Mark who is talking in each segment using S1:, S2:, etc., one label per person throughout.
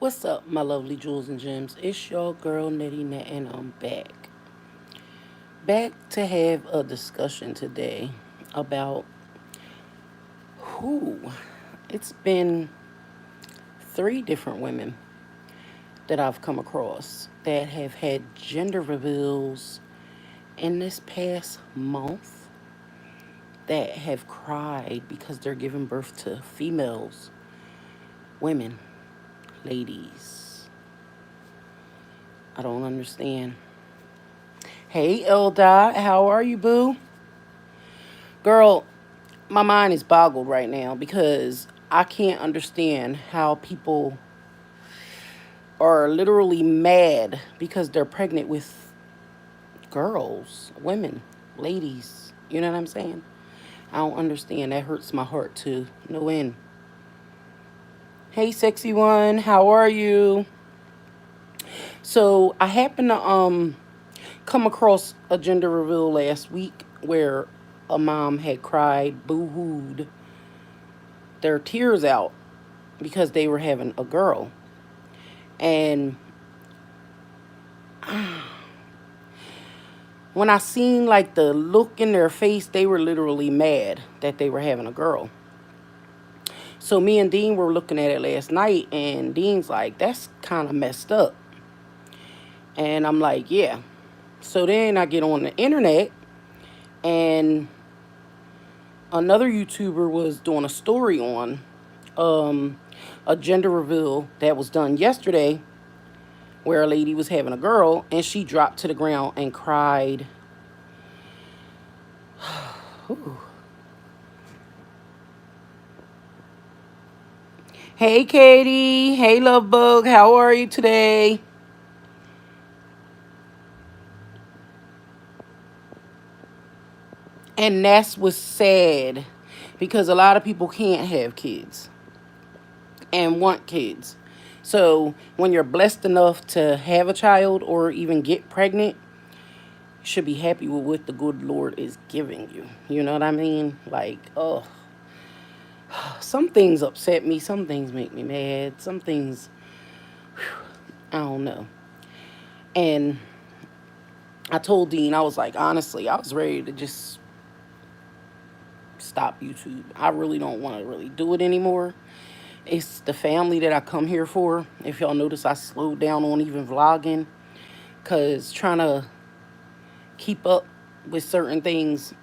S1: What's up, my lovely jewels and gems? It's your girl Nettie Nat, and I'm back. Back to have a discussion today about who. It's been three different women that I've come across that have had gender reveals in this past month that have cried because they're giving birth to females, women, ladies. I don't understand. Hey, Elda, how are you, boo? Girl, my mind is boggled right now because I can't understand how people are literally mad because they're pregnant with girls, women, ladies. You know what I'm saying? I don't understand. That hurts my heart to no end. Hey, sexy one, how are you? So I happened to come across a gender reveal last week where a mom had cried, boo-hooed their tears out because they were having a girl. And when I seen like the look in their face, they were literally mad that they were having a girl. So me and Dean were looking at it last night, and Dean's like, that's kind of messed up. And I'm like, yeah. So then I get on the internet, and another YouTuber was doing a story on um, a gender reveal that was done yesterday where a lady was having a girl, and she dropped to the ground and cried. Hey, Katie. Hey, Love Bug. How are you today? And that's what's sad because a lot of people can't have kids and want kids. So when you're blessed enough to have a child or even get pregnant, you should be happy with what the good Lord is giving you. You know what I mean? Like, oh, some things upset me, some things make me mad, some things, I don't know. And I told Dean, I was like, honestly, I was ready to just stop YouTube. I really don't want to really do it anymore. It's the family that I come here for. If y'all notice, I slowed down on even vlogging because trying to keep up with certain things,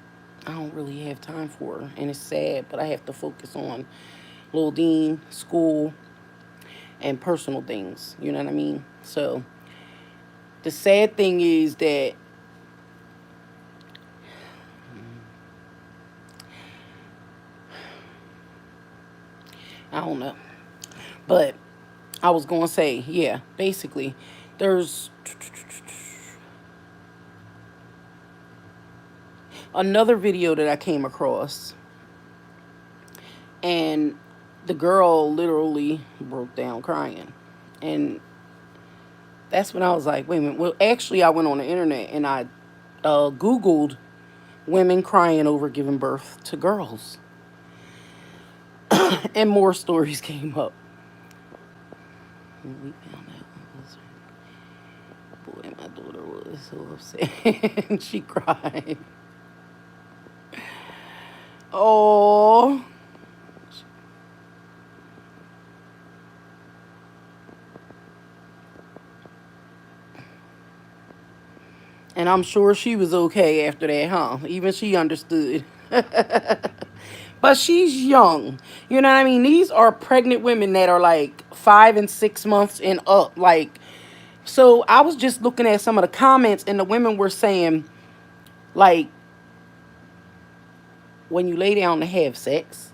S1: I don't really have time for. And it's sad, but I have to focus on Lil Dean, school, and personal things. You know what I mean? So the sad thing is that I don't know. But I was going to say, yeah, basically, there's another video that I came across, and the girl literally broke down crying. And that's when I was like, wait a minute. Well, actually, I went on the internet and I Googled women crying over giving birth to girls, and more stories came up. We found out boy, my daughter was so upset. She cried. Oh, and I'm sure she was okay after that, huh? Even she understood. But she's young. You know what I mean? These are pregnant women that are like 5 and 6 months and up. Like, so I was just looking at some of the comments, and the women were saying, like, when you lay down to have sex,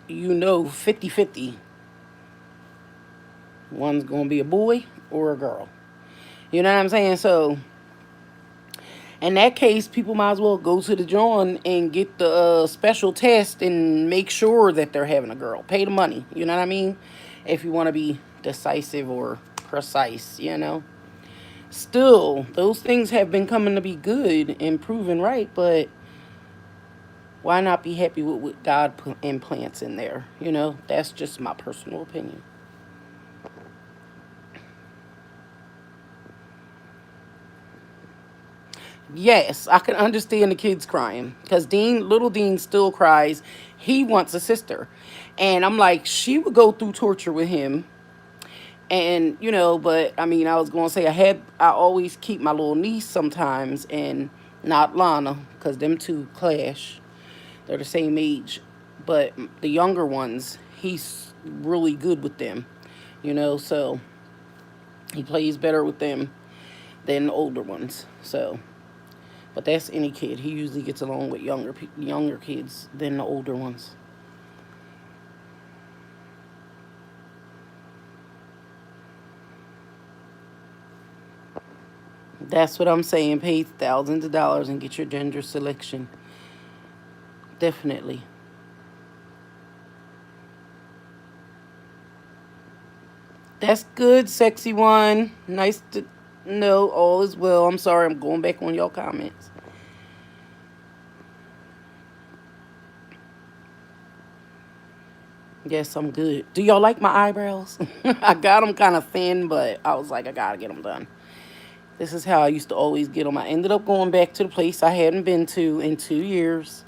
S1: you know 50-50. One's going to be a boy or a girl. You know what I'm saying? So in that case, people might as well go to the John and get the special test and make sure that they're having a girl. Pay the money, you know what I mean? If you want to be decisive or precise, you know. Still, those things have been coming to be good and proven right, but why not be happy with what God implants in there? You know, that's just my personal opinion. Yes, I can understand the kids crying because little Dean still cries. He wants a sister. And I'm like, she would go through torture with him. And, but I mean, I was going to say, I always keep my little niece sometimes and not Lana because them two clash. They're the same age. But the younger ones, he's really good with them, so he plays better with them than the older ones. So. But that's any kid. He usually gets along with younger kids than the older ones. That's what I'm saying. Pay thousands of dollars and get your gender selection. Definitely. That's good, sexy one. Nice to know all is well. I'm sorry, I'm going back on your comments. Yes, I'm good. Do y'all like my eyebrows? I got them kind of thin, but I was like, I gotta get them done. This is how I used to always get them. I ended up going back to the place I hadn't been to in 2 years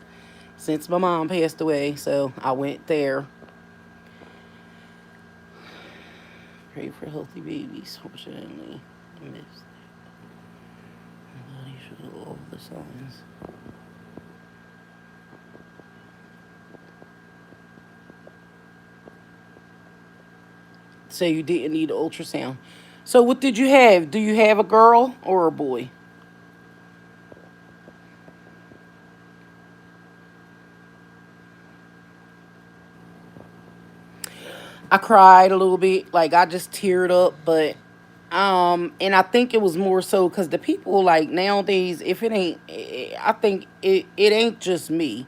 S1: since my mom passed away. So I went there. Pray for healthy babies. Fortunately, I missed body show all the signs. So you didn't need an ultrasound. So what did you have? Do you have a girl or a boy? I cried a little bit, like I just teared up, but and I think it was more so because the people like nowadays, if it ain't, I think it ain't just me,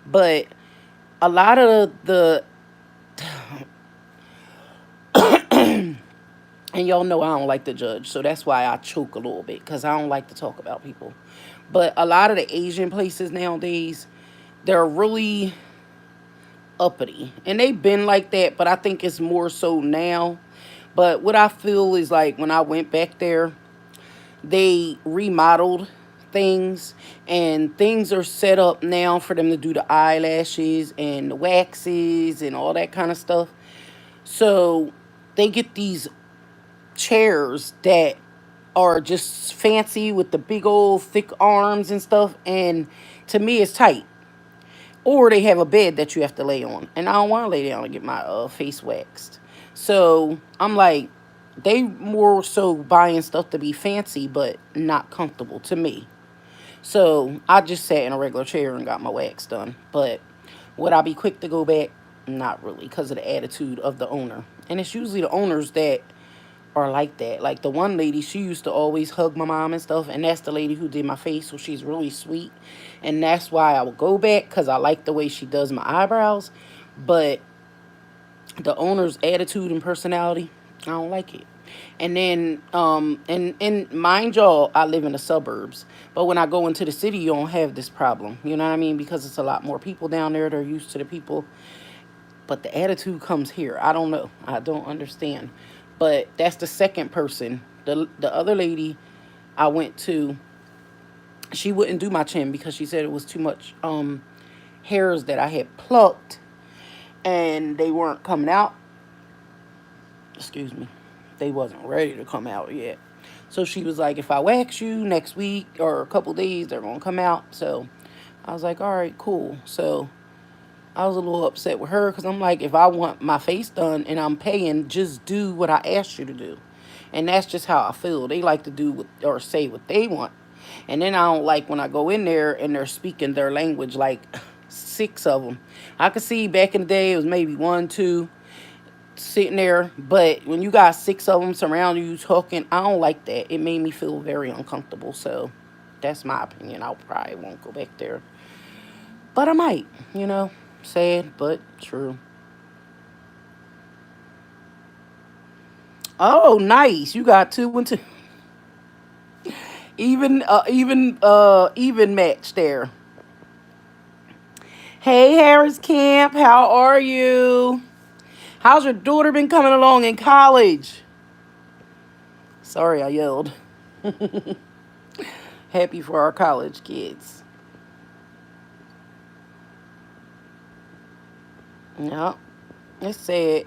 S1: but a lot of the and y'all know I don't like to judge, so that's why I choke a little bit because I don't like to talk about people. But a lot of the Asian places nowadays, they're really uppity, and they've been like that, but I think it's more so now. But what I feel is like when I went back there, they remodeled things, and things are set up now for them to do the eyelashes and the waxes and all that kind of stuff. So they get these chairs that are just fancy with the big old thick arms and stuff, and to me it's tight. Or they have a bed that you have to lay on, and I don't want to lay down and get my face waxed. So I'm like, they more so buying stuff to be fancy but not comfortable to me. So I just sat in a regular chair and got my wax done. But would I be quick to go back? Not really, because of the attitude of the owner. And it's usually the owners that are like that. Like the one lady, she used to always hug my mom and stuff, and that's the lady who did my face, so she's really sweet. And that's why I would go back, because I like the way she does my eyebrows. But the owner's attitude and personality, I don't like it. And then, and mind y'all, I live in the suburbs. But when I go into the city, you don't have this problem. You know what I mean? Because it's a lot more people down there. They're used to the people. But the attitude comes here. I don't know. I don't understand. But that's the second person. The other lady I went to, she wouldn't do my chin because she said it was too much hairs that I had plucked and they weren't coming out. Excuse me. They wasn't ready to come out yet. So she was like, if I wax you next week or a couple days, they're gonna come out. So I was like, all right, cool. So I was a little upset with her because I'm like, if I want my face done and I'm paying, just do what I asked you to do. And that's just how I feel. They like to do what, or say what they want. And then I don't like when I go in there and they're speaking their language, like six of them. I could see back in the day it was maybe one, two sitting there, but when you got six of them surrounding you talking, I don't like that. It made me feel very uncomfortable. So that's my opinion. I probably won't go back there, but I might. Sad but true. Oh, nice. You got two and two. Even match there. Hey, Harris Camp, how are you? How's your daughter been coming along in college? Sorry, I yelled. Happy for our college kids. Yep. It's sad.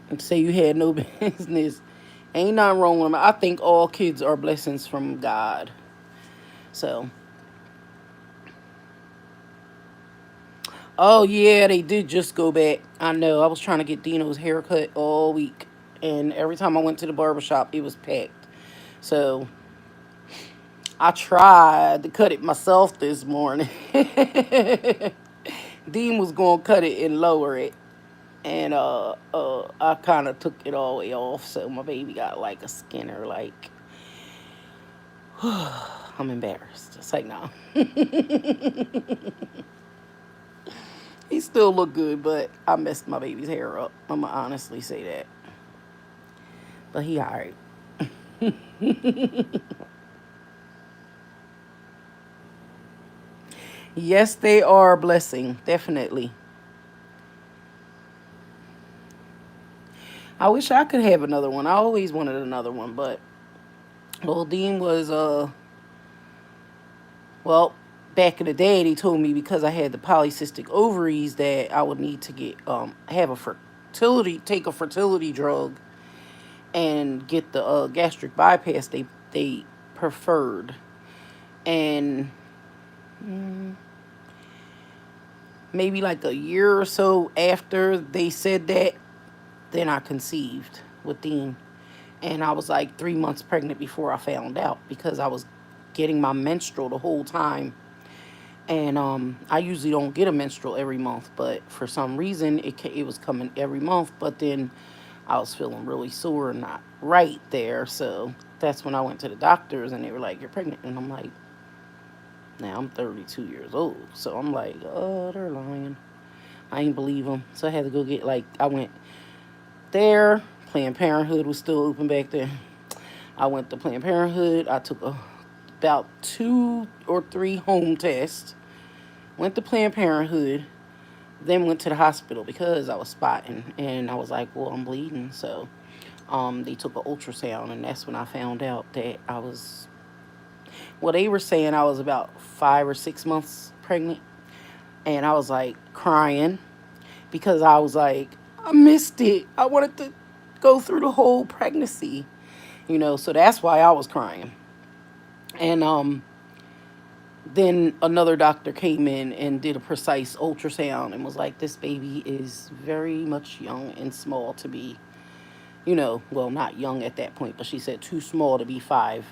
S1: And say you had no business. Ain't nothing wrong with them. I think all kids are blessings from God. So, oh yeah, they did just go back. I know. I was trying to get Dino's haircut all week, and every time I went to the barbershop, it was packed. So I tried to cut it myself this morning. Dean was gonna cut it and lower it, and I kind of took it all the way off. So my baby got like a Skinner. Like I'm embarrassed. It's like no. He still look good, but I messed my baby's hair up. I'ma honestly say that. But he alright. Yes, they are a blessing, definitely. I wish I could have another one. I always wanted another one, but old Dean was well, back in the day they told me because I had the polycystic ovaries that I would need to get have a fertility take a fertility drug and get the gastric bypass they preferred. And maybe like a year or so after they said that, then I conceived with Dean. And I was like 3 months pregnant before I found out because I was getting my menstrual the whole time. And I usually don't get a menstrual every month, but for some reason it was coming every month. But then I was feeling really sore and not right there, so that's when I went to the doctors and they were like, "You're pregnant," and I'm like, "Now I'm 32 years old," so I'm like, "Oh, they're lying." I ain't believe them, so I had to go get like I went there. Planned Parenthood was still open back then. I went to Planned Parenthood. I took about 2 or 3 home tests. Went to Planned Parenthood. Then went to the hospital because I was spotting, and I was like, "Well, I'm bleeding." So, they took an ultrasound, and that's when I found out that I was. Well, they were saying I was about 5 or 6 months pregnant, and I was like crying because I was like, I missed it. I wanted to go through the whole pregnancy, So that's why I was crying. And then another doctor came in and did a precise ultrasound and was like, "This baby is very much young and small to be, well, not young at that point, but she said too small to be 5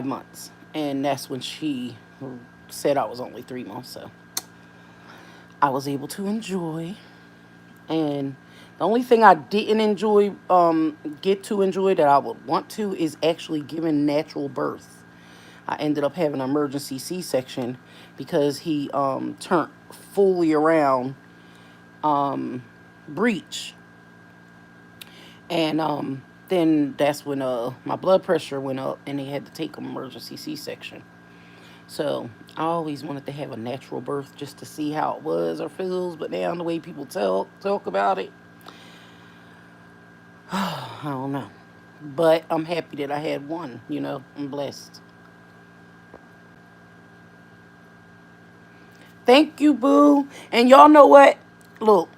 S1: months." And that's when she said I was only 3 months. So I was able to enjoy. And the only thing I didn't get to enjoy that I would want to is actually giving natural birth. I ended up having an emergency C-section because he turned fully around breech. And then that's when my blood pressure went up and they had to take an emergency C-section. So I always wanted to have a natural birth just to see how it was or feels. But now the way people talk about it, I don't know. But I'm happy that I had one. I'm blessed. Thank you, boo. And y'all know what? Look,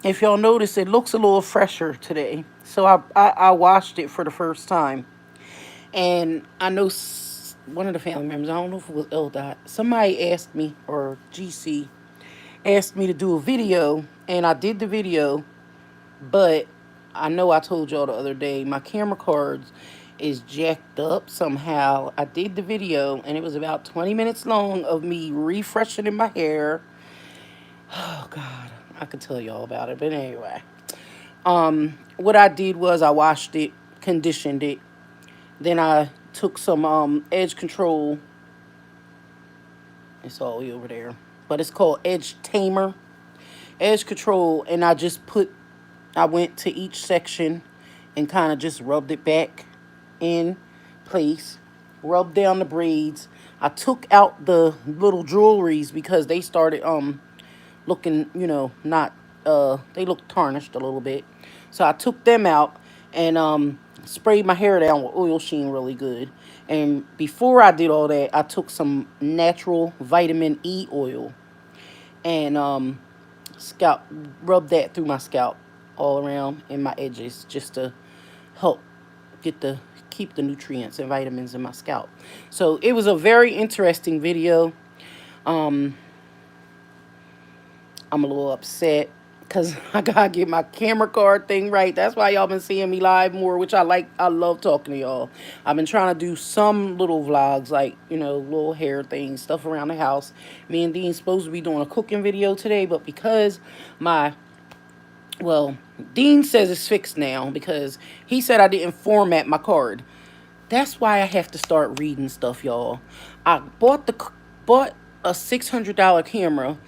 S1: if y'all notice, it looks a little fresher today. So I washed it for the first time. And I know one of the family members, I don't know if it was L. Dot, somebody asked me, or GC, asked me to do a video. And I did the video. But I know I told y'all the other day, my camera cards is jacked up somehow. I did the video, and it was about 20 minutes long of me refreshing in my hair. Oh, God. I could tell y'all about it. But anyway. What I did was I washed it, conditioned it. Then I took some edge control. It's all the way over there. But it's called Edge Tamer. Edge control. And I went to each section and kind of just rubbed it back in place. Rubbed down the braids. I took out the little jewelries because they started looking, not they looked tarnished a little bit. So I took them out and sprayed my hair down with oil sheen really good. And before I did all that, I took some natural vitamin E oil and scalp rubbed that through my scalp all around in my edges just to help get the keep the nutrients and vitamins in my scalp. So it was a very interesting video. Um, I'm a little upset because I gotta get my camera card thing right. That's why y'all been seeing me live more, which I like. I love talking to y'all. I've been trying to do some little vlogs, like, little hair things, stuff around the house. Me and Dean's supposed to be doing a cooking video today, but because my well, Dean says it's fixed now because he said I didn't format my card. That's why I have to start reading stuff, y'all. I bought a $600 camera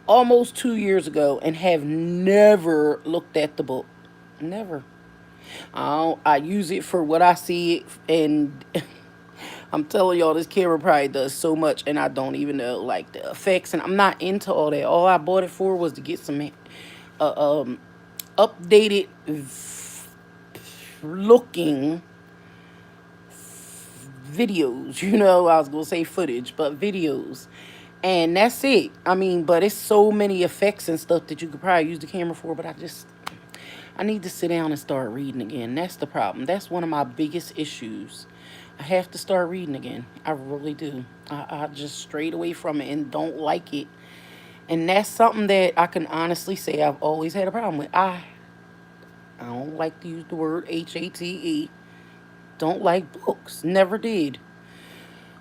S1: almost 2 years ago and have never looked at the book. Never. I use it for what I see, and I'm telling y'all, this camera probably does so much, and I don't even know like the effects, and I'm not into all that. All I bought it for was to get some updated looking videos. I was gonna say footage, but videos. And that's it. I mean, but it's so many effects and stuff that you could probably use the camera for, but I need to sit down and start reading again. That's the problem. That's one of my biggest issues. I have to start reading again. I really do. I just strayed away from it and don't like it. And that's something that I can honestly say I've always had a problem with. I don't like to use the word HATE. Don't like books. Never did.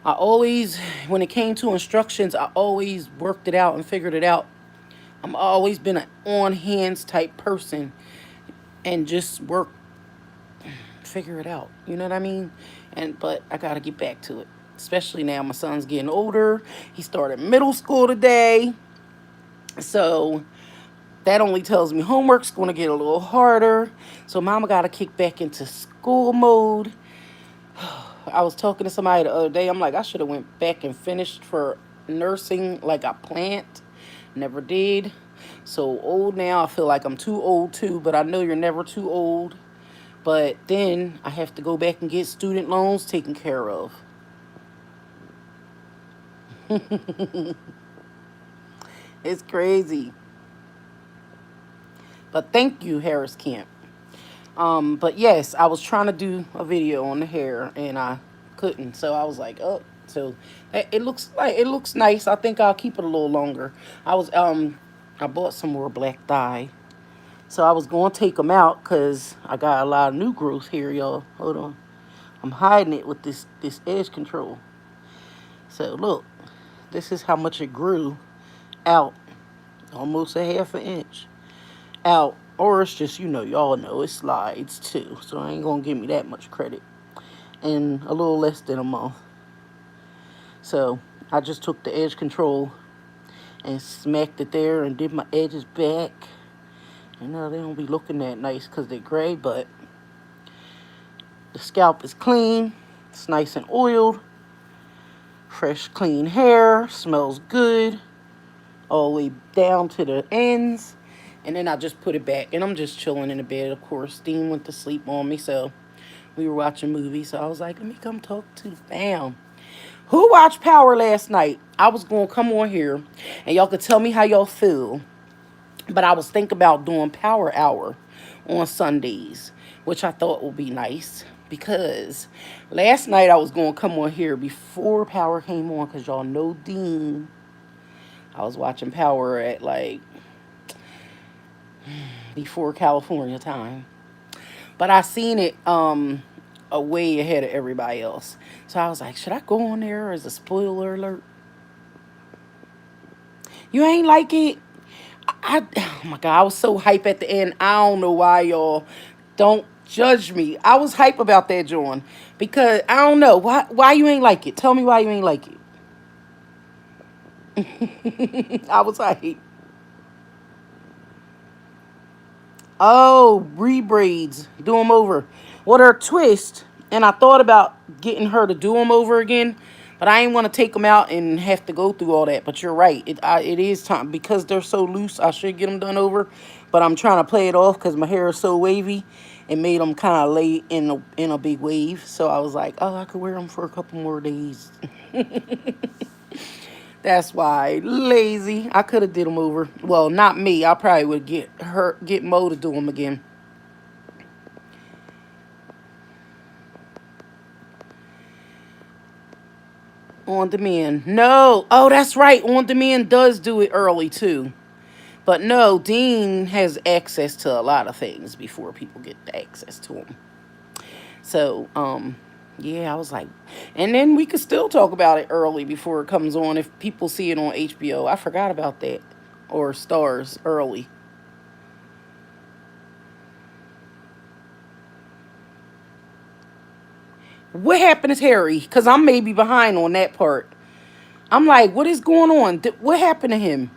S1: I always, when it came to instructions, I always worked it out and figured it out. I'm always been an on hands type person and just figure it out. You know what I mean? But I gotta get back to it. Especially now my son's getting older. He started middle school today. So that only tells me homework's gonna get a little harder. So mama gotta kick back into school mode. I was talking to somebody the other day. I'm like, I should have went back and finished for nursing like I planned. Never did. So old now. I feel like I'm too old too, but I know you're never too old. But then I have to go back and get student loans taken care of. It's crazy. But thank you, Harris Camp. But yes, I was trying to do a video on the hair and I couldn't. So I was like, oh, so it looks nice. I think I'll keep it a little longer. I bought some more black dye. So I was going to take them out because I got a lot of new growth here, y'all. Hold on. I'm hiding it with this edge control. So look, this is how much it grew out. Almost a half an inch out. Or it's just, y'all know it slides too. So I ain't going to give me that much credit. In a little less than a month. So I just took the edge control and smacked it there and did my edges back. They don't be looking that nice because they're gray, but the scalp is clean. It's nice and oiled. Fresh, clean hair. Smells good. All the way down to the ends. And then I just put it back. And I'm just chilling in the bed, of course. Dean went to sleep on me, so we were watching movies. So I was like, let me come talk to the fam. Who watched Power last night? I was going to come on here, and y'all could tell me how y'all feel. But I was thinking about doing Power Hour on Sundays, which I thought would be nice. Because last night I was going to come on here before Power came on, because y'all know Dean. I was watching Power at before California time. But I seen it a way ahead of everybody else. So I was like, should I go on there as a spoiler alert? You ain't like it? Oh my God, I was so hype at the end. I don't know why y'all don't judge me. I was hype about that, John, because I don't know why you ain't like it. Tell me why you ain't like it. I was hype. Oh, rebraids, do them over. Well, they're twist, and I thought about getting her to do them over again, But I ain't want to take them out and have to go through all that. But you're right. It is time because they're so loose. I should get them done over, but I'm trying to play it off because my hair is so wavy. It made them kind of lay in a big wave. So I was like, oh, I could wear them for a couple more days. That's why lazy. I could have did them over. Well, not me. I probably would get Mo to do them again. On Demand. No. Oh, that's right. On Demand does do it early too. But no, Dean has access to a lot of things before people get the access to them. So, yeah, I was like, and then we could still talk about it early before it comes on if people see it on HBO. I forgot about that. Or Stars early. What happened to Harry? Because I'm maybe behind on that part. I'm like, what is going on? What happened to him?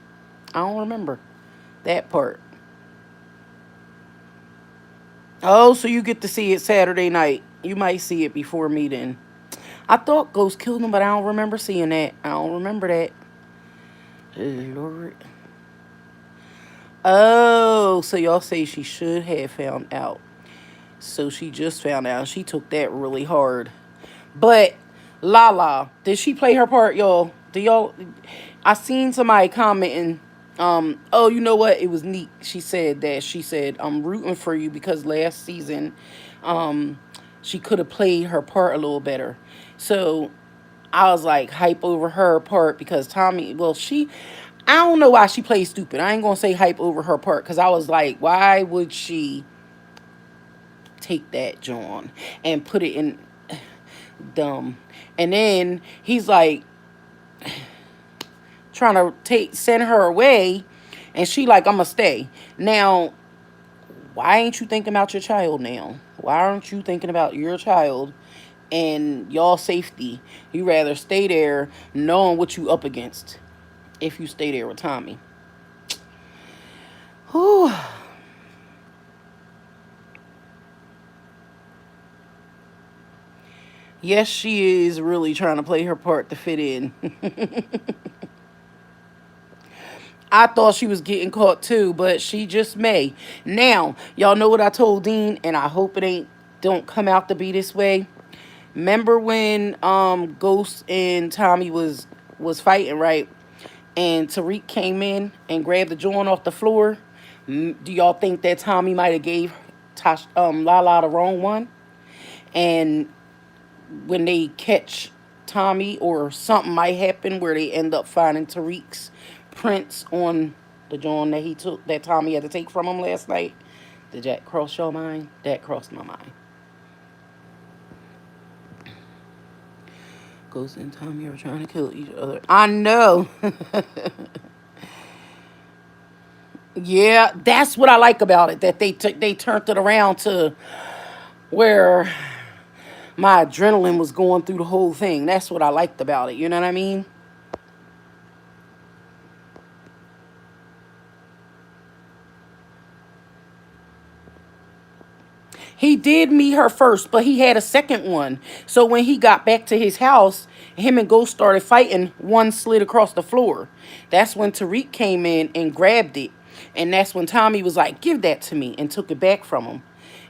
S1: I don't remember that part. Oh, so you get to see it Saturday night. You might see it before me then. I thought Ghost killed him, but I don't remember seeing that. I don't remember that. Lord. Oh, so y'all say she should have found out. So she just found out. She took that really hard. But Lala, did she play her part, y'all? Do y'all? I seen somebody commenting. Oh, you know what? It was neat. She said that. She said, "I'm rooting for you because last season, um, she could have played her part a little better." So I was like hype over her part because Tommy. Well, I don't know why she played stupid. I ain't gonna say hype over her part because I was like, why would she take that John and put it in dumb? And then he's like trying to send her away, and she like, I'ma stay. Now, why ain't you thinking about your child now? Why aren't you thinking about your child and y'all safety? You rather stay there knowing what you up against if you stay there with Tommy. Whew. Yes, she is really trying to play her part to fit in. I thought she was getting caught too, but she just may. Now, y'all know what I told Dean, and I hope it don't come out to be this way. Remember when Ghost and Tommy was fighting, right? And Tariq came in and grabbed the joint off the floor. Do y'all think that Tommy might have gave Lala the wrong one? And when they catch Tommy, or something might happen where they end up finding Tariq's prints on the joint that he took, that Tommy had to take from him last night. Did that cross your mind? That crossed my mind. Ghost and Tommy are trying to kill each other. I know. Yeah, that's what I like about it. That they turned it around to where my adrenaline was going through the whole thing. That's what I liked about it. You know what I mean? He did meet her first, but he had a second one. So when he got back to his house, him and Ghost started fighting. One slid across the floor. That's when Tariq came in and grabbed it. And that's when Tommy was like, give that to me, and took it back from him.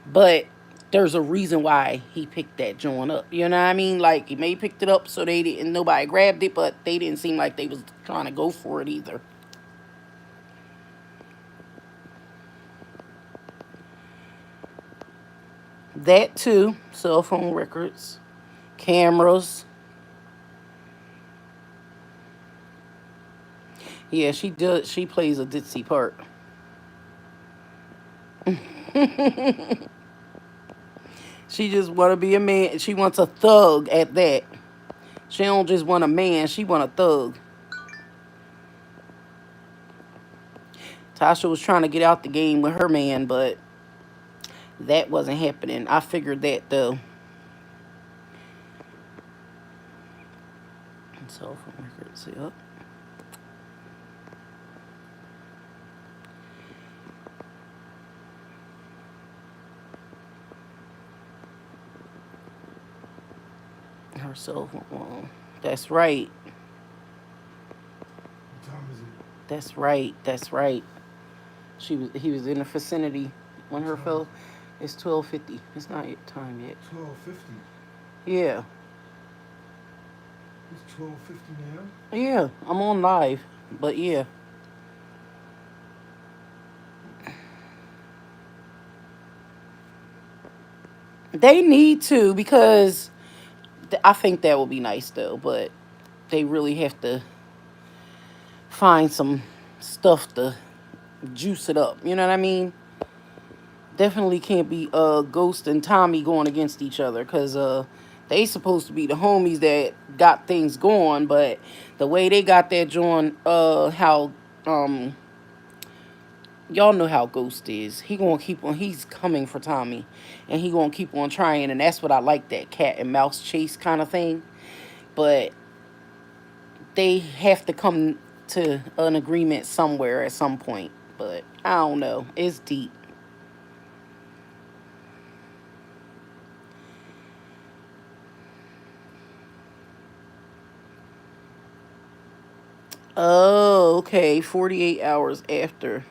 S1: But there's a reason why he picked that joint up. You know what I mean? Like, he may have picked it up so they didn't, nobody grabbed it, but they didn't seem like they was trying to go for it either. That too. Cell phone records, cameras. Yeah, she does. She plays a ditzy part. She just want to be a man. She wants a thug at that. She don't just want a man. She want a thug. Tasha was trying to get out the game with her man, but that wasn't happening. I figured that though. Cell phone records. Yep. Her cell phone. That's right.
S2: What time is it?
S1: That's right. That's right. He was in the vicinity when
S2: What
S1: her
S2: time is
S1: fell.
S2: it?
S1: It's 12:50. It's not yet time yet.
S2: 12:50.
S1: Yeah.
S2: It's 12:50 now.
S1: Yeah. I'm on live. But yeah. They need to because I think that would be nice though, but they really have to find some stuff to juice it up. You know what I mean? Definitely can't be Ghost and Tommy going against each other because they supposed to be the homies that got things going, but the way they got that joint, how um y'all know how Ghost is. He gonna keep on. He's coming for Tommy, and he gonna keep on trying, and that's what I like, that cat and mouse chase kind of thing. But they have to come to an agreement somewhere at some point. But I don't know. It's deep. Oh, okay. 48 hours after.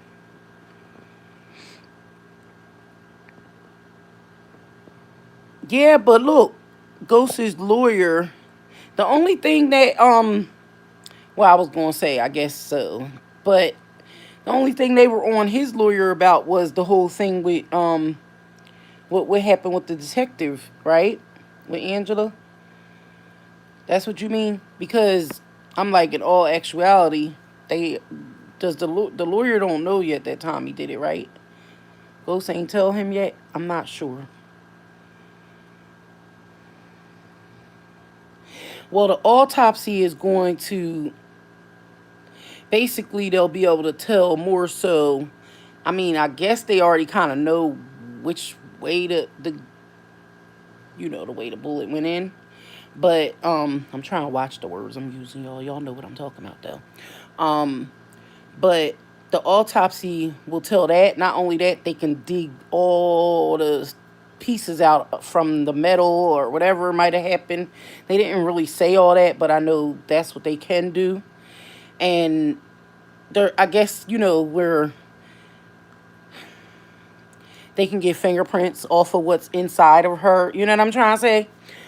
S1: Yeah, but look, Ghost's lawyer. The only thing that well, I was gonna say, I guess so, but the only thing they were on his lawyer about was the whole thing with what happened with the detective, right? With Angela. That's what you mean? Because I'm like, in all actuality, they does the lawyer don't know yet that Tommy did it, right? Ghost ain't tell him yet. I'm not sure. Well, the autopsy is going to basically they'll be able to tell more so. I mean, I guess they already kind of know which way the the way the bullet went in. But I'm trying to watch the words I'm using, y'all. Y'all know what I'm talking about though. Um but the autopsy will tell that. Not only that, they can dig all the pieces out from the metal or whatever might have happened. They didn't really say all that, but I know that's what they can do. And there, I guess, where they can get fingerprints off of what's inside of her. You know what I'm trying to say?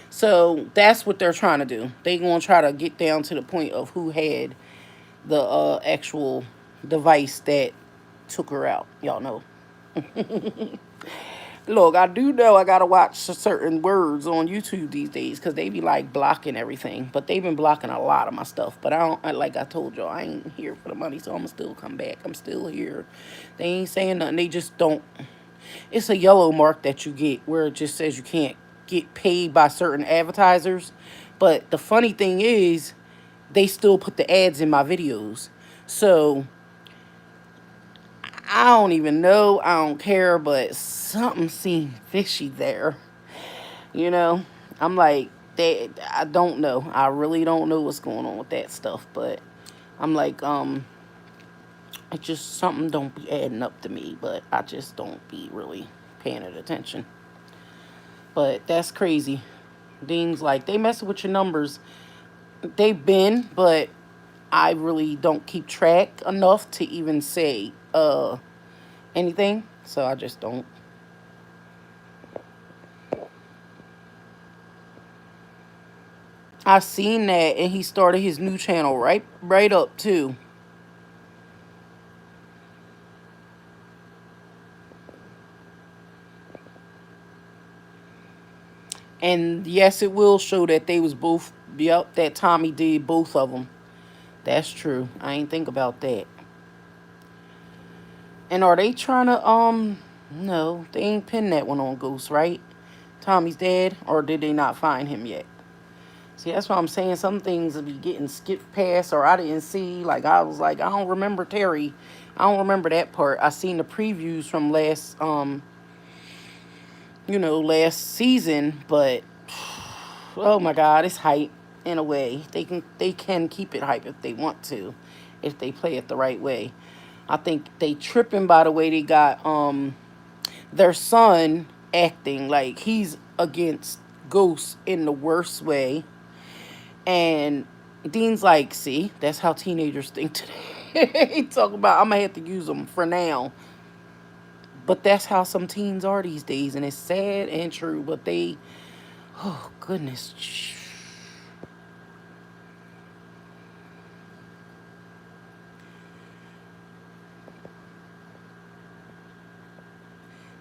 S1: So that's what they're trying to do. They gonna try to get down to the point of who had the actual device that took her out. Y'all know. Look, I do know I gotta watch certain words on YouTube these days because they be like blocking everything. But they've been blocking a lot of my stuff. But I don't, like I told y'all, I ain't here for the money, so I'ma still come back. I'm still here. They ain't saying nothing. They just don't. It's a yellow mark that you get where it just says you can't get paid by certain advertisers. But the funny thing is, they still put the ads in my videos. So I don't even know. I don't care, but something seemed fishy there. You know, I'm like, I don't know. I really don't know what's going on with that stuff, but I'm like, it just something don't be adding up to me, but I just don't be really paying it attention. But that's crazy. Things like they messing with your numbers. They've been, but I really don't keep track enough to even say anything. So I just don't. I seen that, and he started his new channel right up too. And yes, it will show that they was both. Yep, that Tommy did both of them. That's true. I ain't think about that. And are they trying to No, they ain't pinned that one on Ghost, right? Tommy's dead, or did they not find him yet? See, that's what I'm saying. Some things will be getting skipped past, or I didn't see. Like I was like, I don't remember Terry. I don't remember that part. I seen the previews from last season, but oh my God, it's hype in a way. They can keep it hype if they want to, if they play it the right way. I think they tripping by the way they got their son acting like he's against Ghost in the worst way. And Dean's like, see, that's how teenagers think today. He talking about, I'm going to have to use them for now. But that's how some teens are these days. And it's sad and true. But they, oh, goodness.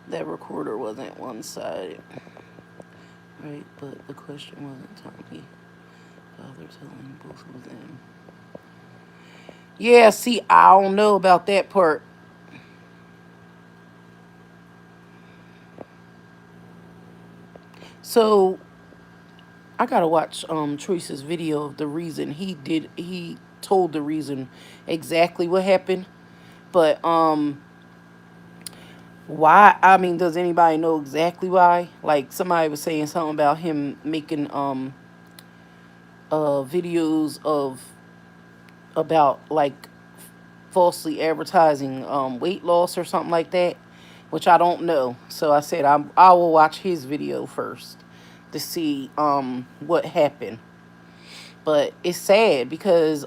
S1: That recorder wasn't one-sided. Right? But the question wasn't Tommy. Father telling both of them. Yeah, see, I don't know about that part. So I gotta watch Choice's video of the reason he told the reason exactly what happened. But why, I mean, does anybody know exactly why? Like somebody was saying something about him making videos of about like falsely advertising weight loss or something like that, which I don't know. So I said I will watch his video first to see what happened. But it's sad because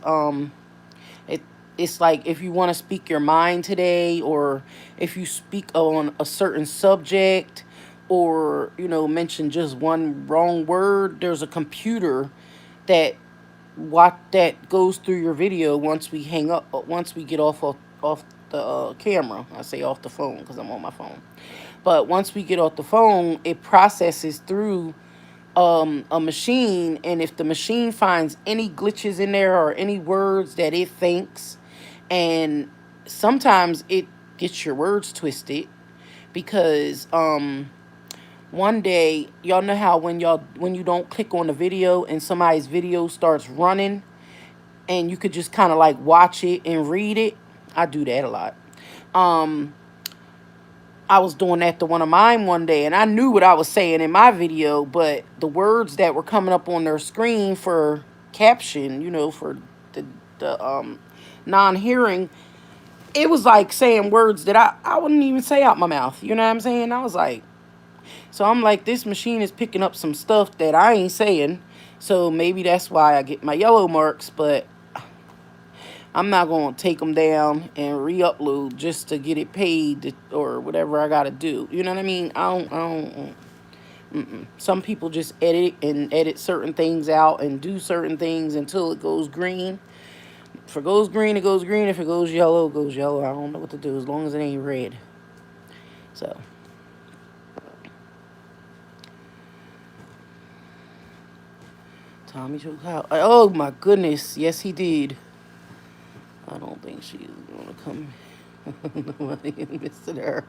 S1: it it's like if you want to speak your mind today, or if you speak on a certain subject, or mention just one wrong word, there's a computer that that goes through your video once we hang up, once we get off the camera. I say off the phone because I'm on my phone. But once we get off the phone, it processes through a machine, and if the machine finds any glitches in there or any words that it thinks, and sometimes it gets your words twisted because one day, y'all know how when you don't click on the video and somebody's video starts running, and you could just kind of like watch it and read it. I do that a lot. um I was doing that to one of mine one day, and I knew what I was saying in my video, but the words that were coming up on their screen for caption, for the non-hearing, it was like saying words that I wouldn't even say out my mouth. You know what I'm saying? I was like, so I'm like, this machine is picking up some stuff that I ain't saying, so maybe that's why I get my yellow marks, but I'm not going to take them down and re-upload just to get it paid or whatever I got to do. You know what I mean? Some people just edit certain things out and do certain things until it goes green. If it goes green, it goes green. If it goes yellow, it goes yellow. I don't know what to do as long as it ain't red. So, Tommy took out. Oh my goodness. Yes, he did. I don't think she's going to come. Nobody missing her.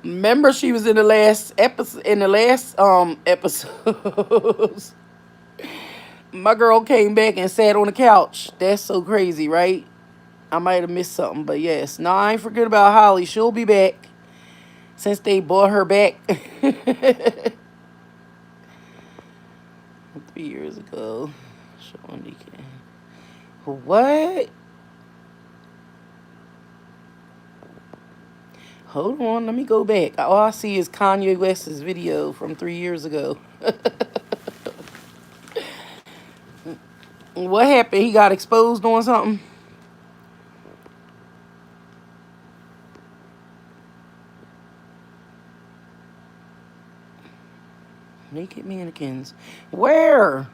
S1: Remember, she was in the last episode. In the last episodes, my girl came back and sat on the couch. That's so crazy, right? I might have missed something, but yes. No, I ain't forget about Holly. She'll be back since they brought her back 3 years ago. What? Hold on, let me go back. All I see is Kanye West's video from 3 years ago. What happened? He got exposed on something? Naked mannequins. Where?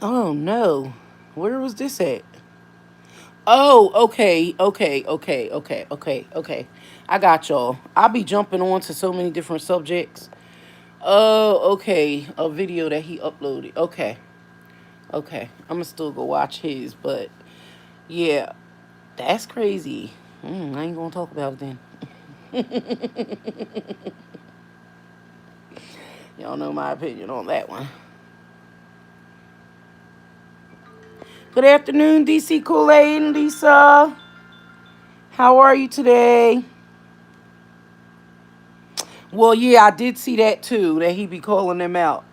S1: Oh no. Where was this at? Oh, okay. I got y'all. I'll be jumping on to so many different subjects. Oh, okay. A video that he uploaded. Okay. I'm gonna still go watch his, but yeah, that's crazy. I ain't gonna talk about it then. Y'all know my opinion on that one. Good afternoon, DC Kool-Aid and Lisa. How are you today? Well, yeah, I did see that too, that he be calling them out.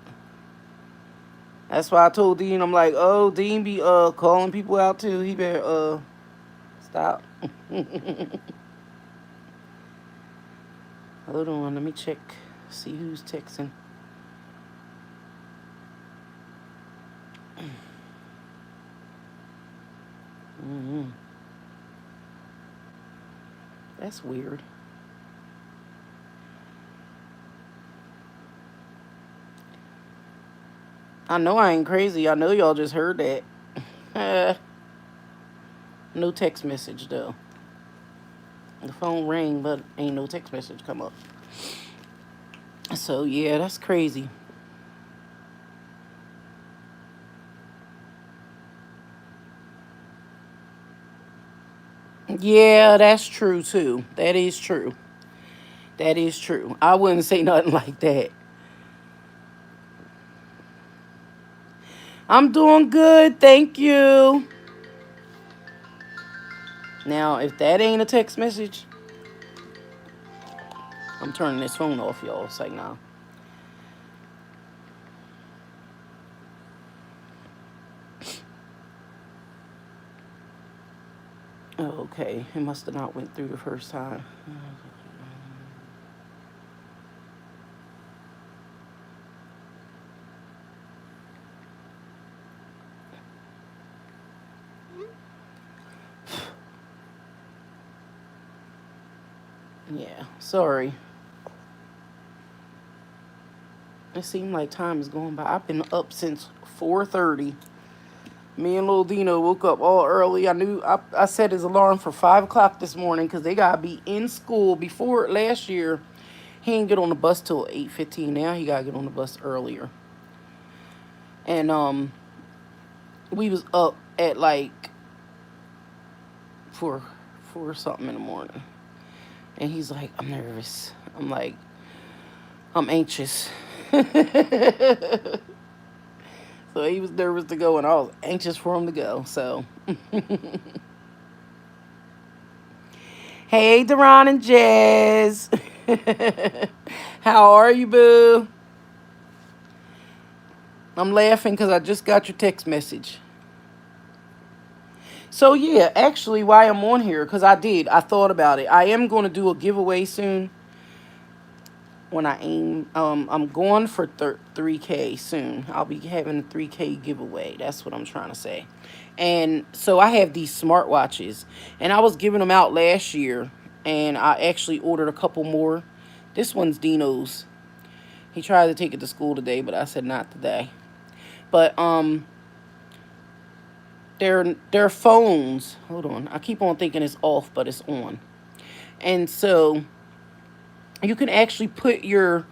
S1: That's why I told Dean, I'm like, oh, Dean be calling people out too. He better stop. Hold on, let me check, see who's texting. Hmm. That's weird. I know I ain't crazy. I know y'all just heard that. No text message though. The phone rang, but ain't no text message come up. So yeah, that's crazy. Yeah, that's true too. That is true. That is true. I wouldn't say nothing like that. I'm doing good, thank you. Now, if that ain't a text message, I'm turning this phone off, y'all. It's like, nah. Oh, okay. It must have not went through the first time. Yeah, sorry. It seemed like time is going by. I've been up since 4:30. Me and Lil Dino woke up all early. I set his alarm for 5 o'clock this morning because they gotta be in school. Before last year, he didn't get on the bus till 8:15. Now he gotta get on the bus earlier. And we was up at like four four something in the morning. And he's like, I'm nervous. I'm like, I'm anxious. So he was nervous to go, and I was anxious for him to go. So, hey, Deron and Jazz. How are you, boo? I'm laughing because I just got your text message. So, yeah, actually, why I'm on here, because I thought about it. I am going to do a giveaway soon. When I aim, I'm going for 3K soon. I'll be having a 3K giveaway. That's what I'm trying to say. And so I have these smartwatches, and I was giving them out last year, and I actually ordered a couple more. This one's Dino's. He tried to take it to school today, but I said not today. But they're phones. Hold on, I keep on thinking it's off, but it's on. And so you can actually put your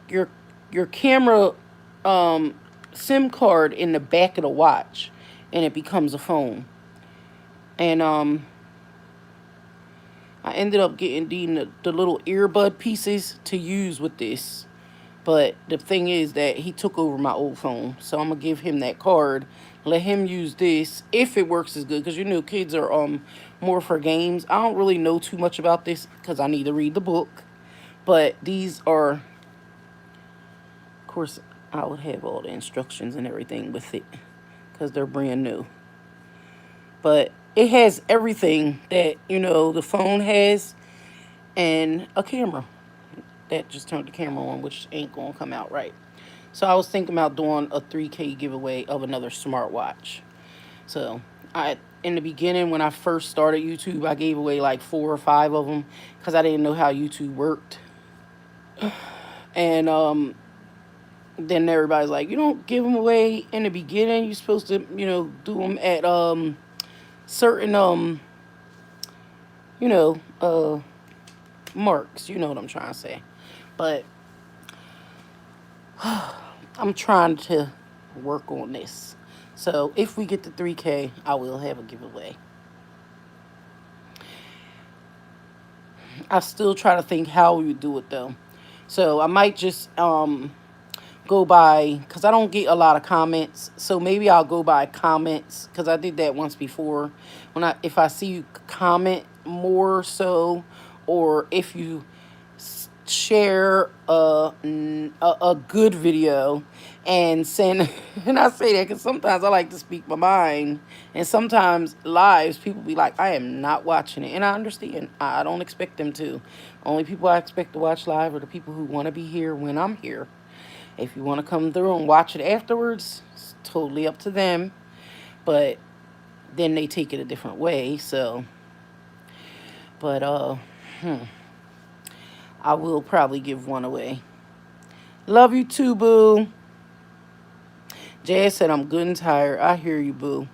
S1: your camera SIM card in the back of the watch, and it becomes a phone. And I ended up getting the little earbud pieces to use with this. But the thing is that he took over my old phone, so I'm gonna give him that card, let him use this if it works as good. Cause you know kids are more for games. I don't really know too much about this because I need to read the book. But these are, of course, I would have all the instructions and everything with it because they're brand new. But it has everything that, the phone has and a camera. That just turned the camera on, which ain't going to come out right. So I was thinking about doing a 3K giveaway of another smartwatch. So in the beginning, when I first started YouTube, I gave away like 4 or 5 of them because I didn't know how YouTube worked. And then everybody's like, you don't give them away in the beginning. You're supposed to, do them at certain you know, marks. You know what I'm trying to say. But I'm trying to work on this. So if we get to 3K, I will have a giveaway. I still try to think how we would do it though. So I might just go by, because I don't get a lot of comments, so maybe I'll go by comments, because I did that once before. If I see you comment more, so, or if you share a good video, and send. And I say that because sometimes I like to speak my mind, and sometimes lives people be like, I am not watching it, and I understand. I don't expect them to. Only people I expect to watch live are the people who want to be here when I'm here. If you want to come through and watch it afterwards, it's totally up to them. But then they take it a different way. So, but I will probably give one away. Love you too, boo. Jazz said I'm good and tired. I hear you, boo.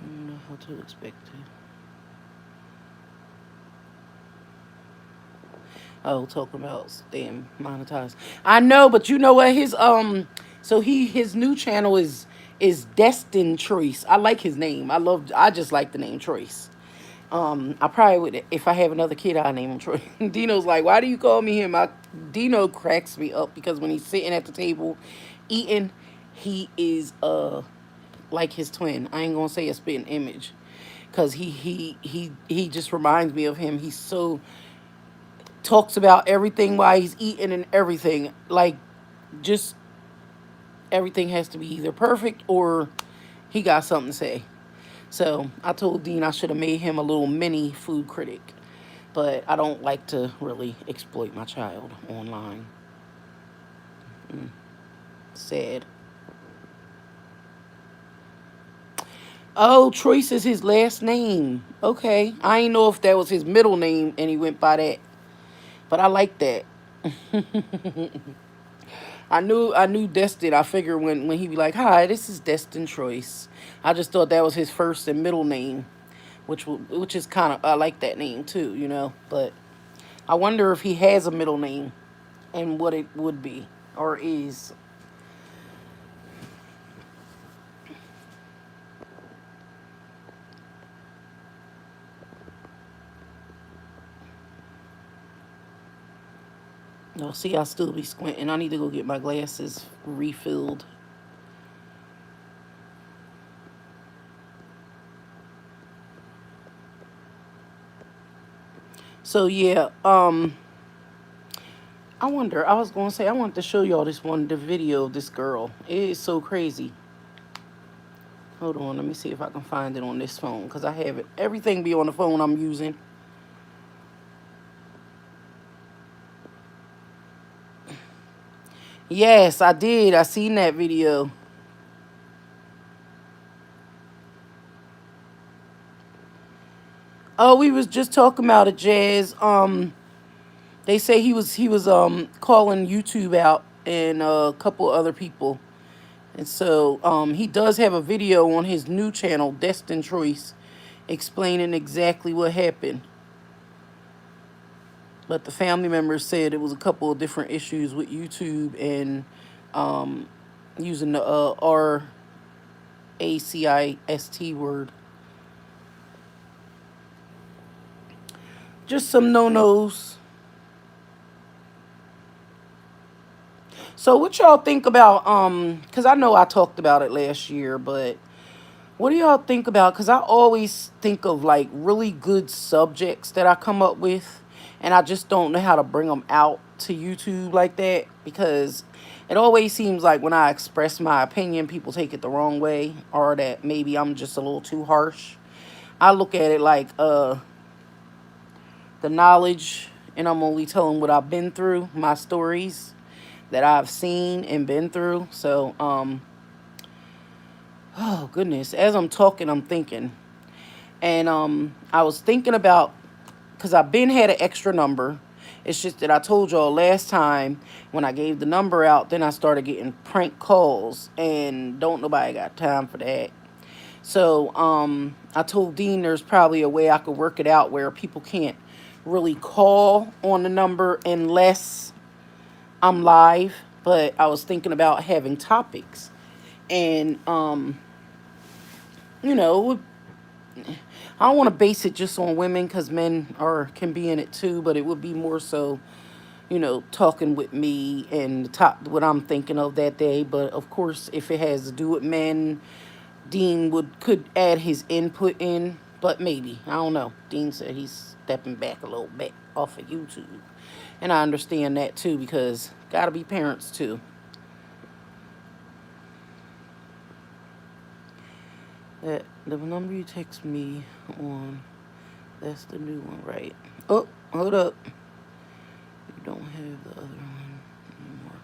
S1: I don't know how to expect to. Oh, talking about staying monetized. I know, but you know what? So his new channel is Destin Troyce. I like his name. I just like the name Troyce. I probably would, if I have another kid, I'll name him Troy. Dino's like, why do you call me him? Dino cracks me up because when he's sitting at the table eating, he is like his twin. I ain't gonna say a spitting image, cause he just reminds me of him. He's so talks about everything while he's eating and everything. Like, just everything has to be either perfect or he got something to say. So I told Dean I should have made him a little mini food critic, but I don't like to really exploit my child online. Sad. Oh, Troyce is his last name. Okay, I ain't know if that was his middle name and he went by that, but I like that. I knew Destin. I figured when he be like, "Hi, this is Destin Troyce." I just thought that was his first and middle name, which is kind of, I like that name too, But I wonder if he has a middle name and what it would be or is. No, see, I still be squinting. I need to go get my glasses refilled. So yeah, I wonder. I was gonna say I wanted to show y'all the video of this girl. It is so crazy. Hold on, let me see if I can find it on this phone because I have it. Everything be on the phone I'm using. Yes, I did. I seen that video. Oh, we was just talking about it, Jazz. They say he was calling YouTube out and a couple other people. And so he does have a video on his new channel, Destin Troyce, explaining exactly what happened. But the family members said it was a couple of different issues with YouTube and using the RACIST word. Just some no-nos. So what y'all think about, because I know I talked about it last year, but what do y'all think about, because I always think of like really good subjects that I come up with, and I just don't know how to bring them out to YouTube like that, because it always seems like when I express my opinion, people take it the wrong way, or that maybe I'm just a little too harsh. I look at it like the knowledge, and I'm only telling what I've been through, my stories that I've seen and been through. So, oh goodness, as I'm talking, I'm thinking. And I was thinking about, because I've been had an extra number. It's just that I told y'all last time when I gave the number out, then I started getting prank calls, and don't nobody got time for that. So I told Dean there's probably a way I could work it out where people can't really call on the number unless I'm live. But I was thinking about having topics, and you know, I don't want to base it just on women because men can be in it too, but it would be more so, talking with me and what I'm thinking of that day. But of course, if it has to do with men, Dean could add his input in But maybe. I don't know. Dean said he's stepping back a little bit off of YouTube. And I understand that too because gotta be parents too. That the number you text me on, that's the new one, right? Oh, hold up. You don't have the other one anymore.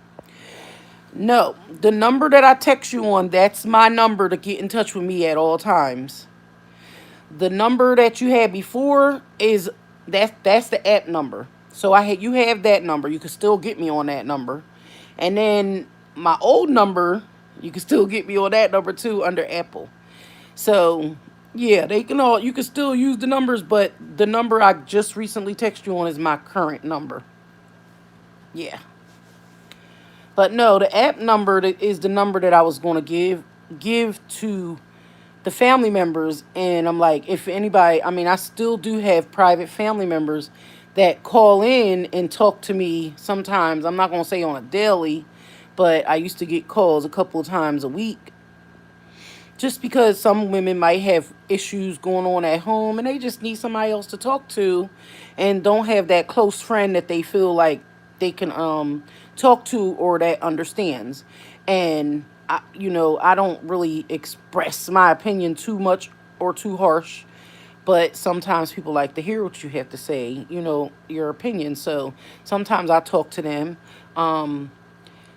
S1: No, the number that I text you on, that's my number to get in touch with me at all times. The number that you had before is that's the app number. So you have that number. You can still get me on that number. And then my old number, you can still get me on that number too under Apple. So yeah, they can all you can still use the numbers, but the number I just recently texted you on is my current number. Yeah. But no, the app number is the number that I was going to give to the family members. And I'm like, if anybody, I mean, I still do have private family members that call in and talk to me sometimes. I'm not going to say on a daily, but I used to get calls a couple of times a week just because some women might have issues going on at home and they just need somebody else to talk to and don't have that close friend that they feel like they can talk to or that understands. And I don't really express my opinion too much or too harsh, but sometimes people like to hear what you have to say, your opinion. So sometimes I talk to them.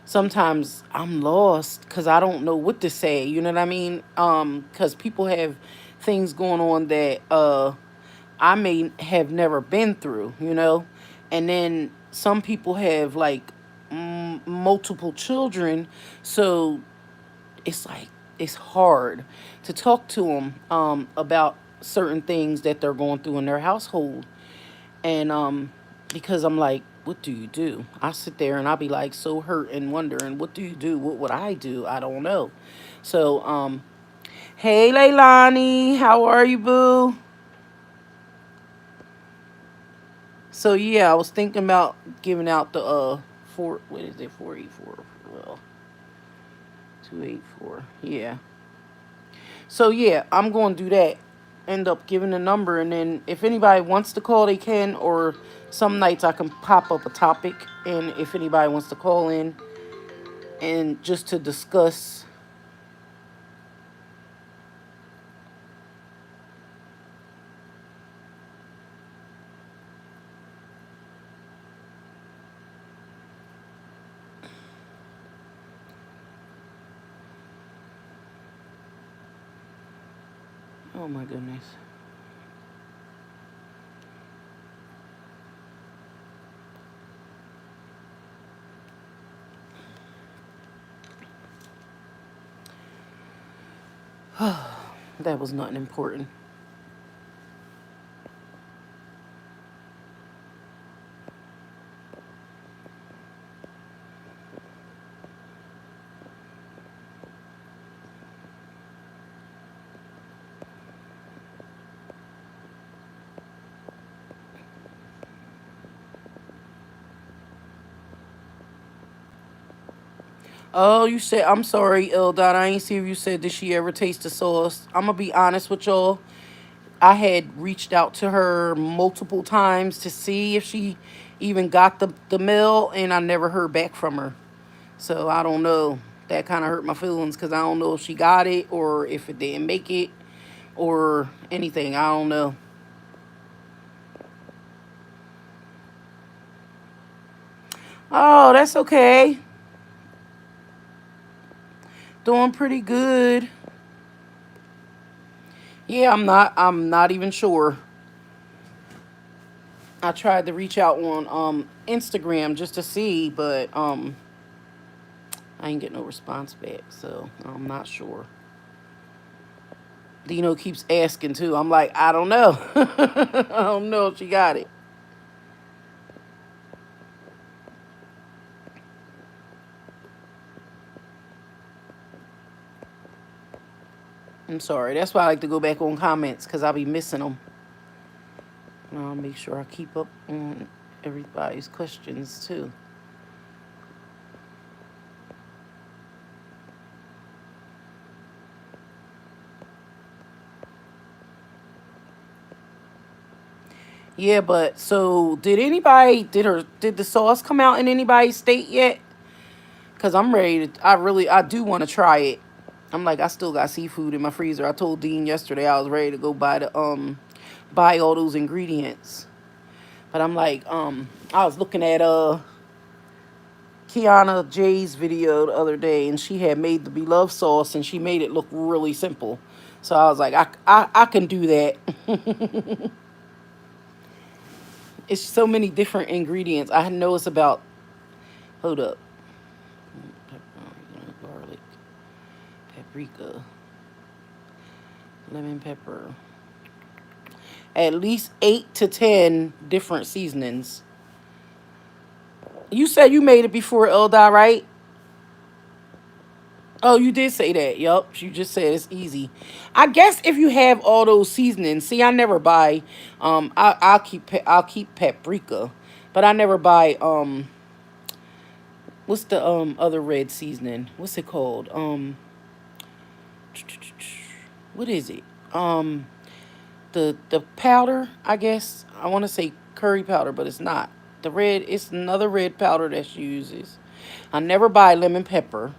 S1: Sometimes I'm lost because I don't know what to say. You know what I mean? Because people have things going on that I may have never been through. And then some people have like multiple children, so it's like it's hard to talk to them about certain things that they're going through in their household. And because I'm like, what do you do? I sit there and I'll be like so hurt and wondering, what do you do? What would I do? I don't know. So hey Leilani, how are you, boo? So yeah, I was thinking about giving out the four, what is it, 484, well, 284, yeah. So yeah, I'm going to do that. End up giving a number, and then if anybody wants to call, they can. Or some nights I can pop up a topic, and if anybody wants to call in and just to discuss. Oh my goodness. That was nothing important. Oh, you said, I'm sorry, Eldon. I ain't see if you said, did she ever taste the sauce? I'm gonna be honest with y'all. I had reached out to her multiple times to see if she even got the mail, and I never heard back from her. So I don't know. That kind of hurt my feelings because I don't know if she got it or if it didn't make it or anything. I don't know. Oh, that's okay. Doing pretty good. Yeah, I'm not even sure. I tried to reach out on Instagram just to see, but I ain't get no response back, so I'm not sure. Dino keeps asking too. I'm like, I don't know. I don't know if she got it. I'm sorry. That's why I like to go back on comments because I'll be missing them. And I'll make sure I keep up on everybody's questions too. Yeah, but so did the sauce come out in anybody's state yet? Cause I'm ready to. I do want to try it. I'm like I still got seafood in my freezer. I told Dean yesterday I was ready to go buy all those ingredients. But I'm like I was looking at Kiana J's video the other day, and she had made the beloved sauce, and she made it look really simple. So I was like, I can do that. It's so many different ingredients. I know it's about. Hold up, pepper, garlic, paprika, lemon pepper. At least 8 to 10 different seasonings. You said you made it before Eldai, right? Oh, you did say that. Yup. You just said it's easy. I guess if you have all those seasonings. See, I never buy. I'll keep paprika, but I never buy. What's the other red seasoning? What's it called? What is it? The powder. I guess I want to say curry powder, but it's not. The red. It's another red powder that she uses. I never buy lemon pepper.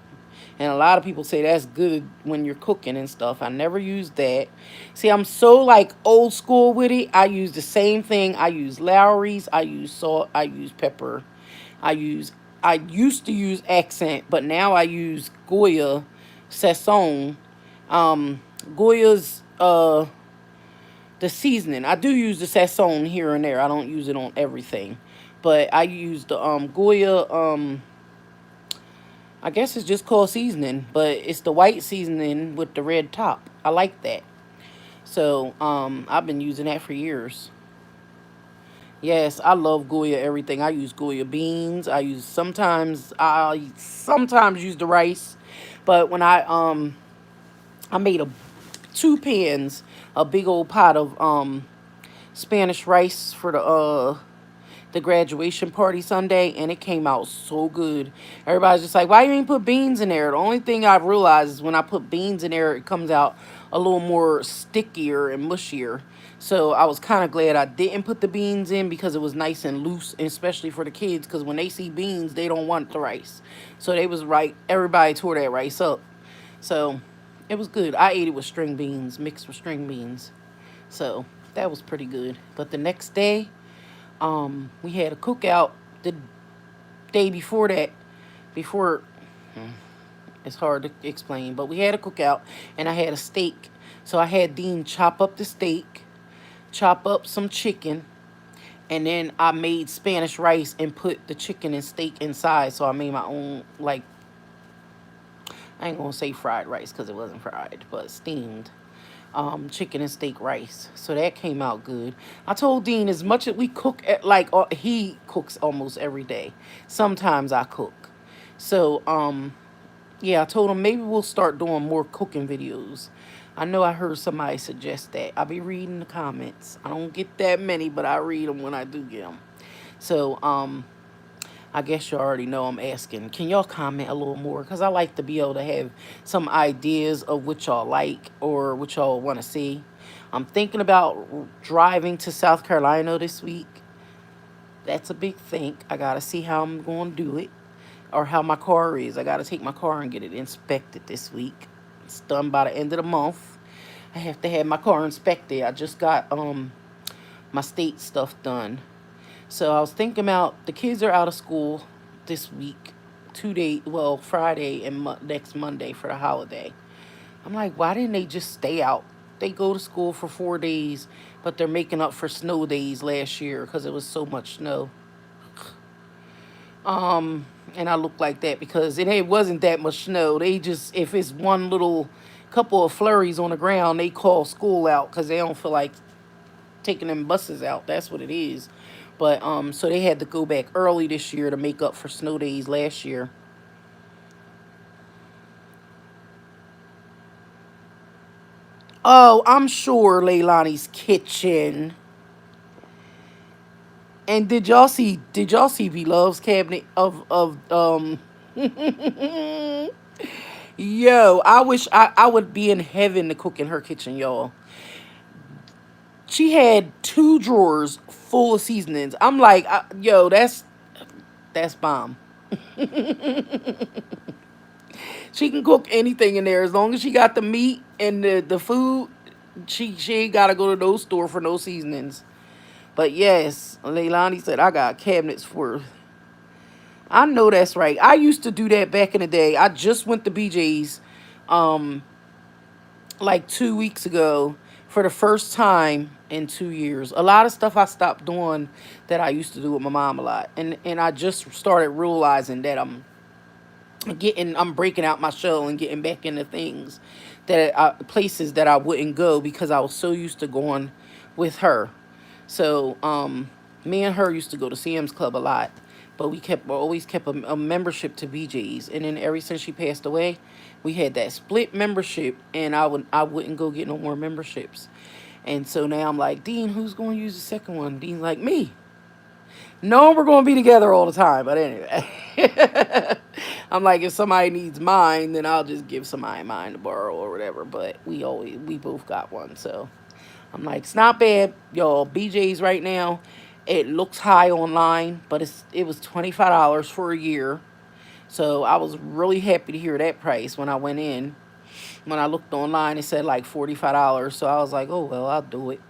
S1: And a lot of people say that's good when you're cooking and stuff. I never use that. See, I'm so like old school with it. I use the same thing. I use Lowry's. I use salt. I use pepper. I use. I used to use accent, but now I use Goya, Sazon. Goya's the seasoning. I do use the Sazon here and there. I don't use it on everything, but I use the Goya I guess it's just called seasoning, but it's the white seasoning with the red top. I like that. So, I've been using that for years. Yes, I love Goya everything. I use Goya beans. I sometimes use the rice, but when I made a 2 pans, a big old pot of Spanish rice for the graduation party Sunday, and it came out so good. Everybody's just like, why you ain't put beans in there? The only thing I've realized is when I put beans in there, it comes out a little more stickier and mushier. So I was kind of glad I didn't put the beans in because it was nice and loose, especially for the kids, because when they see beans, they don't want the rice. So they was right. Everybody tore that rice up. So it was good. I ate it with string beans, mixed with string beans. So that was pretty good. But the next day, we had a cookout the day before that. Before it's hard to explain, but we had a cookout and I had a steak. So I had Dean chop up the steak, chop up some chicken, and then I made Spanish rice and put the chicken and steak inside. So I made my own, like, I ain't gonna say fried rice because it wasn't fried, but steamed chicken and steak rice. So that came out good. I told Dean as much as we cook at like he cooks almost every day. Sometimes I cook. So yeah, I told him maybe we'll start doing more cooking videos. I know I heard somebody suggest that. I'll be reading the comments. I don't get that many, but I read them when I do get them. So I guess you already know I'm asking. Can y'all comment a little more? Because I like to be able to have some ideas of what y'all like or what y'all want to see. I'm thinking about driving to South Carolina this week. That's a big think. I got to see how I'm going to do it or how my car is. I got to take my car and get it inspected this week. It's done by the end of the month. I have to have my car inspected. I just got my state stuff done. So I was thinking about the kids are out of school this week, 2 days, well, Friday and next Monday for the holiday. I'm like, why didn't they just stay out? They go to school for 4 days, but they're making up for snow days last year because it was so much snow. And I look like that because it wasn't that much snow. They just, if it's one little couple of flurries on the ground, they call school out because they don't feel like taking them buses out. That's what it is. But so they had to go back early this year to make up for snow days last year. Oh, I'm sure Leilani's kitchen. And did y'all see Beloved's cabinet of yo, I wish I would be in heaven to cook in her kitchen, y'all. She had 2 drawers full of seasonings. I'm like, yo, that's bomb. She can cook anything in there as long as she got the meat and the food. She ain't gotta go to no store for no seasonings. But yes, Leilani said I got cabinets worth. I know that's right. I used to do that back in the day. I just went to BJ's um like 2 weeks ago for the first time in 2 years. A lot of stuff I stopped doing that I used to do with my mom a lot. And I just started realizing that I'm breaking out my shell and getting back into things places that I wouldn't go because I was so used to going with her. So me and her used to go to Sam's Club a lot, but we always kept a membership to BJ's. And then ever since she passed away, we had that split membership, and I wouldn't go get no more memberships. And so now I'm like, Dean, who's going to use the second one? Dean's like, me. No, we're going to be together all the time. But anyway, I'm like, if somebody needs mine, then I'll just give somebody mine to borrow or whatever. But we both got one. So I'm like, it's not bad, y'all. BJ's right now, it looks high online, but it was $25 for a year. So I was really happy to hear that price when I went in. When I looked online, it said like $45. So I was like, oh, well, I'll do it.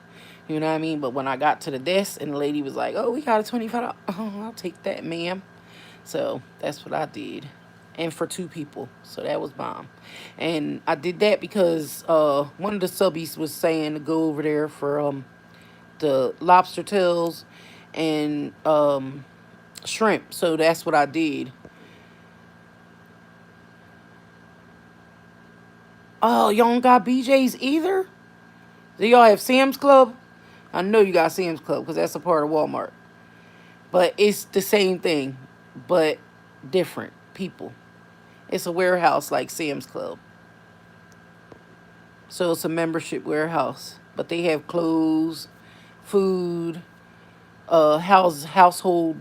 S1: You know what I mean? But when I got to the desk and the lady was like, oh, we got a $25. Oh, I'll take that, ma'am. So that's what I did. And for 2 people. So that was bomb. And I did that because one of the subbies was saying to go over there for the lobster tails and shrimp. So that's what I did. Oh, y'all don't got BJ's either? Do y'all have Sam's Club? I know you got Sam's Club because that's a part of Walmart. But it's the same thing, but different people. It's a warehouse like Sam's Club. So it's a membership warehouse. But they have clothes, food, household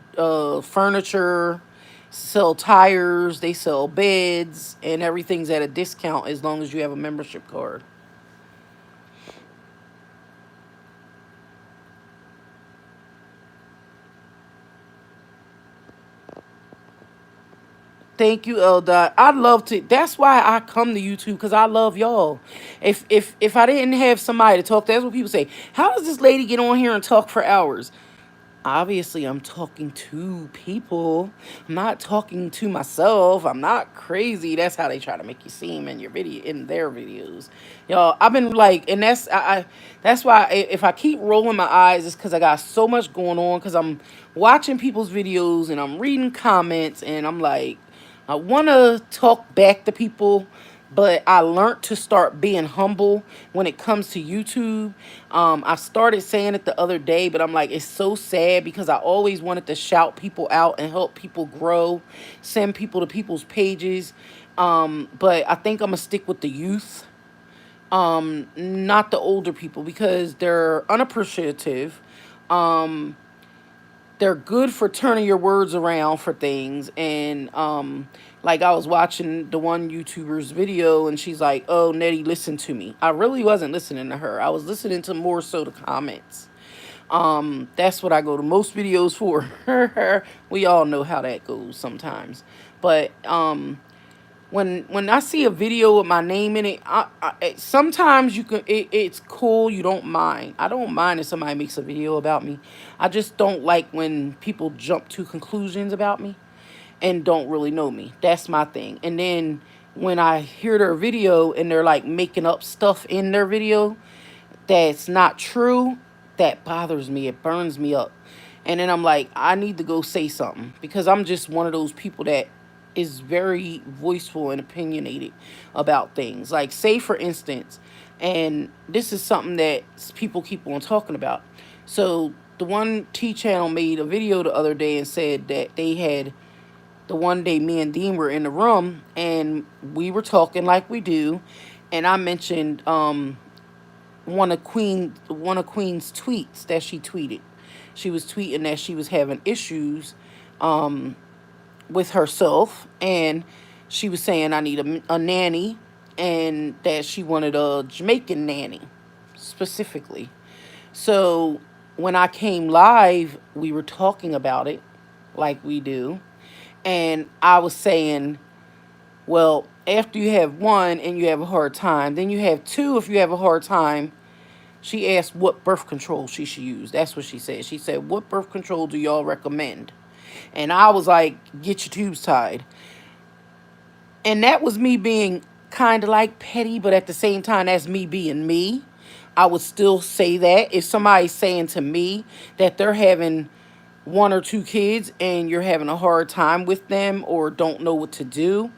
S1: furniture, sell tires, they sell beds, and everything's at a discount as long as you have a membership card. Thank you, L. Dot. I love to. That's why I come to YouTube because I love y'all. If I didn't have somebody to talk, that's what people say. How does this lady get on here and talk for hours? Obviously, I'm talking to people. I'm not talking to myself. I'm not crazy. That's how they try to make you seem in your video, in their videos. Y'all, I've been like, and that's why if I keep rolling my eyes, it's because I got so much going on. Because I'm watching people's videos and I'm reading comments, and I'm like, I want to talk back to people, but I learned to start being humble when it comes to YouTube. I started saying it the other day, but I'm like, it's so sad because I always wanted to shout people out and help people grow, send people to people's pages. But I think I'm gonna stick with the youth, not the older people because they're unappreciative. Um, they're good for turning your words around for things. And like I was watching the one YouTuber's video and she's like, oh, Nettie, listen to me. I really wasn't listening to her. I was listening to more so the comments. That's what I go to most videos for. We all know how that goes sometimes. But when I see a video with my name in it, sometimes it's cool. You don't mind. I don't mind if somebody makes a video about me. I just don't like when people jump to conclusions about me and don't really know me. That's my thing. And then when I hear their video and they're like making up stuff in their video that's not true, that bothers me. It burns me up. And then I'm like, I need to go say something because I'm just one of those people that is very voiceful and opinionated about things. Like, say, for instance, and this is something that people keep on talking about. So, the one T channel made a video the other day and said that they had the one day me and Dean were in the room and we were talking like we do. And I mentioned one of Queen's tweets that she tweeted. She was tweeting that she was having issues with herself, and she was saying I need a nanny, and that she wanted a Jamaican nanny specifically. So when I came live, we were talking about it like we do. And I was saying, well, after you have one and you have a hard time, then you have two if you have a hard time. She asked what birth control she should use. That's what she said. She said, what birth control do y'all recommend? And I was like, get your tubes tied. And that was me being kind of like petty, but at the same time, that's me being me. I would still say that if somebody's saying to me that they're having one or two kids and you're having a hard time with them or don't know what to do,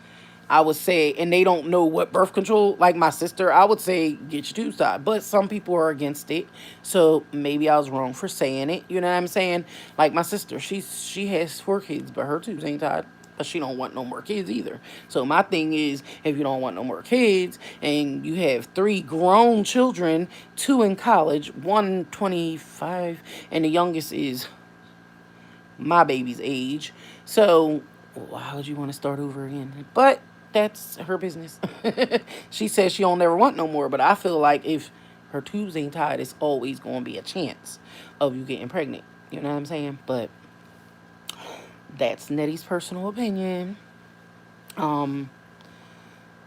S1: I would say, and they don't know what birth control, like my sister, I would say get your tubes tied. But some people are against it, so maybe I was wrong for saying it. You know what I'm saying? Like my sister, she has 4 kids, but her tubes ain't tied. But she don't want no more kids either. So my thing is, if you don't want no more kids, and you have 3 grown children, 2 in college, one 25, and the youngest is my baby's age. So why would you want to start over again? But that's her business. She says she don't ever want no more, but I feel like if her tubes ain't tied, it's always going to be a chance of you getting pregnant. You know what I'm saying? But that's Nettie's personal opinion. Um,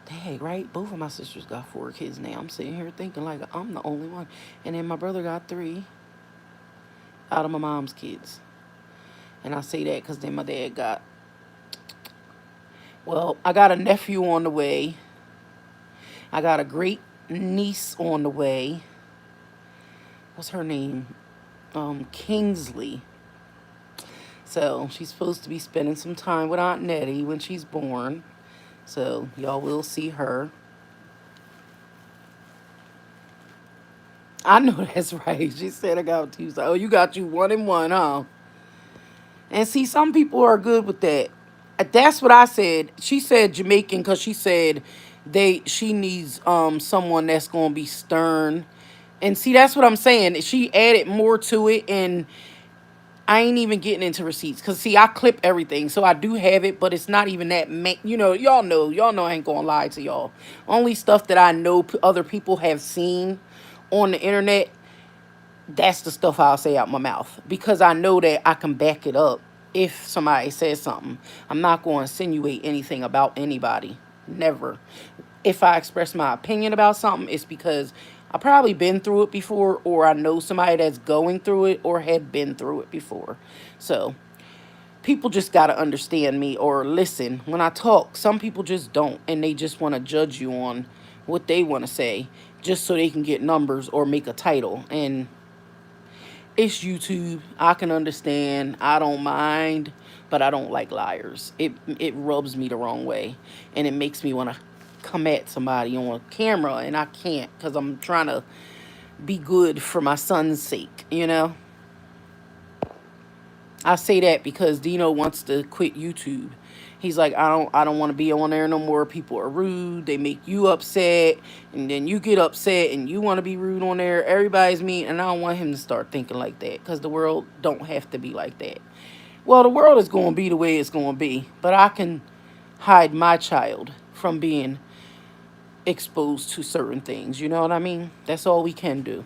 S1: Dang, right? Both of my sisters got 4 kids now. I'm sitting here thinking like I'm the only one. And then my brother got 3 out of my mom's kids. And I say that because then my dad got, well, I got a nephew on the way. I got a great niece on the way. What's her name? Kingsley. So she's supposed to be spending some time with Aunt Nettie when she's born. So y'all will see her. I know that's right. She said I got 2. Oh, you got you 1 and 1, huh? And see, some people are good with that. That's what I said. She said Jamaican because she said she needs someone that's gonna be stern. And see, that's what I'm saying. She added more to it, and I ain't even getting into receipts because see, I clip everything, so I do have it, but it's not even that. Y'all know I ain't gonna lie to y'all. Only stuff that I know other people have seen on the internet, that's the stuff I'll say out my mouth because I know that I can back it up if somebody says something. I'm not going to insinuate anything about anybody. Never. If I express my opinion about something, it's because I probably been through it before or I know somebody that's going through it or had been through it before. So people just got to understand me or listen. When I talk, some people just don't and they just want to judge you on what they want to say just so they can get numbers or make a title. And it's YouTube. I can understand. I don't mind, but I don't like liars. It rubs me the wrong way, and it makes me want to come at somebody on camera, and I can't because I'm trying to be good for my son's sake. I say that because Dino wants to quit YouTube. He's like, I don't want to be on there no more. People are rude. They make you upset, and then you get upset, and you want to be rude on there. Everybody's mean, and I don't want him to start thinking like that because the world don't have to be like that. Well, the world is going to be the way it's going to be, but I can hide my child from being exposed to certain things. You know what I mean? That's all we can do.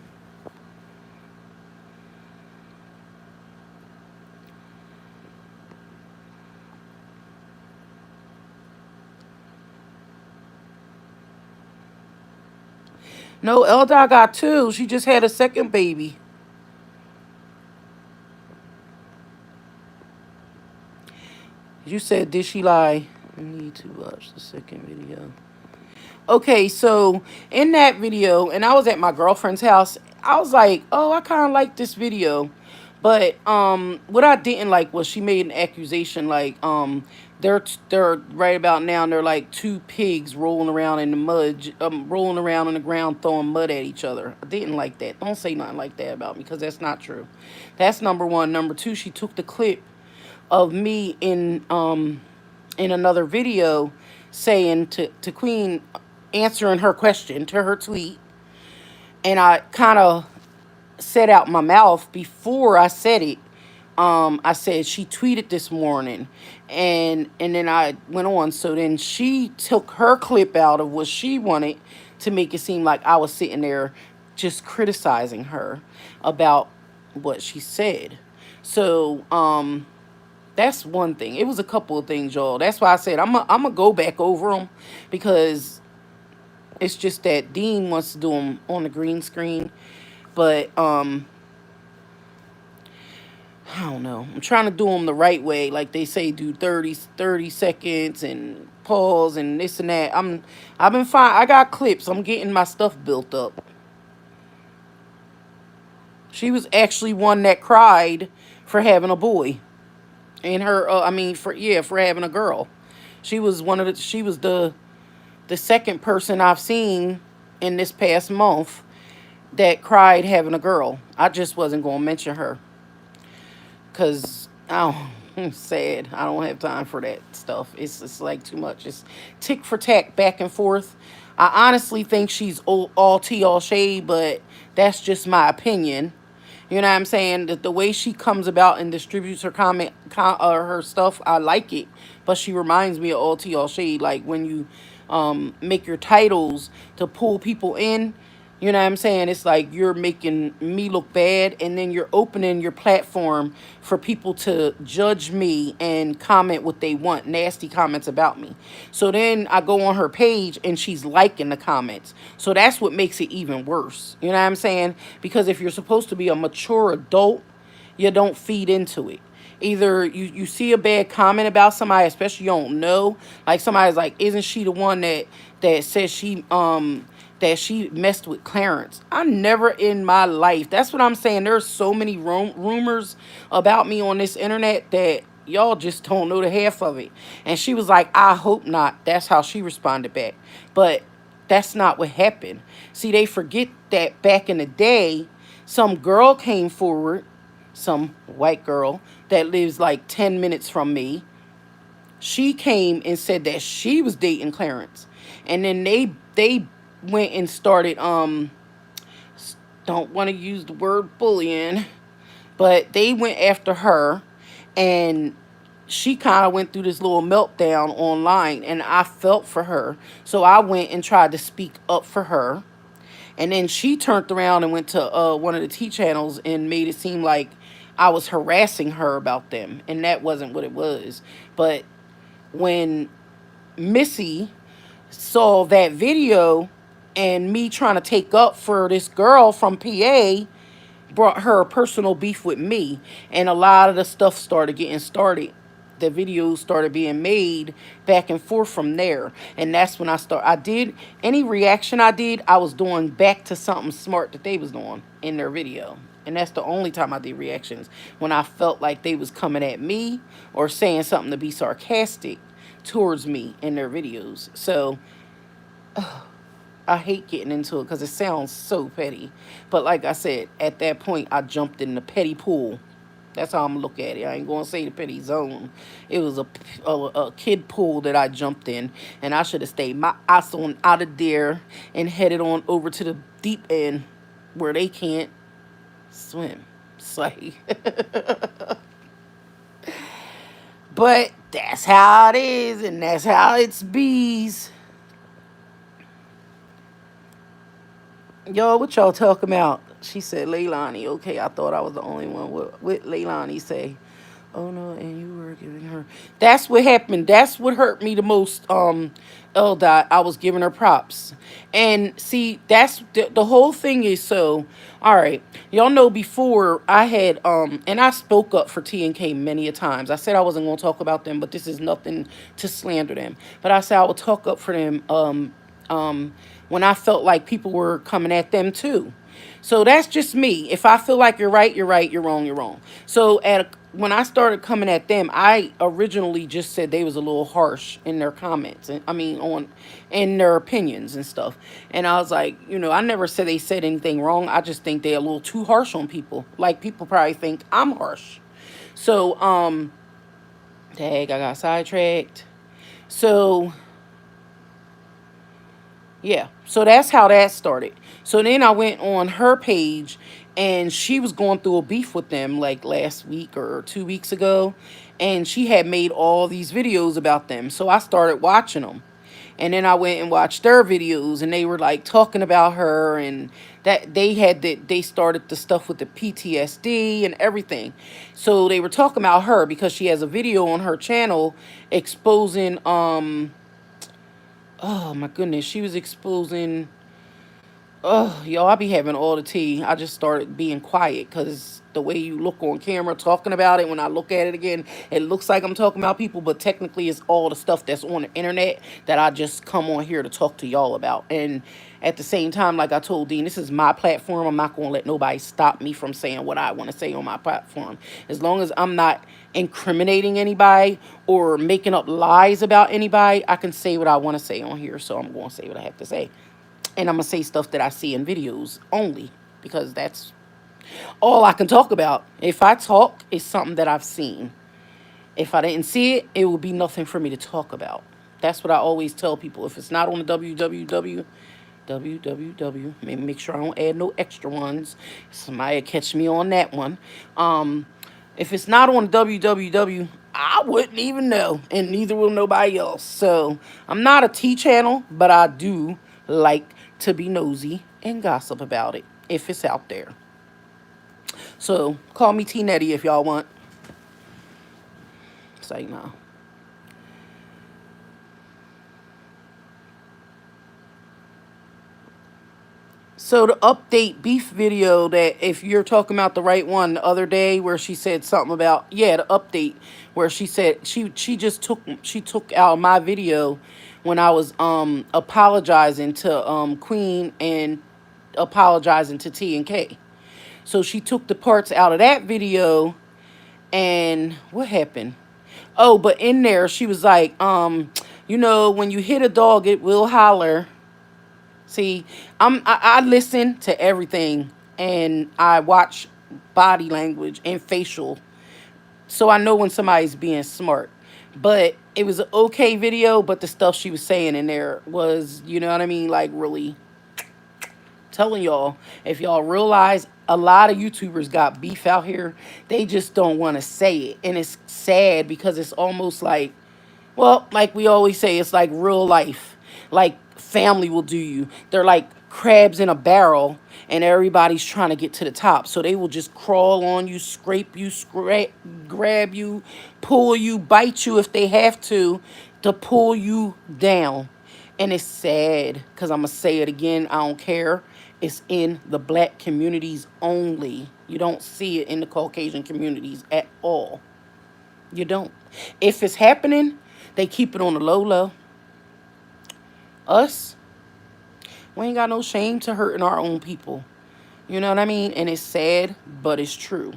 S1: No, Elda got 2. She just had a second baby. You said, did she lie? I need to watch the second video. Okay, so in that video, and I was at my girlfriend's house, I was like, oh, I kind of like this video. But what I didn't like was she made an accusation like they're right about now they're like 2 pigs rolling around in the mud, rolling around on the ground throwing mud at each other. I didn't like that. Don't say nothing like that about me because that's not true. That's number one. Number two, she took the clip of me in another video saying to Queen, answering her question to her tweet, and I kind of said out my mouth before I said it. I said she tweeted this morning, and then I went on. So then she took her clip out of what she wanted to make it seem like I was sitting there just criticizing her about what she said. So that's one thing. It was a couple of things, y'all. That's why I said I'm gonna go back over them, because it's just that Dean wants to do them on the green screen. But I don't know. I'm trying to do them the right way, like they say, do 30 seconds and pause and this and that. I've been fine. I got clips. I'm getting my stuff built up. She was actually one that cried for having a boy, and her. I mean, for having a girl. She was one of the. She was the second person I've seen in this past month that cried having a girl. I just wasn't gonna mention her, cause I'm sad. I don't have time for that stuff. It's like too much. It's tick for tack back and forth. I honestly think she's all tea, all shade, but that's just my opinion. You know what I'm saying? That the way she comes about and distributes her her stuff, I like it. But she reminds me of all tea, all shade. Like when you make your titles to pull people in. You know what I'm saying? It's like you're making me look bad, and then you're opening your platform for people to judge me and comment what they want, nasty comments about me. So then I go on her page and she's liking the comments. So that's what makes it even worse. You know what I'm saying? Because if you're supposed to be a mature adult, you don't feed into it. Either you see a bad comment about somebody, especially you don't know, like somebody's like, isn't she the one that says that she messed with Clarence? I never in my life. That's what I'm saying. There's so many rumors about me on this internet that y'all just don't know the half of it. And she was like, I hope not. That's how she responded back. But that's not what happened. See, they forget that back in the day, some girl came forward, some white girl that lives like 10 minutes from me. She came and said that she was dating Clarence. And then they went and started don't want to use the word bullying, but they went after her, and she kind of went through this little meltdown online, and I felt for her. So I went and tried to speak up for her. And then she turned around and went to one of the T channels and made it seem like I was harassing her about them. And that wasn't what it was. But when Missy saw that video and me trying to take up for this girl from PA, brought her personal beef with me. And a lot of the stuff started getting started. The videos started being made back and forth from there. And that's when I did any reaction I did, I was doing back to something smart that they was doing in their video. And that's the only time I did reactions, when I felt like they was coming at me or saying something to be sarcastic towards me in their videos. So I hate getting into it because it sounds so petty. But like I said, at that point, I jumped in the petty pool. That's how I'm going to look at it. I ain't going to say the petty zone. It was a kid pool that I jumped in, and I should have stayed my ass on out of there and headed on over to the deep end where they can't swim. It's like, but that's how it is, and that's how it's bees. Yo, what y'all talking about? She said, Leilani. Okay, I thought I was the only one. What Leilani say? Oh no, and you were giving her. That's what happened. That's what hurt me the most. Dot. I was giving her props, and see, that's the whole thing is so. All right, y'all know before I had and I spoke up for T and K many a times. I said I wasn't gonna talk about them, but this is nothing to slander them. But I said I would talk up for them. When I felt like people were coming at them too. So that's just me. If I feel like you're right, you're right. You're wrong, you're wrong. So when I started coming at them, I originally just said they was a little harsh in their comments. And I mean, in their opinions and stuff. And I was like, I never said they said anything wrong. I just think they're a little too harsh on people. Like people probably think I'm harsh. So, dang, I got sidetracked. So yeah, so that's how that started. So then I went on her page, and she was going through a beef with them like last week or 2 weeks ago, and she had made all these videos about them. So I started watching them, And then I went and watched their videos, and they were like talking about her, and that they started the stuff with the PTSD and everything. So they were talking about her because she has a video on her channel exposing oh my goodness, she was exposing. Oh, y'all, I be having all the tea. I just started being quiet because the way you look on camera talking about it, when I look at it again, it looks like I'm talking about people, but technically it's all the stuff that's on the internet that I just come on here to talk to y'all about. And at the same time, like I told Dean, this is my platform. I'm not going to let nobody stop me from saying what I want to say on my platform. As long as I'm not incriminating anybody or making up lies about anybody, I can say what I want to say on here. So I'm going to say what I have to say. And I'm going to say stuff that I see in videos only because that's all I can talk about. If I talk, it's something that I've seen. If I didn't see it, it would be nothing for me to talk about. That's what I always tell people. If it's not on the www, maybe make sure I don't add no extra ones. Somebody catch me on that one. If it's not on www, I wouldn't even know, and neither will nobody else. So I'm not a T channel, but I do like to be nosy and gossip about it if it's out there. So call me T Nettie if y'all want. Say no. So the update beef video, that if you're talking about the right one, the other day where she said something about, yeah, the update where she said she took out my video when I was apologizing to Queen and apologizing to T and K. So she took the parts out of that video, and what happened? Oh, but in there she was like, when you hit a dog, it will holler. See, I listen to everything, and I watch body language and facial, so I know when somebody's being smart. But it was an okay video, but the stuff she was saying in there was, you know what I mean, like really telling y'all. If y'all realize, a lot of YouTubers got beef out here, they just don't want to say it, and it's sad because it's almost like, well, like we always say, it's like real life. Like family will do you. They're like crabs in a barrel, and everybody's trying to get to the top. So they will just crawl on you, scrape you, grab you, pull you, bite you if they have to pull you down. And it's sad because I'm going to say it again. I don't care. It's in the black communities only. You don't see it in the Caucasian communities at all. You don't. If it's happening, they keep it on the low low. Us, we ain't got no shame to hurting our own people. You know what I mean? And it's sad, but it's true.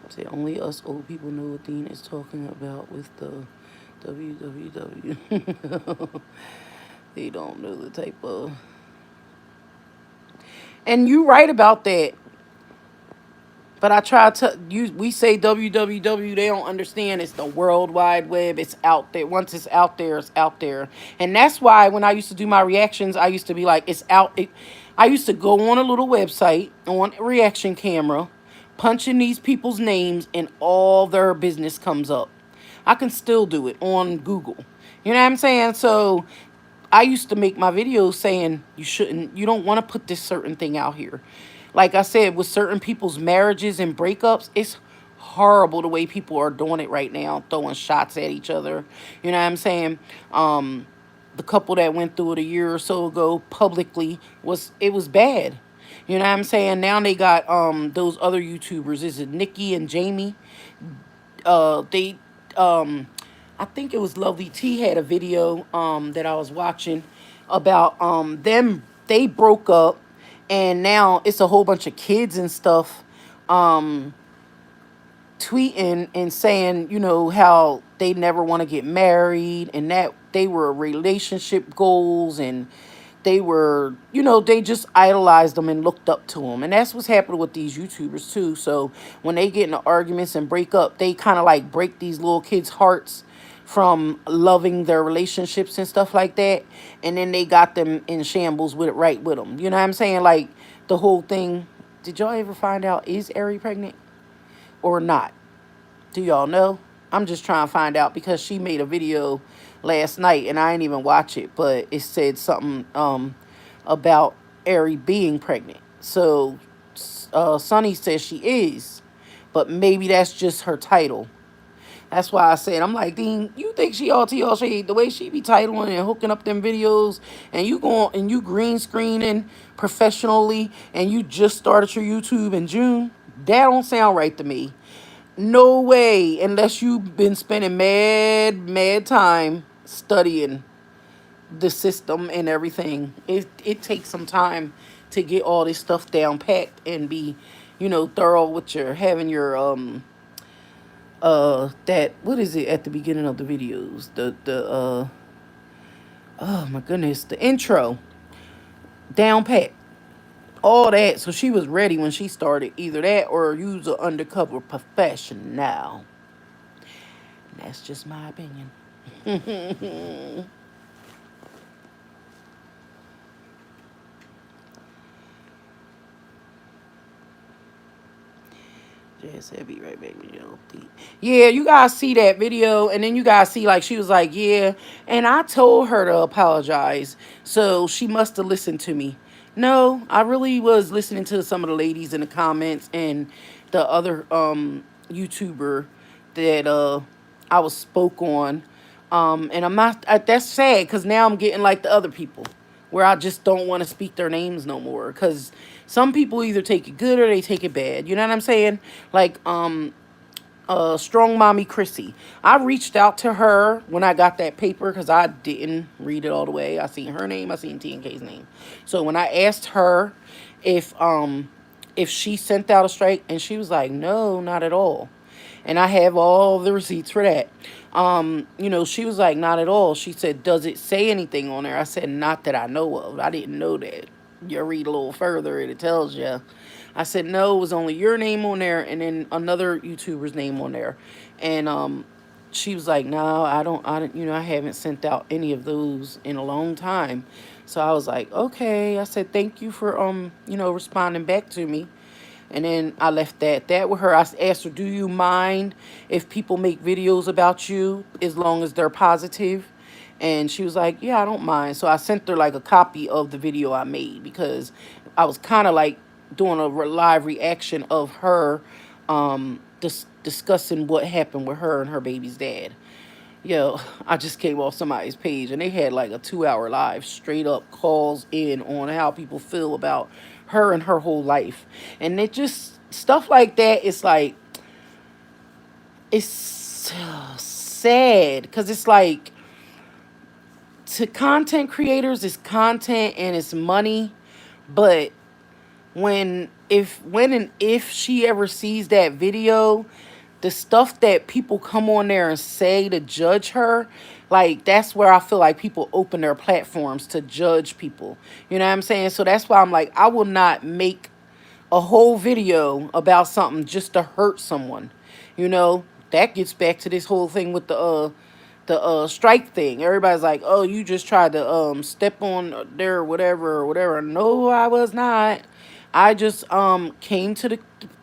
S1: Say only us old people know what Dean is talking about with the www. They don't know the type of. And you right about that. But I try to use, we say www, they don't understand it's the World Wide Web. It's out there. Once it's out there, it's out there. And that's why when I used to do my reactions, I used to be like, it's out. I used to go on a little website on a reaction camera, punch in these people's names, and all their business comes up. I can still do it on Google. You know what I'm saying? So I used to make my videos saying you don't want to put this certain thing out here. Like I said, with certain people's marriages and breakups, it's horrible the way people are doing it right now, throwing shots at each other. You know what I'm saying? The couple that went through it a year or so ago publicly was bad. You know what I'm saying? Now they got those other YouTubers. Is it Nikki and Jamie? They I think it was Lovely T had a video that I was watching about them. They broke up, and now it's a whole bunch of kids and stuff tweeting and saying, how they never want to get married, and that they were relationship goals, and they were, they just idolized them and looked up to them. And that's what's happening with these YouTubers too. So when they get into arguments and break up, they kind of like break these little kids' hearts from loving their relationships and stuff like that. And then they got them in shambles with it right with them. You know what I'm saying? Like the whole thing. Did y'all ever find out, is Ari pregnant? or not? Do y'all know? I'm just trying to find out because she made a video last night and I didn't even watch it, but it said something about Ari being pregnant. So Sunny says she is, but maybe that's just her title. That's why I said, I'm like, Dean, you think she all to y'all shade the way she be titling and hooking up them videos, and you going and you green screening professionally, and you just started your YouTube in June? That don't sound right to me. No way, unless you've been spending mad time studying the system and everything. It takes some time to get all this stuff down packed and be, thorough with your having your that, what is it at the beginning of the videos, the oh my goodness, the intro down pat, all that. So she was ready when she started. Either that or use an undercover professional. That's just my opinion. Just said, be right back, Yeah, you guys see that video, and then you guys see, like, she was like, yeah, and I told her to apologize, so she must have listened to me. No, I really was listening to some of the ladies in the comments and the other YouTuber that I was spoke on, and I'm not. That's sad because now I'm getting like the other people, where I just don't want to speak their names no more. Because some people either take it good or they take it bad. You know what I'm saying? Like, Strong Mommy Chrissy. I reached out to her when I got that paper because I didn't read it all the way. I seen her name. I seen TNK's name. So when I asked her if she sent out a strike, and she was like, no, not at all. And I have all the receipts for that. She was like, not at all. She said, does it say anything on there? I said, not that I know of. I didn't know that. You read a little further and it tells you. I said, no, it was only your name on there and then another YouTuber's name on there. And she was like, no, I don't, I haven't sent out any of those in a long time. So I was like, okay. I said, thank you for, responding back to me. And then I left that with her. I asked her, do you mind if people make videos about you as long as they're positive? And she was like, yeah, I don't mind. So I sent her like a copy of the video I made because I was kind of like doing a live reaction of her discussing what happened with her and her baby's dad. Yo, I just came off somebody's page and they had like a 2-hour live straight up calls in on how people feel about her and her whole life. And it just, stuff like that, it's like, it's sad because it's like, to content creators, it's content and it's money. But when and if she ever sees that video, the stuff that people come on there and say to judge her, like, that's where I feel like people open their platforms to judge people. You know what I'm saying? So that's why I'm like, I will not make a whole video about something just to hurt someone. That gets back to this whole thing with the strike thing. Everybody's like, oh, you just tried to step on their whatever. No, I was not. I just came to the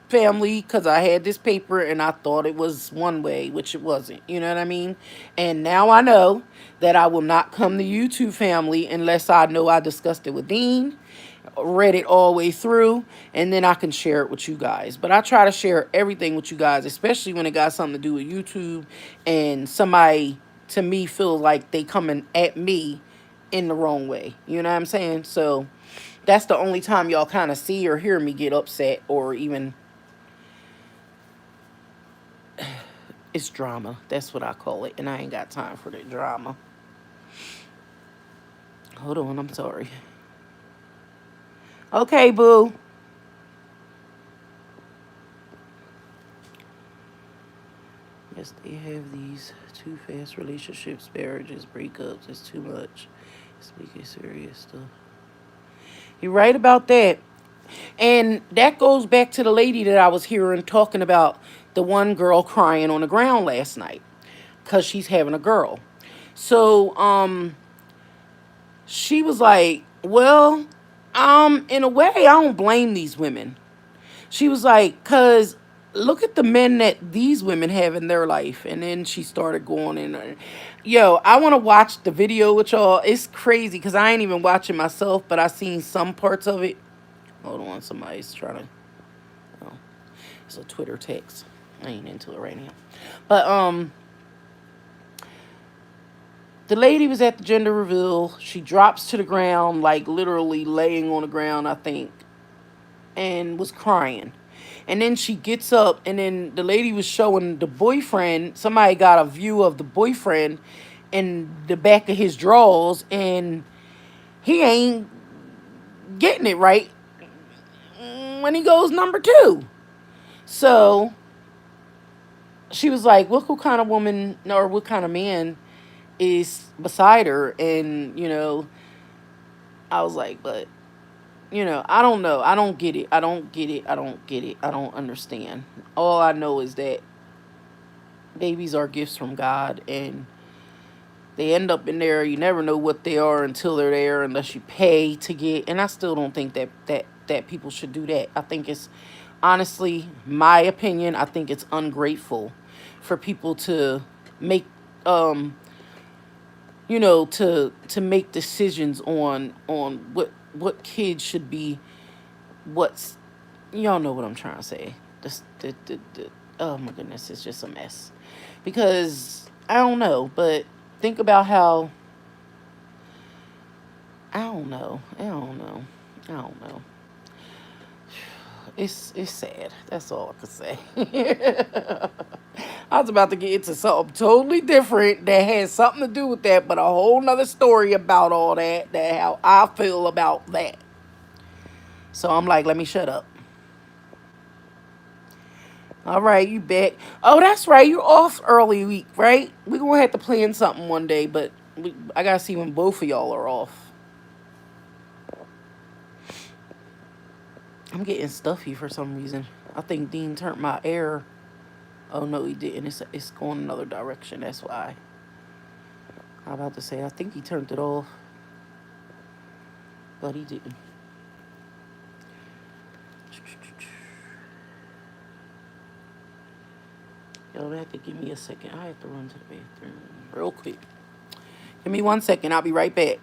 S1: family because I had this paper and I thought it was one way, which it wasn't. You know what I mean? And now I know that I will not come to YouTube family unless I know I discussed it with Dean, read it all the way through, and then I can share it with you guys. But I try to share everything with you guys, especially when it got something to do with YouTube and somebody, to me, feels like they coming at me in the wrong way. You know what I'm saying? So that's the only time y'all kind of see or hear me get upset, or even, it's drama. That's what I call it. And I ain't got time for that drama. Hold on, I'm sorry. Okay, boo. Yes, they have these too fast relationships, marriages, breakups. It's too much. Speaking serious stuff. You're right about that. And that goes back to the lady that I was hearing talking about, the one girl crying on the ground last night because she's having a girl. So she was like, well, in a way, I don't blame these women. She was like, because look at the men that these women have in their life. And then she started going in. Yo, I want to watch the video with y'all. It's crazy because I ain't even watching myself, but I seen some parts of it. Hold on, somebody's trying to. Oh, it's a Twitter text. I ain't into it right now. But the lady was at the gender reveal. She drops to the ground, like literally laying on the ground, I think, and was crying. And then she gets up, and then the lady was showing the boyfriend. Somebody got a view of the boyfriend in the back of his drawers, and he ain't getting it right when he goes number two. So she was like, what kind of woman or what kind of man is beside her? And, I was like, but, I don't know. I don't get it. I don't get it. I don't get it. I don't understand. All I know is that babies are gifts from God, and they end up in there. You never know what they are until they're there, unless you pay to get. And I still don't think that people should do that. I think it's honestly my opinion. I think it's ungrateful for people to make um to make decisions on what kids should be. What's Y'all know what I'm trying to say. Oh my goodness, it's just a mess. Because I don't know, but think about how I don't know. I don't know. I don't know. It's sad. That's all I can say. I was about to get into something totally different that has something to do with that, but a whole nother story about all that, how I feel about that. So I'm like, let me shut up. All right, you back. Oh, that's right. You're off early week, right? We're gonna have to plan something one day, but I gotta see when both of y'all are off. I'm getting stuffy for some reason. I think Dean turned my air. Oh no, he didn't. It's going another direction. That's why. I'm about to say I think he turned it off, but he didn't. Y'all have to give me a second. I have to run to the bathroom real quick. Give me 1 second. I'll be right back.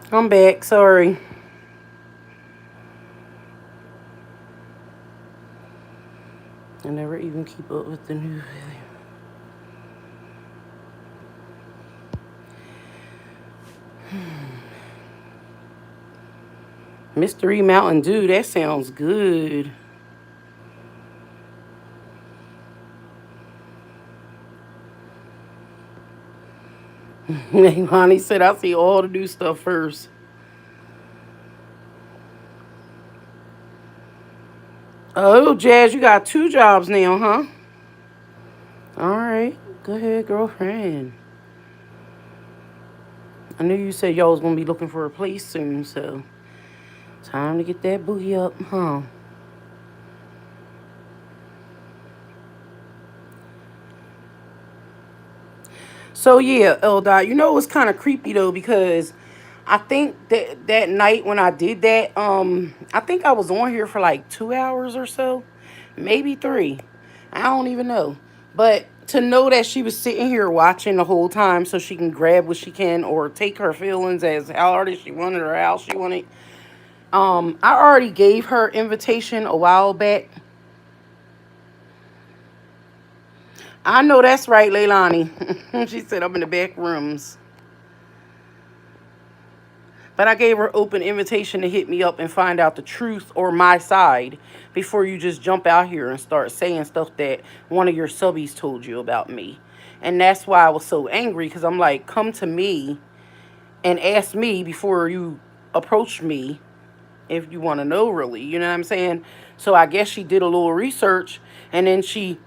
S1: I'm back. Sorry. I never even keep up with the new video. Mystery Mountain Dew. That sounds good. Lonnie said, I see all the new stuff first. Oh, Jazz, you got 2 jobs now, huh? All right. Go ahead, girlfriend. I knew you said y'all was going to be looking for a place soon, so time to get that boogie up, huh? So, yeah, Eldot, you know it was kind of creepy, though, because I think that night when I did that, I think I was on here for like 2 hours or so, maybe 3. I don't even know. But to know that she was sitting here watching the whole time so she can grab what she can or take her feelings as how hard as she wanted or how she wanted. I already gave her invitation a while back. I know that's right, Leilani. She said I'm in the back rooms. But I gave her open invitation to hit me up and find out the truth or my side before you just jump out here and start saying stuff that one of your subbies told you about me. And that's why I was so angry, because I'm like, come to me and ask me before you approach me if you want to know, really. You know what I'm saying? So I guess she did a little research and then she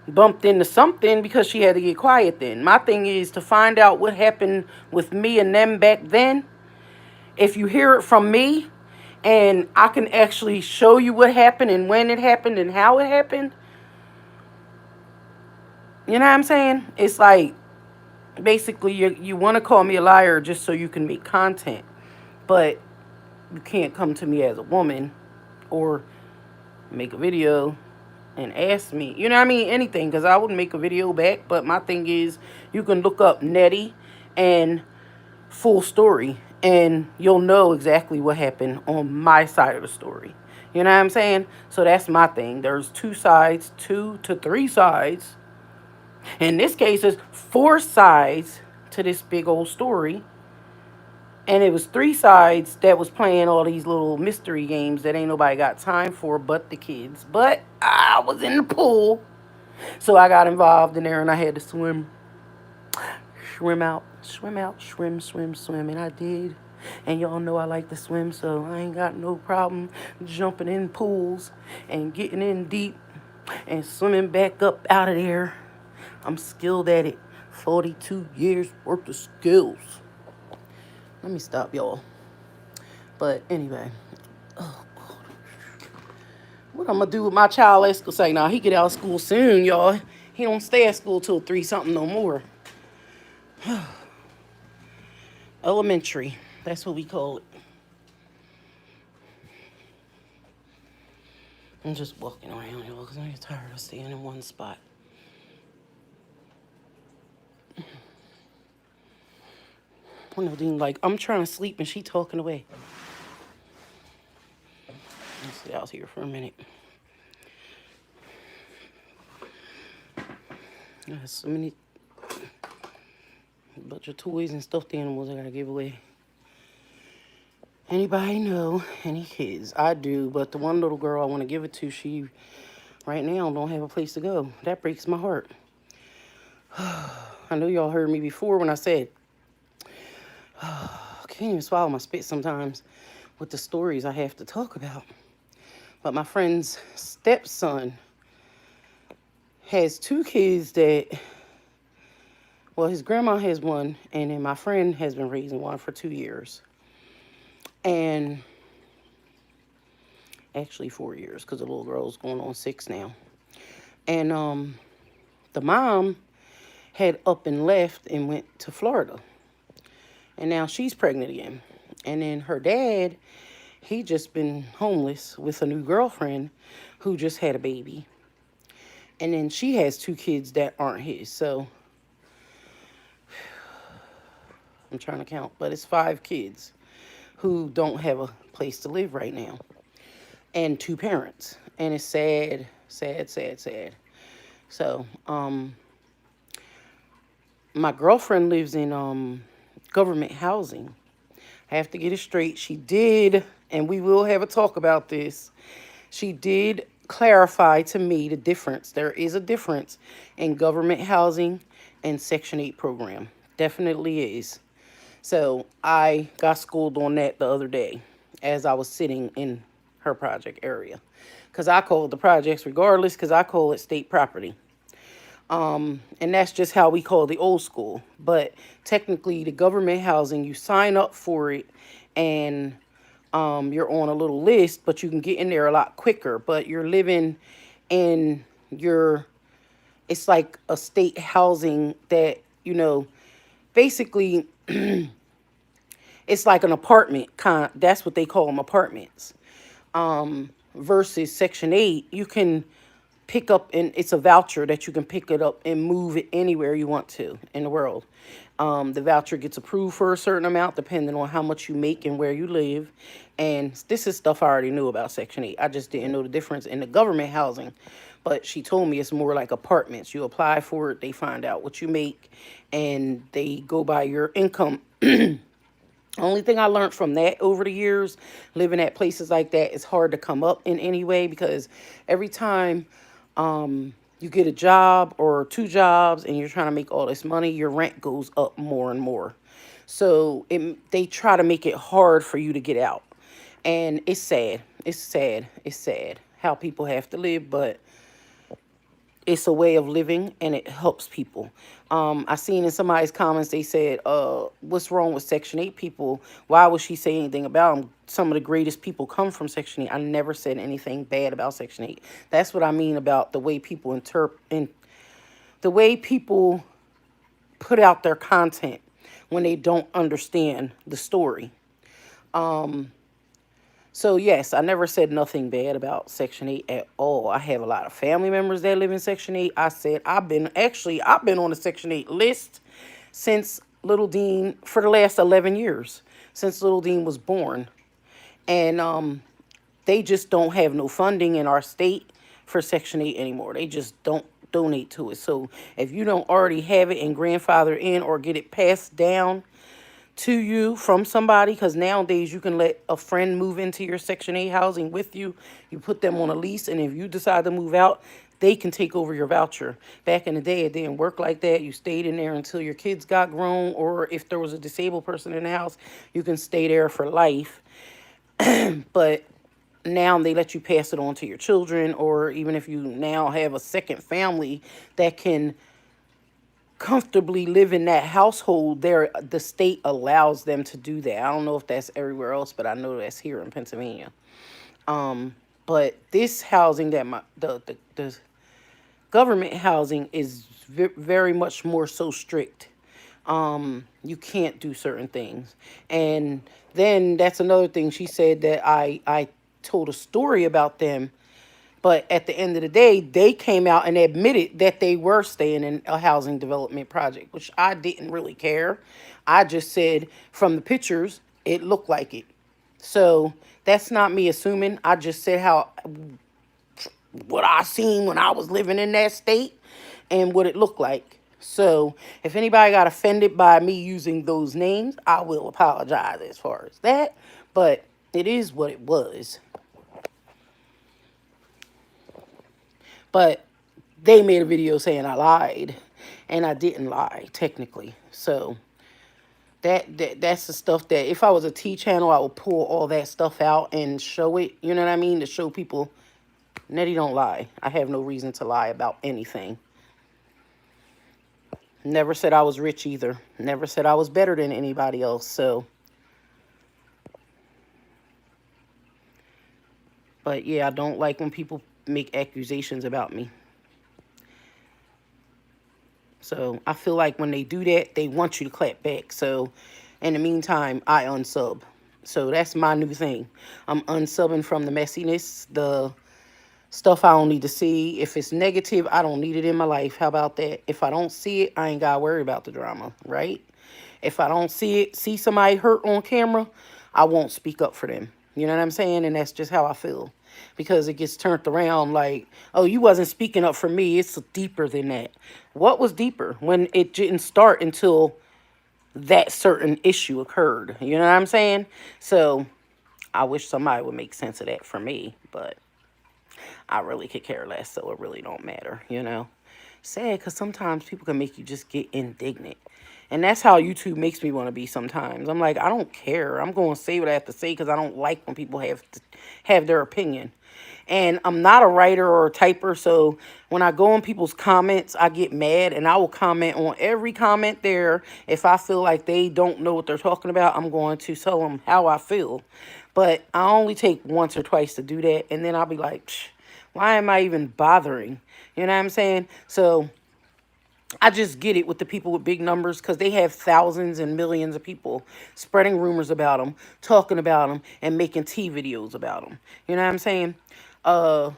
S1: bumped into something because she had to get quiet then. My thing is to find out what happened with me and them back then. If you hear it from me and I can actually show you what happened and when it happened and how it happened, you know what I'm saying? It's like basically you want to call me a liar just so you can make content, but you can't come to me as a woman or make a video and ask me, you know what I mean, anything, because I wouldn't make a video back. But my thing is, you can look up Nettie and Full Story and you'll know exactly what happened on my side of the story. You know what I'm saying? So that's my thing. There's 2 sides, 2 to 3 sides. In this case, it's 4 sides to this big old story. And it was 3 sides that was playing all these little mystery games that ain't nobody got time for but the kids. But I was in the pool, so I got involved in there and I had to swim. Swim out, swim, and I did. And y'all know I like to swim, so I ain't got no problem jumping in pools and getting in deep and swimming back up out of there. I'm skilled at it. 42 years worth of skills. Let me stop, y'all. But anyway, what I'm gonna do with my child at school? Say, now he get out of school soon, y'all. He don't stay at school till 3 something no more. Elementary. That's what we call it. I'm just walking around, y'all, because I'm tired of staying in one spot. Dean, like, I'm trying to sleep and she talking away. Let's sit out here for a minute. I have so many bunch of toys and stuffed animals I gotta give away. Anybody know any kids? I do, but the one little girl I want to give it to, she right now don't have a place to go. That breaks my heart. I know y'all heard me before when I said I can't even swallow my spit sometimes with the stories I have to talk about. But my friend's stepson has 2 kids that, well, his grandma has one, and then my friend has been raising one for 2 years. And actually 4 years, because the little girl's going on 6 now. And the mom had up and left and went to Florida. And now she's pregnant again. And then her dad, he just been homeless with a new girlfriend who just had a baby. And then she has 2 kids that aren't his. So I'm trying to count, but it's 5 kids. who don't have a place to live right now, and two parents. And it's sad, sad, sad, sad. So, my girlfriend lives in government housing. I have to get it straight. She did, and we will have a talk about this. She did clarify to me the difference. There is a difference in government housing and Section 8 program. Definitely is. So I got schooled on that the other day as I was sitting in her project area. Because I call it the projects regardless, because I call it state property. And that's just how we call the old school. But technically, the government housing, you sign up for it and you're on a little list, but you can get in there a lot quicker. But you're living in your, it's like a state housing that, basically it's like an apartment that's what they call them, apartments. Versus Section 8, you can pick up, and it's a voucher that you can pick it up and move it anywhere you want to in the world. The voucher gets approved for a certain amount depending on how much you make and where you live. And this is stuff I already knew about Section 8. I just didn't know the difference in the government housing. But she told me it's more like apartments. You apply for it, they find out what you make, and they go by your income. Only thing I learned from that over the years, living at places like that, it's hard to come up in any way because every time you get a job or two jobs and you're trying to make all this money, your rent goes up more and more. So they try to make it hard for you to get out. And it's sad. It's sad. It's sad how people have to live, but it's a way of living and it helps people. I seen in somebody's comments, they said, what's wrong with Section 8 people? Why would she say anything about them? Some of the greatest people come from Section 8. I never said anything bad about Section 8. That's what I mean about the way people the way people put out their content when they don't understand the story. So yes, I never said nothing bad about Section 8 at all. I have a lot of family members that live in Section 8. I said I've been on the Section 8 list since Little Dean for the last 11 years, since Little Dean was born. And they just don't have no funding in our state for Section 8 anymore. They just don't donate to it. So if you don't already have it and grandfather in or get it passed down to you from somebody, because nowadays you can let a friend move into your Section 8 housing with you. You put them on a lease, and if you decide to move out, they can take over your voucher. Back in the day, it didn't work like that. You stayed in there until your kids got grown, or if there was a disabled person in the house, you can stay there for life. But now they let you pass it on to your children, or even if you now have a second family that can comfortably live in that household, the state allows them to do that. I don't know if that's everywhere else, but I know that's here in Pennsylvania. But this housing that the government housing is very much more so strict. You can't do certain things. And then that's another thing. She said that I told a story about them, but at the end of the day, they came out and admitted that they were staying in a housing development project, which I didn't really care. I just said from the pictures, it looked like it. So that's not me assuming. I just said what I seen when I was living in that state and what it looked like. So if anybody got offended by me using those names, I will apologize as far as that. But it is what it was. But they made a video saying I lied, and I didn't lie technically. So that's the stuff that if I was a T channel, I would pull all that stuff out and show it. You know what I mean? To show people, Nettie don't lie. I have no reason to lie about anything. Never said I was rich either. Never said I was better than anybody else. So, but yeah, I don't like when people make accusations about me. So I feel like when they do that, they want you to clap back. So in the meantime, I unsub. So that's my new thing. I'm unsubbing from the messiness, the stuff I don't need to see. If it's negative, I don't need it in my life. How about that? If I don't see it, I ain't got to worry about the drama, right? If I don't see somebody hurt on camera, I won't speak up for them. You know what I'm saying? And that's just how I feel. Because it gets turned around like, oh, you wasn't speaking up for me. It's deeper than that. What was deeper when it didn't start until that certain issue occurred? You know what I'm saying? So I wish somebody would make sense of that for me, but I really could care less, so it really don't matter, you know? Sad, because sometimes people can make you just get indignant. And that's how YouTube makes me want to be sometimes. I'm like, I don't care. I'm going to say what I have to say because I don't like when people have their opinion. And I'm not a writer or a typer, so when I go in people's comments, I get mad and I will comment on every comment there. If I feel like they don't know what they're talking about, I'm going to tell them how I feel. But I only take once or twice to do that, and then I'll be like, psh, why am I even bothering? You know what I'm saying? So I just get it with the people with big numbers because they have thousands and millions of people spreading rumors about them, talking about them, and making tea videos about them. You know what I'm saying? Uh,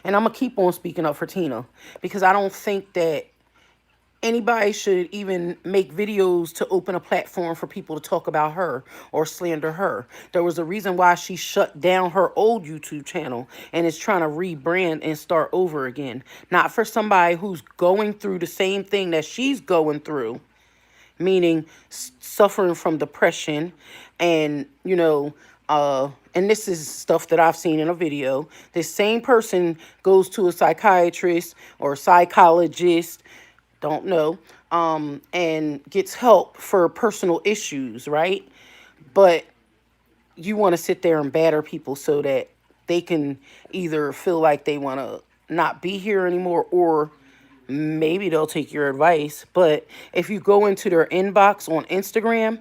S1: and I'm going to keep on speaking up for Tina because I don't think that anybody should even make videos to open a platform for people to talk about her or slander her. There was a reason why she shut down her old YouTube channel and is trying to rebrand and start over again. Not for somebody who's going through the same thing that she's going through, meaning suffering from depression and, and this is stuff that I've seen in a video. This same person goes to a psychiatrist or psychologist, don't know, and gets help for personal issues, right? But you want to sit there and batter people so that they can either feel like they want to not be here anymore, or maybe they'll take your advice. But if you go into their inbox on Instagram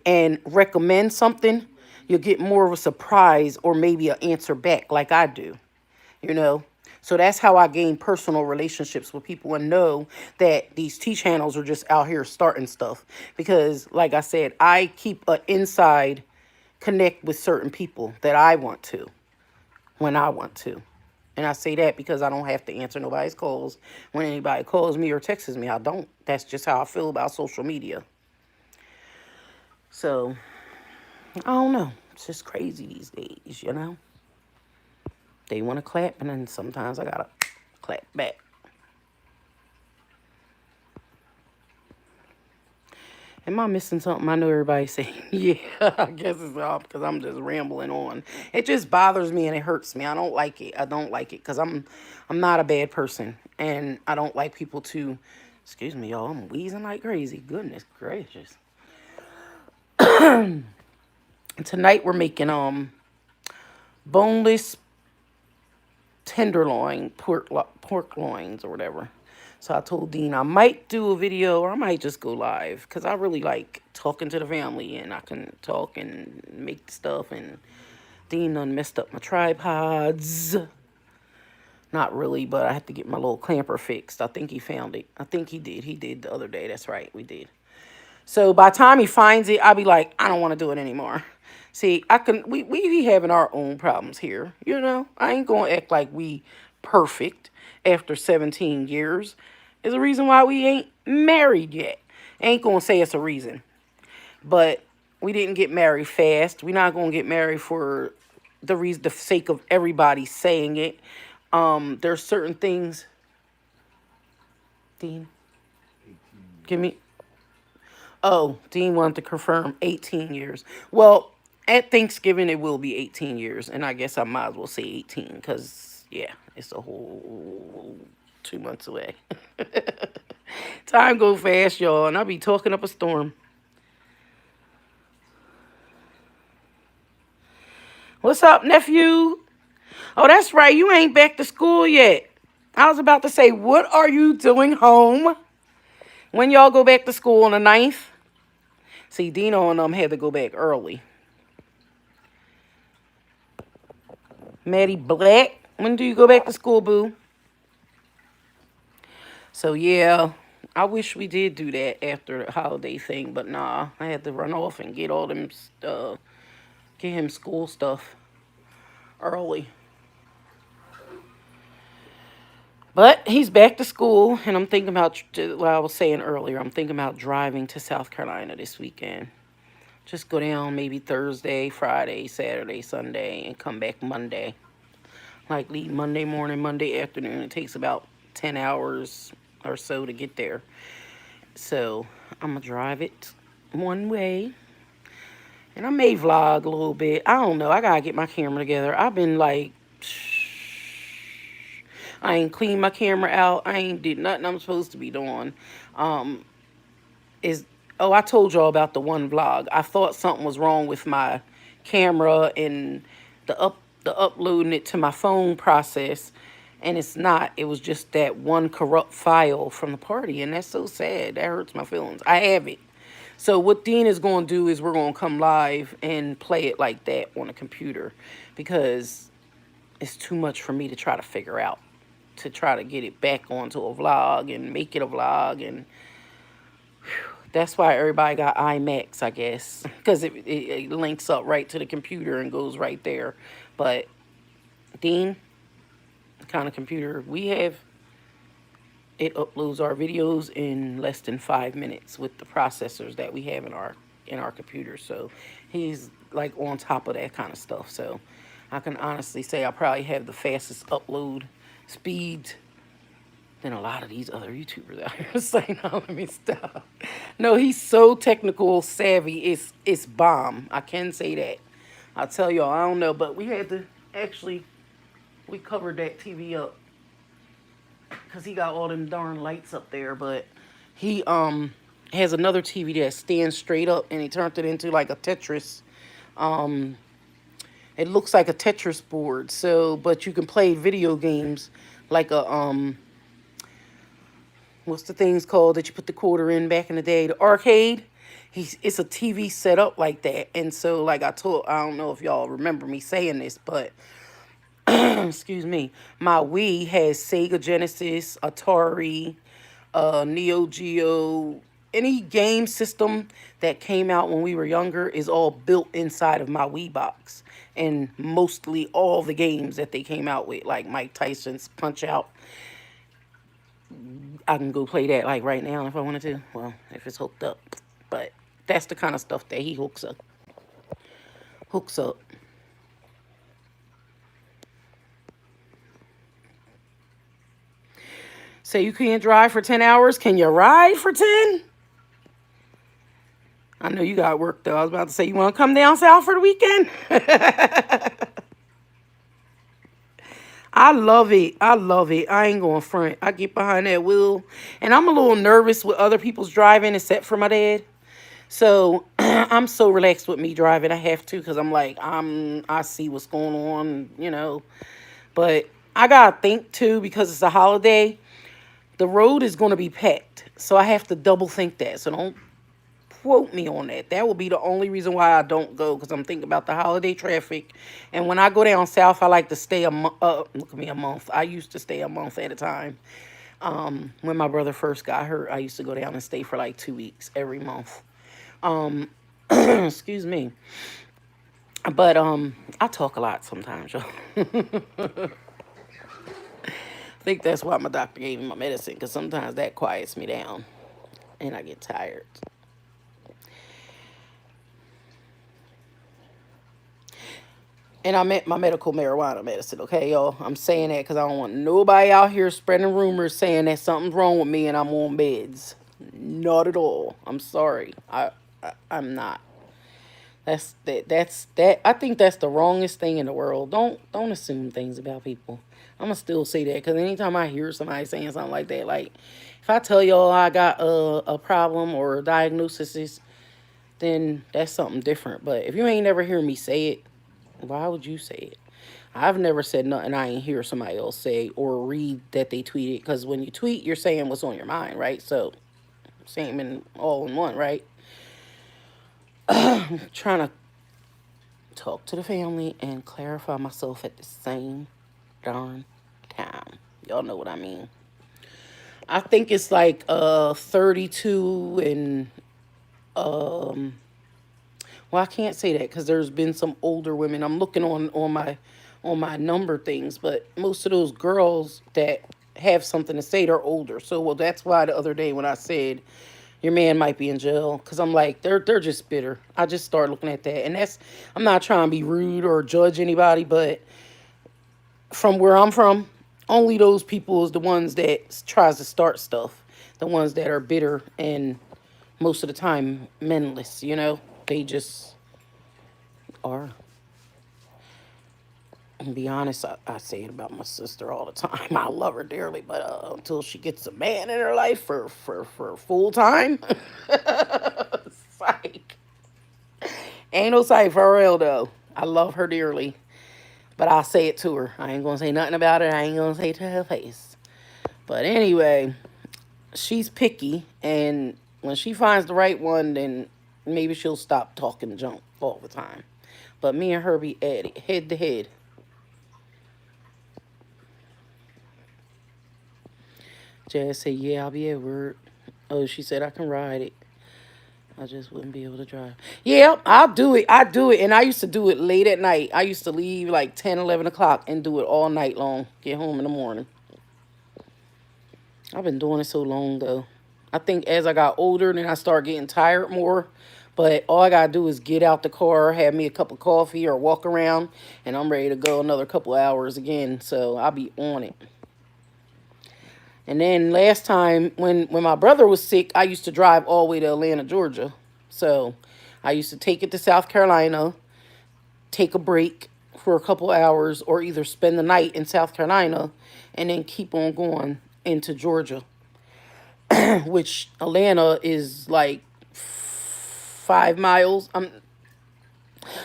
S1: and recommend something, you'll get more of a surprise or maybe an answer back like I do, you know. So that's how I gain personal relationships with people and know that these T channels are just out here starting stuff. Because like I said, I keep an inside connect with certain people that I want to when I want to. And I say that because I don't have to answer nobody's calls. When anybody calls me or texts me, I don't. That's just how I feel about social media. So, I don't know. It's just crazy these days, you know? They want to clap, and then sometimes I gotta clap back. Am I missing something? I know everybody's saying, yeah, I guess it's all because I'm just rambling on. It just bothers me and it hurts me. I don't like it. I don't like it because I'm not a bad person. And I don't like people to, excuse me, y'all, I'm wheezing like crazy. Goodness gracious. Tonight we're making boneless tenderloin, pork loins or whatever. So I told Dean I might do a video or I might just go live because I really like talking to the family and I can talk and make stuff. And Dean done messed up my tripods. Not really, but I had to get my little clamper fixed. I think he found it. I think he did. He did the other day. That's right. We did. So by the time he finds it, I'll be like, I don't want to do it anymore. See, we be having our own problems here, you know? I ain't gonna act like we perfect after 17 years. There's a reason why we ain't married yet. Ain't gonna say it's a reason. But we didn't get married fast. We're not gonna get married for the sake of everybody saying it. There's certain things. Dean, give me. Oh, Dean wanted to confirm 18 years. Well, at Thanksgiving, it will be 18 years. And I guess I might as well say 18 because, yeah, it's a whole 2 months away. Time go fast, y'all, and I'll be talking up a storm. What's up, nephew? Oh, that's right. You ain't back to school yet. I was about to say, what are you doing home? When y'all go back to school on the 9th? See, Dino and them had to go back early. Maddie Black, when do you go back to school, boo? So, yeah, I wish we did do that after the holiday thing, but nah, I had to run off and get all them, get him school stuff early. But he's back to school, and I'm thinking about what I was saying earlier. I'm thinking about driving to South Carolina this weekend. Just go down maybe Thursday, Friday, Saturday, Sunday, and come back Monday. Like leave Monday morning, Monday afternoon. It takes about 10 hours or so to get there. So I'm gonna drive it one way. And I may vlog a little bit. I don't know. I gotta get my camera together. I've been like, I ain't cleaned my camera out. I ain't did nothing I'm supposed to be doing. Um, is oh, I told y'all about the one vlog. I thought something was wrong with my camera and the uploading it to my phone process, and it's not. It was just that one corrupt file from the party, and that's so sad. That hurts my feelings. I have it. So what Dean is going to do is we're going to come live and play it like that on a computer, because it's too much for me to try to figure out, to try to get it back onto a vlog and make it a vlog. And that's why everybody got IMAX, I guess, because it links up right to the computer and goes right there. But Dean, the kind of computer we have, it uploads our videos in less than 5 minutes with the processors that we have in our computer. So he's like on top of that kind of stuff. So I can honestly say I probably have the fastest upload speed than a lot of these other YouTubers out here. Saying, no, let me stop. No, he's so technical savvy. It's bomb. I can say that. I'll tell y'all, I don't know, but we had to actually, we covered that TV up because he got all them darn lights up there. But he has another TV that stands straight up, and he turned it into like a Tetris. Um, it looks like a Tetris board. So, but you can play video games like a what's the things called that you put the quarter in back in the day? The arcade. It's a TV set up like that. And so like I don't know if y'all remember me saying this, but excuse me, my Wii has Sega Genesis, Atari, Neo Geo, any game system that came out when we were younger is all built inside of my Wii box. And mostly all the games that they came out with, like Mike Tyson's Punch Out, I can go play that like right now if I wanted to. Well, if it's hooked up. But that's the kind of stuff that he hooks up. Hooks up. Say you can't drive for 10 hours. Can you ride for 10? I know you got work though. I was about to say, you want to come down south for the weekend? I love it. I love it. I ain't going front. I get behind that wheel. And I'm a little nervous with other people's driving, except for my dad. So I'm so relaxed with me driving. I have to, because I'm like, I see what's going on. But I gotta think too, because it's a holiday. The road is going to be packed, so I have to double think that. So don't quote me on that. That will be the only reason why I don't go, because I'm thinking about the holiday traffic. And when I go down south, I like to stay look at me, a month. I used to stay a month at a time. When my brother first got hurt, I used to go down and stay for like 2 weeks every month. Excuse me. But I talk a lot sometimes, y'all. I think that's why my doctor gave me my medicine, because sometimes that quiets me down and I get tired. And I meant my medical marijuana medicine, okay, y'all? I'm saying that because I don't want nobody out here spreading rumors saying that something's wrong with me and I'm on meds. Not at all. I'm sorry. I'm not. That's that. I think that's the wrongest thing in the world. Don't assume things about people. I'm gonna still say that, because anytime I hear somebody saying something like that, like if I tell y'all I got a problem or a diagnosis, then that's something different. But if you ain't never hear me say it, why would you say it? I've never said nothing I ain't hear somebody else say or read that they tweeted. Because when you tweet, you're saying what's on your mind, right? So, same in all in one, right? I'm trying to talk to the family and clarify myself at the same darn time. Y'all know what I mean. I think it's like 32 and um well, I can't say that because there's been some older women. I'm looking on my number things, but most of those girls that have something to say, they're older. So, well, that's why the other day when I said Your man might be in jail. Cause I'm like, they're just bitter. I just start looking at that. And that's, I'm not trying to be rude or judge anybody, but from where I'm from, only those people is the ones that tries to start stuff. The ones that are bitter and most of the time menless, you know? They just are. And be honest, I say it about my sister all the time. I love her dearly, but until she gets a man in her life for full time, psych. Ain't no sight for real though. I love her dearly, but I'll say it to her. I ain't gonna say nothing about it. I ain't gonna say it to her face. But anyway, she's picky, and when she finds the right one, then maybe she'll stop talking junk all the time. But me and her be at it, head to head. Jazz said, "Yeah, I'll be at work." Oh, she said I can ride it. I just wouldn't be able to drive. Yeah, I'll do it. I do it. And I used to do it late at night. I used to leave like 10, 11 o'clock and do it all night long. Get home in the morning. I've been doing it so long, though. I think as I got older, then I started getting tired more. But all I got to do is get out the car, have me a cup of coffee or walk around, and I'm ready to go another couple hours again. So I'll be on it. And then last time when my brother was sick, I used to drive all the way to Atlanta, Georgia. So I used to take it to South Carolina, take a break for a couple hours, or either spend the night in South Carolina and then keep on going into Georgia, which Atlanta is like 5 miles.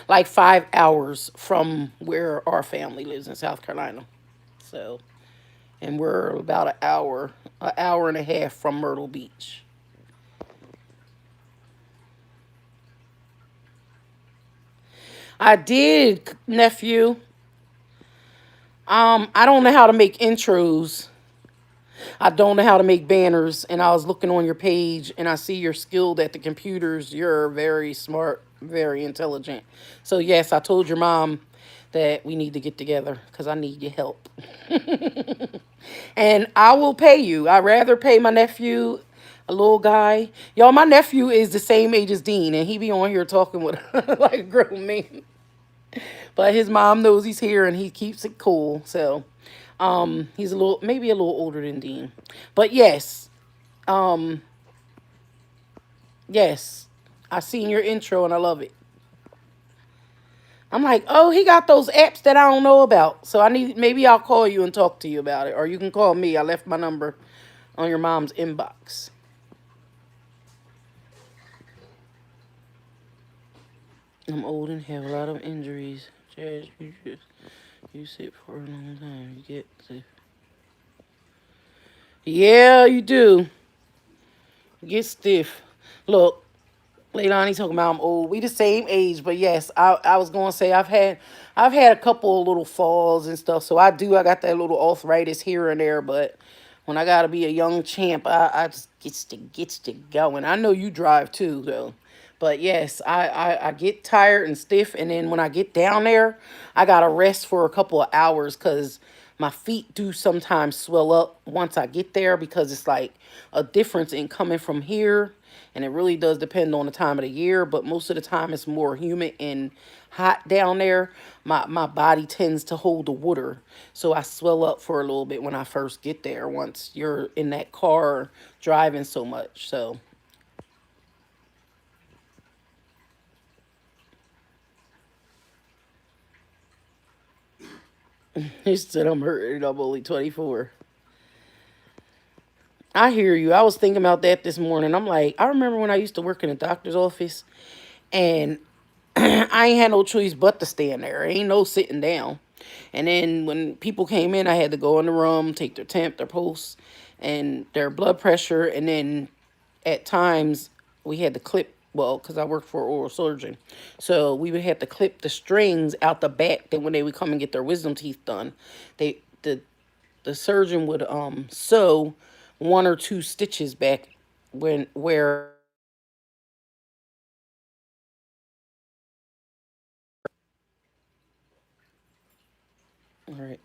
S1: Like 5 hours from where our family lives in South Carolina. So, and we're about an hour and a half from Myrtle Beach. I did, nephew. I don't know how to make intros. I don't know how to make banners, and I was looking on your page, and I see you're skilled at the computers. You're very smart, very intelligent. So yes, I told your mom that we need to get together because I need your help, and I will pay you. I rather pay my nephew, a little guy. Y'all, my nephew is the same age as Dean, and he be on here talking with like a grown man. But his mom knows he's here and he keeps it cool. So he's a little maybe a little older than Dean. But yes, um yes. I seen your intro and I love it. I'm like, oh, he got those apps that I don't know about. So I need maybe I'll call you and talk to you about it. Or you can call me. I left my number on your mom's inbox. I'm old and have a lot of injuries. Jazz, you sit for a long time. You get to, yeah, you do. Get stiff. Look, Leilani talking about I'm old. We the same age, but yes, I was gonna say I've had a couple of little falls and stuff. So I got that little arthritis here and there, but when I gotta be a young champ, I just gets to going. I know you drive too though. But yes, I get tired and stiff, and then when I get down there, I gotta rest for a couple of hours because my feet do sometimes swell up once I get there because it's like a difference in coming from here, and it really does depend on the time of the year, but most of the time it's more humid and hot down there. My body tends to hold the water, so I swell up for a little bit when I first get there once you're in that car driving so much. So he said I'm hurting, I'm only 24. I hear you. I was thinking about that this morning. I'm like, I remember when I used to work in a doctor's office and I ain't had no choice but to stand there. Ain't no sitting down. And then when people came in, I had to go in the room, take their temp, their pulse, and their blood pressure. And then at times we had to clip, well, because I worked for an oral surgeon. So we would have to clip the strings out the back that when they would come and get their wisdom teeth done, they the surgeon would sew one or two stitches back when where all right.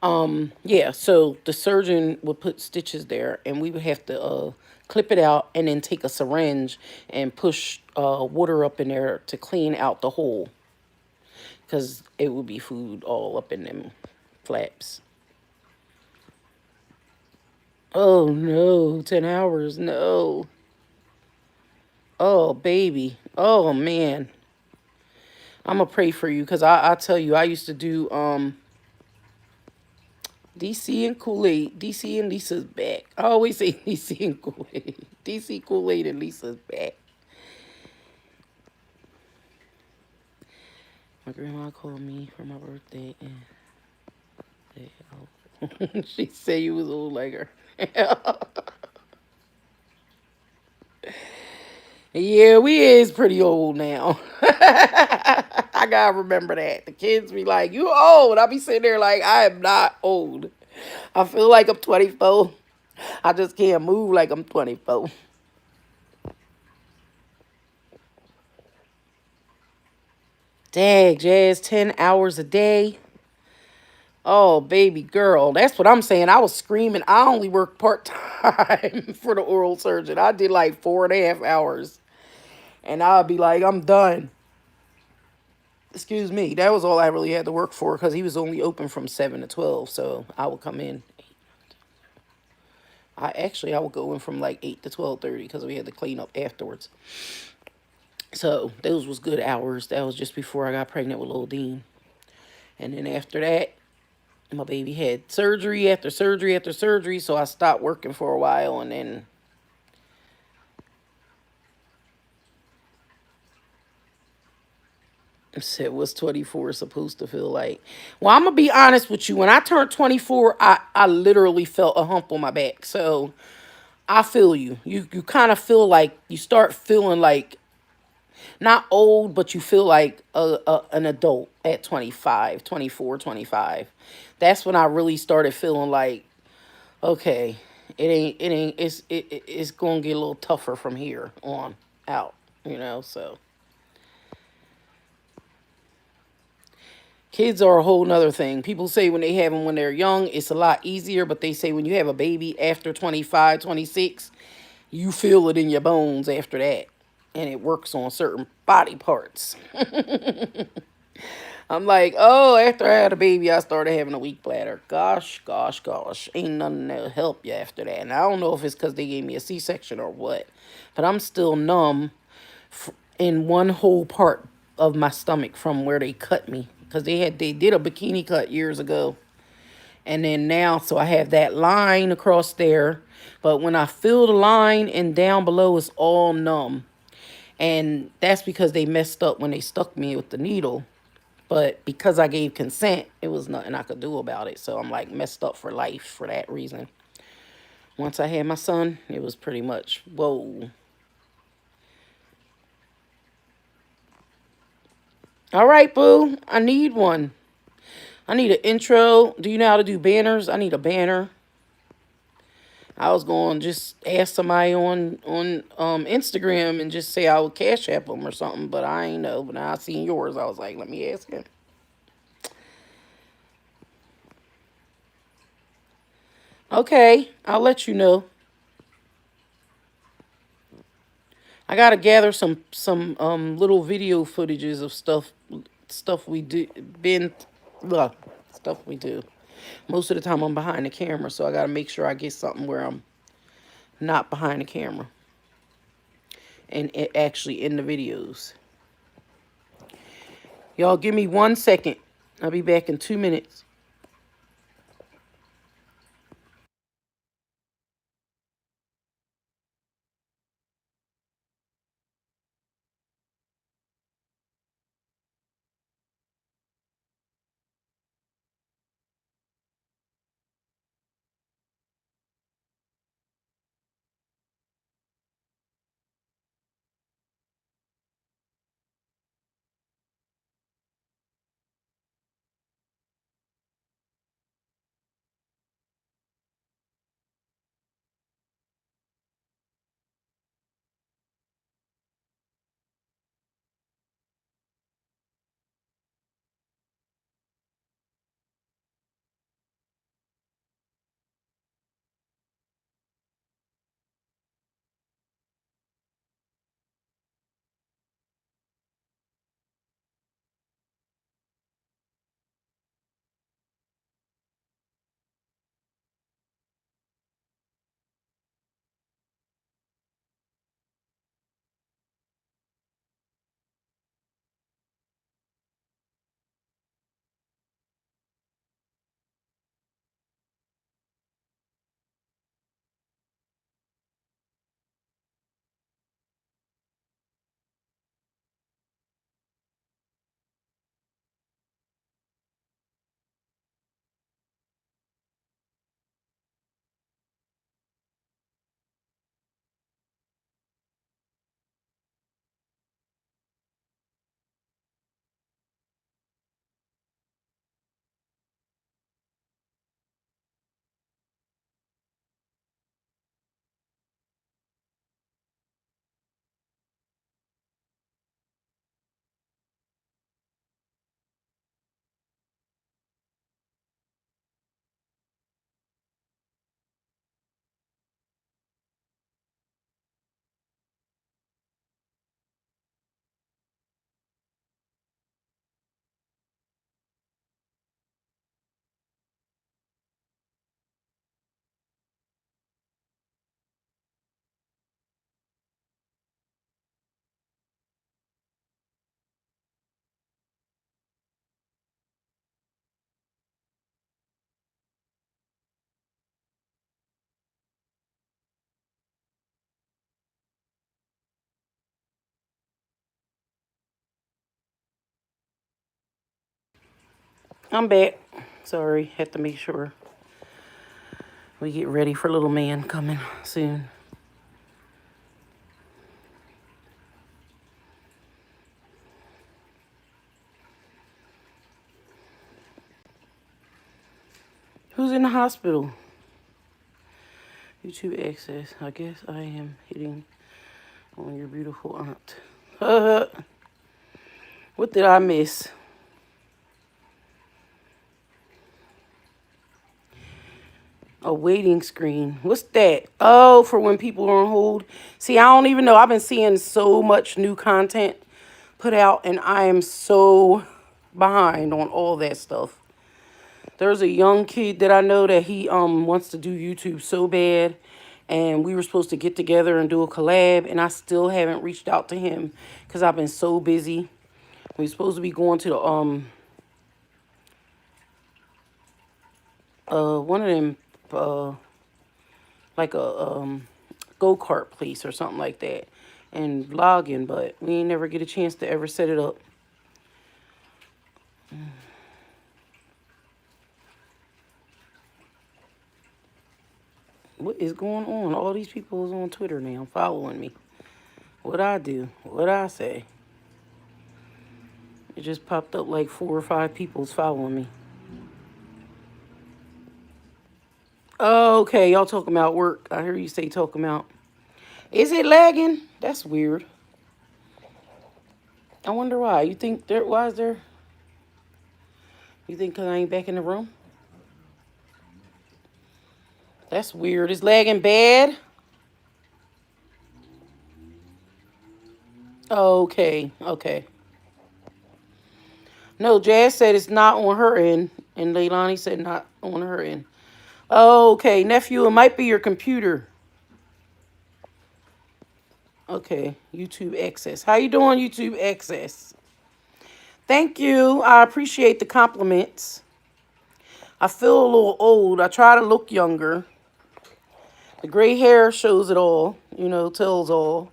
S1: Yeah, so the surgeon would put stitches there, and we would have to clip it out and then take a syringe and push water up in there to clean out the hole because it would be food all up in them flaps. Oh no, 10 hours, no. Oh, baby. Oh, man. I'm gonna pray for you because I tell you, I used to do DC and Kool-Aid. DC and Lisa's back. I always say DC and Kool-Aid. DC Kool-Aid and Lisa's back. My grandma called me for my birthday and she said you was old like her. Yeah, we is pretty old now. I gotta remember that. The kids be like, "You old." I be sitting there like, I am not old. I feel like I'm 24. I just can't move like I'm 24. Dang, Jazz, 10 hours a day. Oh, baby girl. That's what I'm saying. I was screaming. I only work part time for the oral surgeon. I did like 4.5 hours. And I'd be like, I'm done. Excuse me. That was all I really had to work for because he was only open from 7 to 12. So I would come in. I would go in from like 8 to 12:30 because we had to clean up afterwards. So those was good hours. That was just before I got pregnant with Lil Dean. And then after that, my baby had surgery after surgery after surgery. So I stopped working for a while and then said, what's 24 supposed to feel like? Well, I'm going to be honest with you. When I turned 24, I literally felt a hump on my back. So I feel you. You kind of feel like you start feeling like not old, but you feel like an adult at 25, 24, 25. That's when I really started feeling like, okay, it's going to get a little tougher from here on out, so. Kids are a whole nother thing. People say when they have them when they're young, it's a lot easier, but they say when you have a baby after 25, 26, you feel it in your bones after that. And it works on certain body parts. I'm like, oh, after I had a baby, I started having a weak bladder. Gosh, gosh, gosh. Ain't nothing to help you after that. And I don't know if it's because they gave me a C-section or what, but I'm still numb in one whole part of my stomach from where they cut me because they did a bikini cut years ago, and then now so I have that line across there, but when I feel the line and down below it's all numb, and that's because they messed up when they stuck me with the needle. But because I gave consent, it was nothing I could do about it. So I'm like messed up for life for that reason. Once I had my son, it was pretty much whoa. All right, boo. I need one. I need an intro. Do you know how to do banners? I need a banner. I was going to just ask somebody on Instagram and just say I would cash app them or something, but I ain't know. But now I seen yours. I was like, let me ask him. Okay, I'll let you know. I gotta gather some little video footages of stuff we do been ugh, stuff we do. Most of the time I'm behind the camera, so I gotta make sure I get something where I'm not behind the camera and it actually in the videos. Y'all give me 1 second. I'll be back in 2 minutes. I'm back. Sorry, had to make sure we get ready for little man coming soon. Who's in the hospital? YouTube access. I guess I am hitting on your beautiful aunt. What did I miss? A waiting screen. What's that? Oh, for when people are on hold. See, I don't even know. I've been seeing so much new content put out, and I am so behind on all that stuff. There's a young kid that I know that he wants to do YouTube so bad, and we were supposed to get together and do a collab, and I still haven't reached out to him because I've been so busy. We're supposed to be going to the one of them like a go-kart place or something like that and vlogging, but we ain't never get a chance to ever set it up. What is going on? All these people is on Twitter now following me. What I do? What I say? It just popped up like 4 or 5 people's following me. Oh, okay, y'all talking about work. I hear you say talking about. Is it lagging? That's weird. I wonder why. You think there? Why is there? You think because I ain't back in the room? That's weird. It's lagging bad. Okay, okay. No, Jazz said it's not on her end, and Leilani said not on her end. Okay, nephew, it might be your computer. Okay, YouTube access. How you doing, YouTube access? Thank you. I appreciate the compliments. I feel a little old. I try to look younger. The gray hair shows it all, tells all.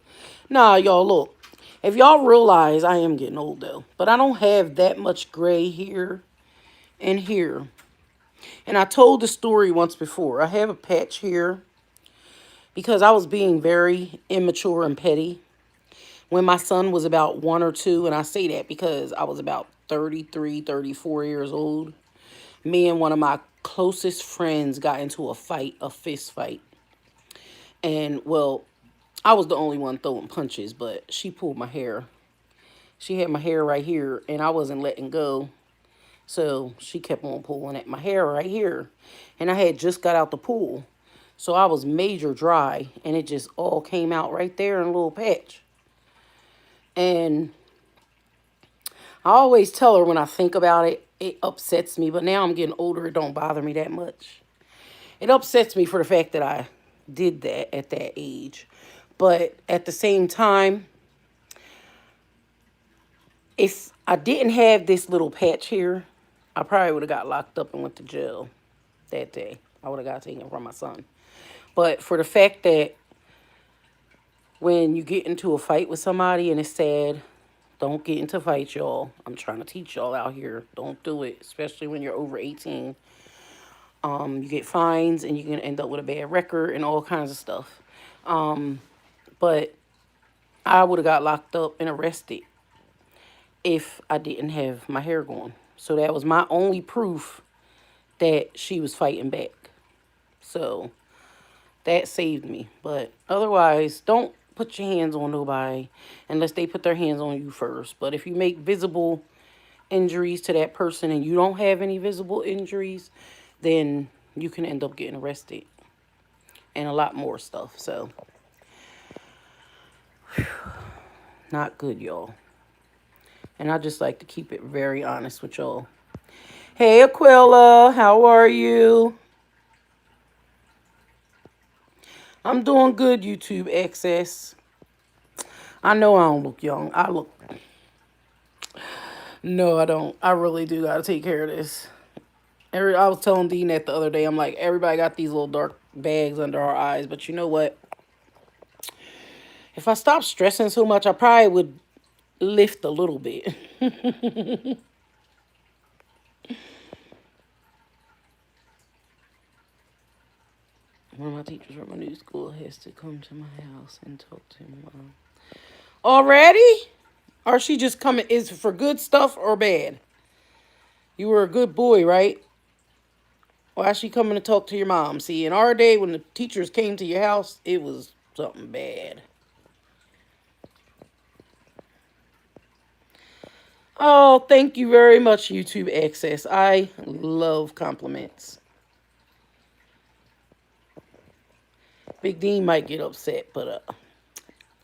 S1: Nah, y'all, look. If y'all realize I am getting old, though, but I don't have that much gray here and here. And I told the story once before. I have a patch here because I was being very immature and petty when my son was about 1 or 2. And I say that because I was about 33, 34 years old. Me and one of my closest friends got into a fight, a fist fight. And, well, I was the only one throwing punches, but she pulled my hair. She had my hair right here, and I wasn't letting go. So she kept on pulling at my hair right here. And I had just got out the pool. So I was major dry, and it just all came out right there in a little patch. And I always tell her when I think about it, it upsets me. But now I'm getting older, it don't bother me that much. It upsets me for the fact that I did that at that age. But at the same time, if I didn't have this little patch here, I probably would have got locked up and went to jail that day. I would have got taken from my son. But for the fact that when you get into a fight with somebody and it's sad, don't get into fights, y'all. I'm trying to teach y'all out here. Don't do it, especially when you're over 18. You get fines and you can end up with a bad record and all kinds of stuff. But I would have got locked up and arrested if I didn't have my hair going. So that was my only proof that she was fighting back. So that saved me. But otherwise, don't put your hands on nobody unless they put their hands on you first. But if you make visible injuries to that person and you don't have any visible injuries, then you can end up getting arrested and a lot more stuff. So, not good, y'all. And I just like to keep it very honest with y'all. Hey, Aquila, how are you? I'm doing good, YouTube access. I know I don't look young. No, I don't. I really do got to take care of this. I was telling Dean that the other day. I'm like, everybody got these little dark bags under our eyes. But you know what? If I stopped stressing so much, I probably would lift a little bit. One of my teachers from my new school has to come to my house and talk to my mom. Already? Or she just coming is for good stuff or bad? You were a good boy, right? Why is she coming to talk to your mom? See, in our day when the teachers came to your house, it was something bad. Oh, thank you very much, YouTube Access. I love compliments. Big Dean might get upset, but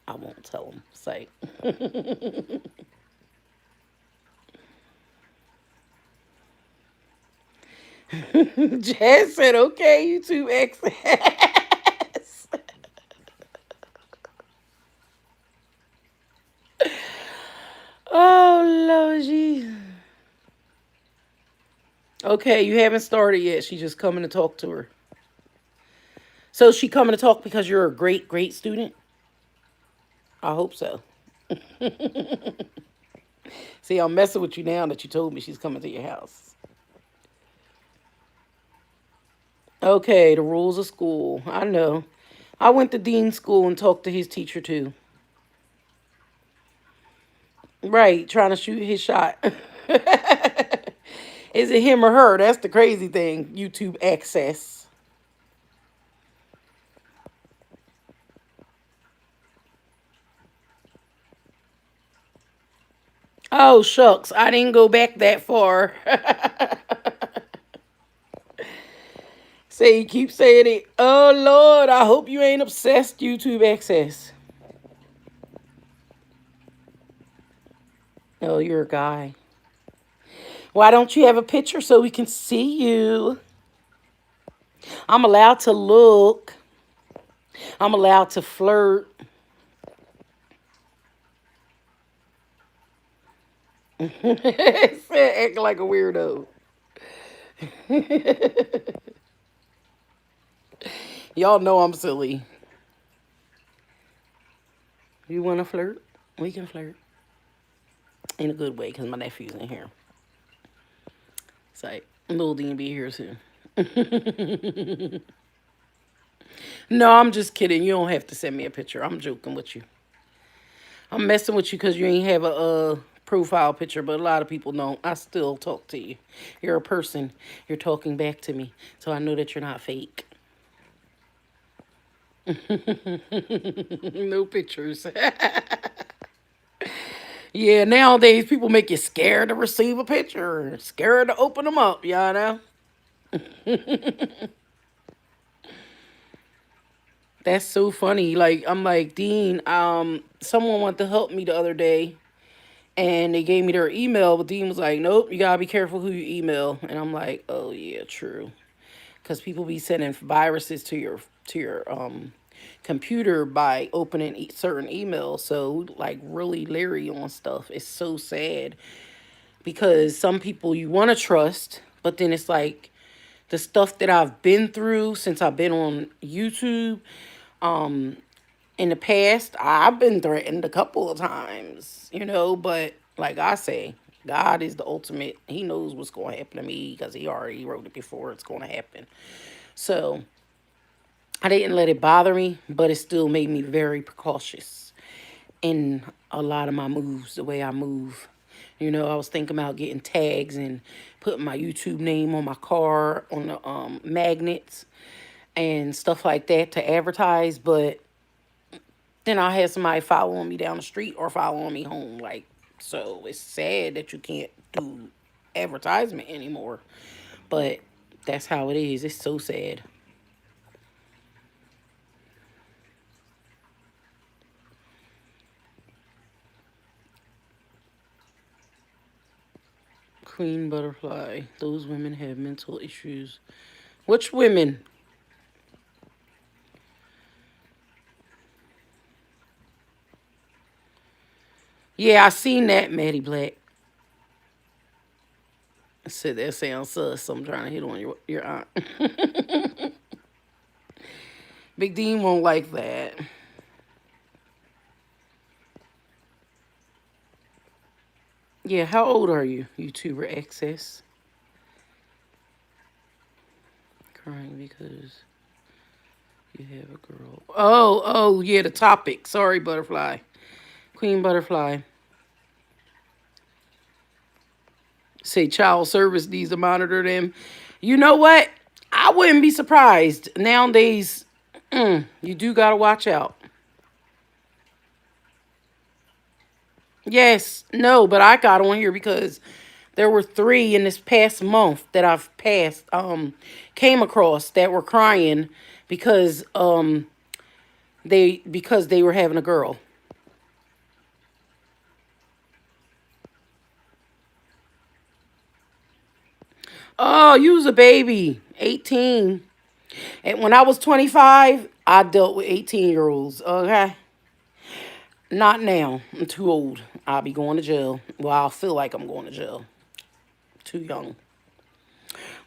S1: I won't tell him. Say. Jazz said, okay, YouTube Access. Oh, Lord Jesus. Okay, you haven't started yet. She's just coming to talk to her. So is she coming to talk because you're a great, great student? I hope so. See, I'm messing with you now that you told me she's coming to your house. Okay, the rules of school. I know. I went to Dean's school and talked to his teacher too. Right, trying to shoot his shot. Is it him or her? That's the crazy thing. YouTube access. Oh, shucks. I didn't go back that far. Say, you keep saying it. Oh, Lord, I hope you ain't obsessed, YouTube access. Oh, you're a guy. Why don't you have a picture so we can see you? I'm allowed to look. I'm allowed to flirt. Act like a weirdo. Y'all know I'm silly. You want to flirt? We can flirt. In a good way, because my nephew's in here. It's like, little Dean be here soon. No, I'm just kidding. You don't have to send me a picture. I'm joking with you. I'm messing with you because you ain't have a profile picture, but a lot of people don't. I still talk to you. You're a person. You're talking back to me. So I know that you're not fake. No pictures. Yeah, nowadays people make you scared to receive a picture, scared to open them up, y'all know? That's so funny. Like, I'm like, Dean, someone wanted to help me the other day and they gave me their email, but Dean was like, nope, you gotta be careful who you email. And I'm like, oh yeah, true. Because people be sending viruses to your computer by opening certain emails. So like really leery on stuff. It's so sad because some people you want to trust, but then it's like the stuff that I've been through since I've been on YouTube. In the past, I've been threatened a couple of times, but like I say, God is the ultimate. He knows what's going to happen to me because he already wrote it before it's going to happen. So I didn't let it bother me, but it still made me very precautious in a lot of my moves, the way I move. I was thinking about getting tags and putting my YouTube name on my car, on the magnets and stuff like that to advertise, but then I had somebody following me down the street or following me home. Like, so it's sad that you can't do advertisement anymore. But that's how it is. It's so sad. Queen Butterfly. Those women have mental issues. Which women? Yeah, I seen that, Maddie Black. I said that sounds sus. So I'm trying to hit on your aunt. Big Dean won't like that. Yeah, how old are you, YouTuber Access? Crying because You have a girl. Oh, yeah, the topic. Sorry, butterfly. Queen butterfly. Say child service needs to monitor them. You know what? I wouldn't be surprised. Nowadays, you do got to watch out. Yes, no, but I got on here because there were three in this past month that I've passed came across that were crying because they were having a girl. Oh, you was a baby, 18. And when I was 25, I dealt with 18-year-olds, okay? Not now. I'm too old. I'll be going to jail. Well, I'll feel like I'm going to jail. Too young.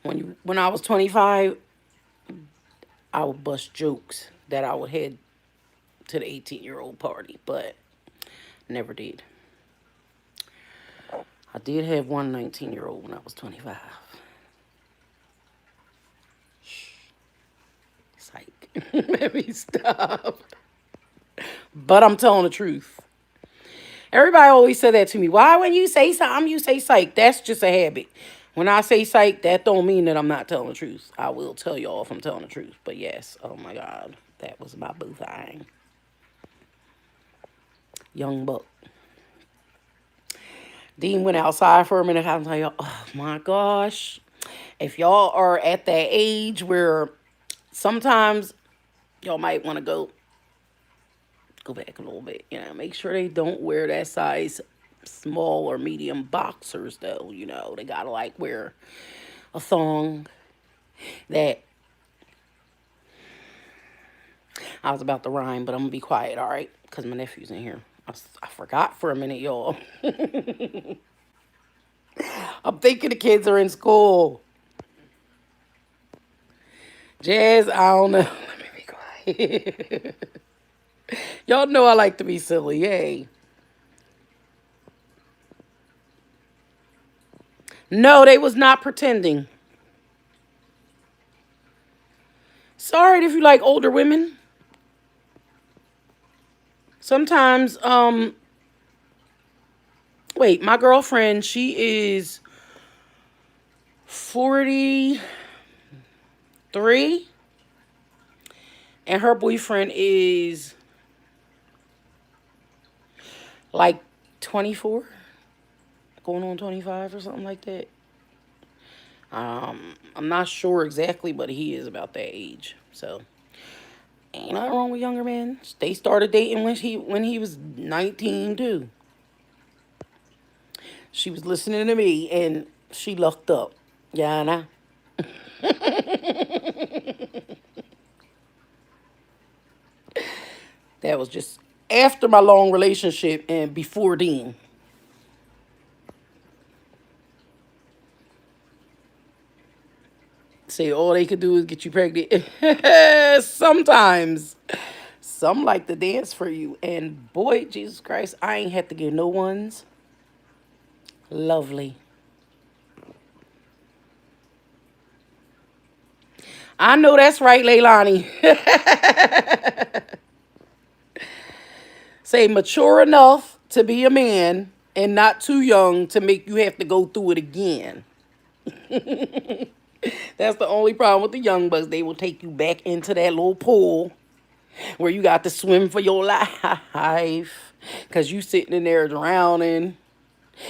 S1: When I was 25, I would bust jokes that I would head to the 18-year-old party, but never did. I did have one 19-year-old when I was 25. Psych. Let me stop. But I'm telling the truth. Everybody always said that to me. Why when you say something, you say psych? That's just a habit. When I say psych, that don't mean that I'm not telling the truth. I will tell y'all if I'm telling the truth. But yes, oh my God, that was my boo thing. Young buck. Dean went outside for a minute. I was like, oh my gosh. If y'all are at that age where sometimes y'all might want to go back a little bit. Make sure they don't wear that size small or medium boxers though. They gotta like wear a thong that I was about to rhyme, but I'm gonna be quiet, all right? Because my nephew's in here. I forgot for a minute, y'all. I'm thinking the kids are in school. Jazz, I don't know. Let me be quiet. Y'all know I like to be silly. Yay. No, they was not pretending. Sorry if you like older women. Sometimes, wait, my girlfriend, she is 43 and her boyfriend is like 24, going on 25 or something like that. I'm not sure exactly, but he is about that age. So ain't nothing wrong with younger men. They started dating when he was 19 too. She was listening to me and she lucked up. Yeah, nah. That was just after my long relationship and before Dean. Say all they could do is get you pregnant. Sometimes. Some like to dance for you. And boy, Jesus Christ, I ain't had to give no ones. Lovely. I know that's right, Leilani. Say mature enough to be a man and not too young to make you have to go through it again. That's the only problem with the young bucks. They will take you back into that little pool where you got to swim for your life because you sitting in there drowning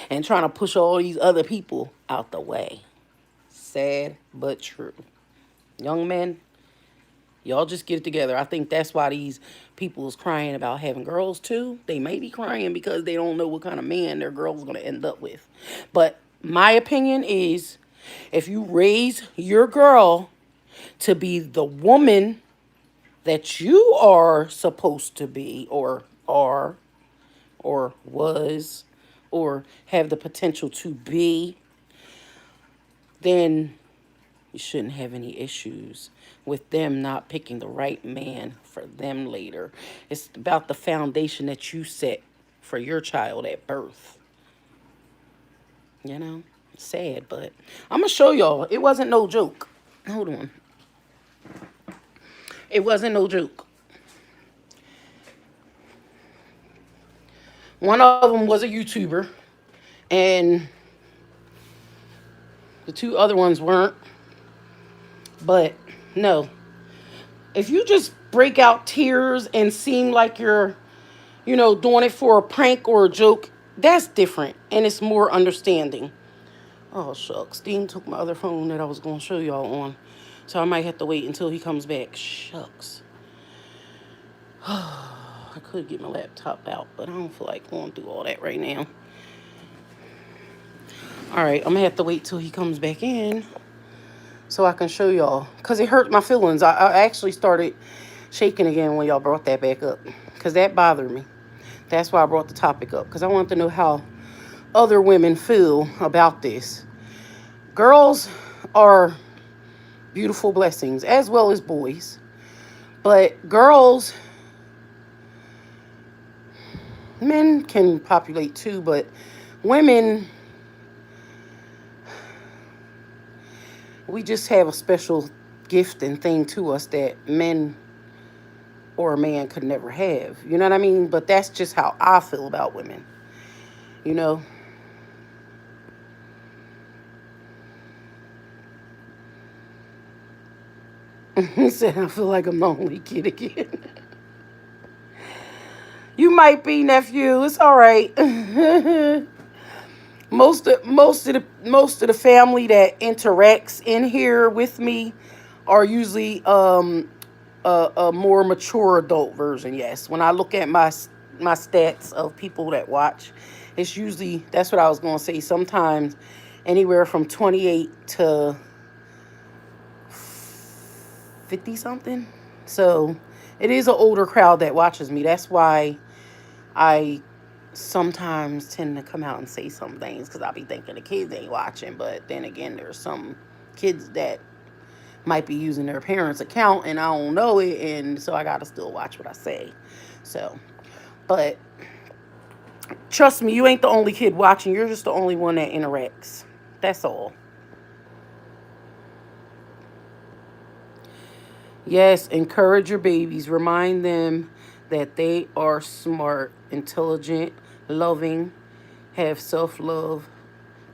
S1: and trying to push all these other people out the way. Sad but true. Young men, y'all just get it together. I think that's why these people is crying about having girls too. They may be crying because they don't know what kind of man their girl's going to end up with. But my opinion is if you raise your girl to be the woman that you are supposed to be or are or was or have the potential to be, then you shouldn't have any issues with them not picking the right man for them later. It's about the foundation that you set for your child at birth. You know? Sad, but I'm going to show y'all. It wasn't no joke. Hold on. It wasn't no joke. One of them was a YouTuber, and the two other ones weren't. But no, if you just break out tears and seem like you're, doing it for a prank or a joke, that's different and it's more understanding. Oh, shucks. Dean took my other phone that I was going to show y'all on. So I might have to wait until he comes back. Shucks. I could get my laptop out, but I don't feel like going through all that right now. All right, I'm going to have to wait till he comes back in so I can show y'all. Because it hurt my feelings. I actually started shaking again when y'all brought that back up. Because that bothered me. That's why I brought the topic up. Because I wanted to know how other women feel about this. Girls are beautiful blessings, as well as boys. But girls, men can populate too, but women, we just have a special gift and thing to us that men or a man could never have. You know what I mean? But that's just how I feel about women. You know? He said, I feel like I'm the only kid again. You might be, nephew. It's all right. Most of the family that interacts in here with me are usually a more mature adult version. Yes, when I look at my stats of people that watch, it's usually, that's what I was gonna say. Sometimes anywhere from 28 to 50 something. So it is an older crowd that watches me. That's why I sometimes tend to come out and say some things, because I'll be thinking the kids ain't watching. But then again, there's some kids that might be using their parents' account and I don't know it, and so I gotta still watch what I say. So, but trust me, you ain't the only kid watching. You're just the only one that interacts. That's all. Yes, encourage your babies. Remind them that they are smart, intelligent, loving, have self love,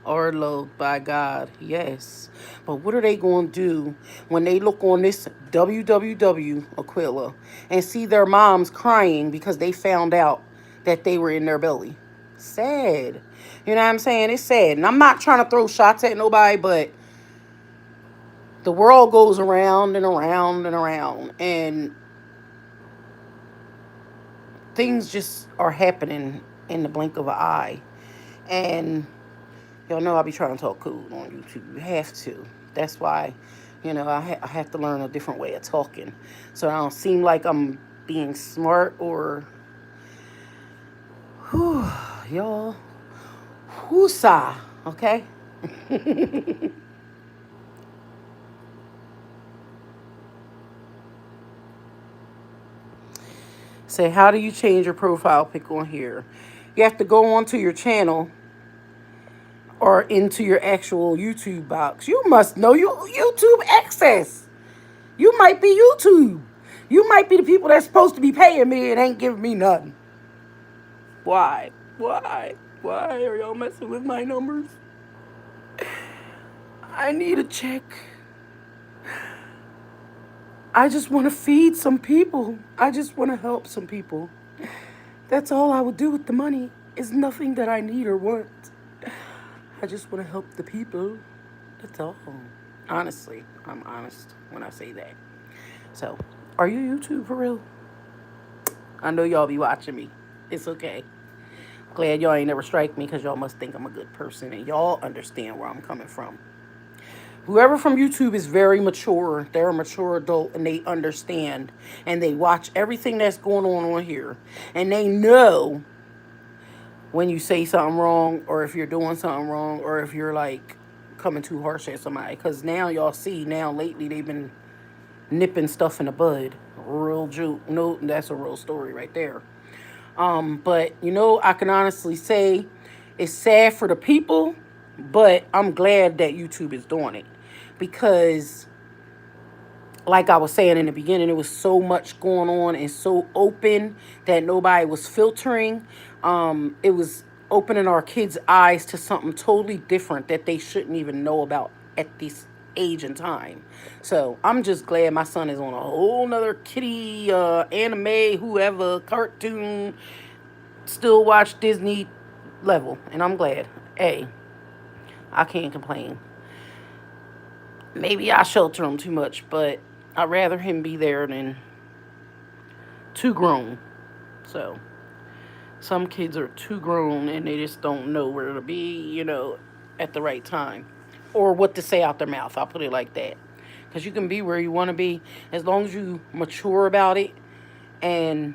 S1: are loved by God. Yes. But what are they going to do when they look on this WWW, Aquila, and see their moms crying because they found out that they were in their belly? Sad. You know what I'm saying? It's sad. And I'm not trying to throw shots at nobody, but the world goes around and around and around, and things just are happening in the blink of an eye. And y'all know I be trying to talk cool on YouTube. You have to. That's why, I have to learn a different way of talking, so I don't seem like I'm being smart or, whew, y'all, whoosah, okay? Say, how do you change your profile pic on here? You have to go onto your channel or into your actual YouTube box. You must know your YouTube access. You might be YouTube. You might be the people that's supposed to be paying me and ain't giving me nothing. Why? Why? Why are y'all messing with my numbers? I need a check. I just want to feed some people. I just want to help some people. That's all I would do with the money. It's nothing that I need or want. I just want to help the people. That's all. Honestly, I'm honest when I say that. So, are you YouTube for real? I know y'all be watching me. It's okay. Glad y'all ain't never strike me, because y'all must think I'm a good person and y'all understand where I'm coming from. Whoever from YouTube is very mature. They're a mature adult and they understand and they watch everything that's going on here. And they know when you say something wrong, or if you're doing something wrong, or if you're like coming too harsh at somebody. Because now y'all see, now lately they've been nipping stuff in the bud. Real joke. No, that's a real story right there. But I can honestly say it's sad for the people, but I'm glad that YouTube is doing it, because like I was saying in the beginning, it was so much going on and so open that nobody was filtering. It was opening our kids' eyes to something totally different that they shouldn't even know about at this age and time. So I'm just glad my son is on a whole nother kitty, anime, whoever, cartoon, still watch Disney level. And I'm glad. Hey, I can't complain. Maybe I shelter him too much, but I'd rather him be there than too grown. So some kids are too grown and they just don't know where to be, at the right time or what to say out their mouth. I'll put it like that. Because you can be where you want to be as long as you mature about it. And,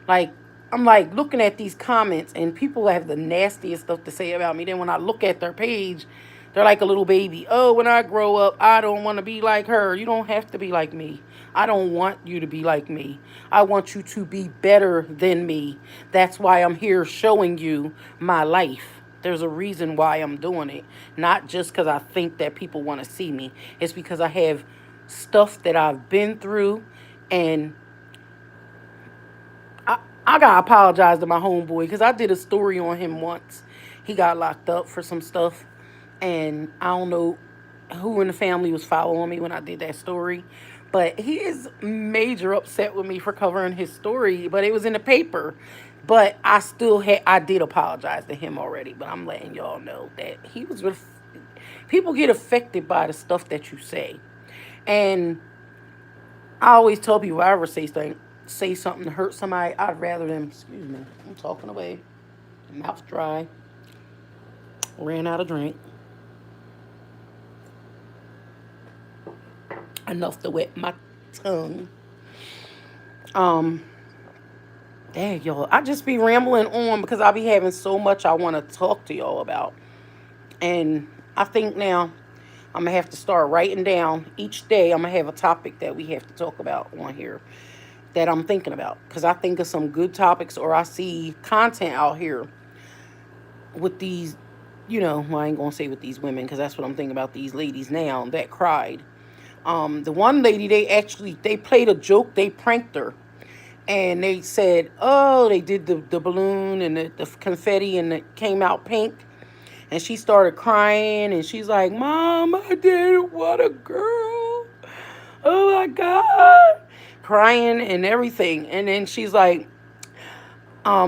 S1: like, I'm like looking at these comments and people have the nastiest stuff to say about me. Then when I look at their page, they're like a little baby. Oh, when I grow up, I don't want to be like her. You don't have to be like me. I don't want you to be like me. I want you to be better than me. That's why I'm here showing you my life. There's a reason why I'm doing it. Not just because I think that people want to see me. It's because I have stuff that I've been through, and I gotta apologize to my homeboy because I did a story on him once. He got locked up for some stuff, and I don't know who in the family was following me when I did that story, but he is major upset with me for covering his story. But it was in the paper. But I did apologize to him already. But I'm letting y'all know that people get affected by the stuff that you say, and I always tell people if I ever say something to hurt somebody, I'd rather them. Excuse me, I'm talking away. Mouth dry. Ran out of drink. Enough to wet my tongue. Um, Dang y'all, I just be rambling on because I be having so much I want to talk to y'all about, and I think now I'm gonna have to start writing down each day. I'm gonna have a topic that we have to talk about on here that I'm thinking about because I think of some good topics or I see content out here with these, well, I ain't gonna say with these women because that's what I'm thinking about. These ladies now that cried. The one lady they played a joke. They pranked her, and they said, "Oh, they did the balloon and the confetti, and it came out pink." And she started crying, and she's like, "Mom, I didn't want a girl. Oh my God." Crying and everything. And then she's like,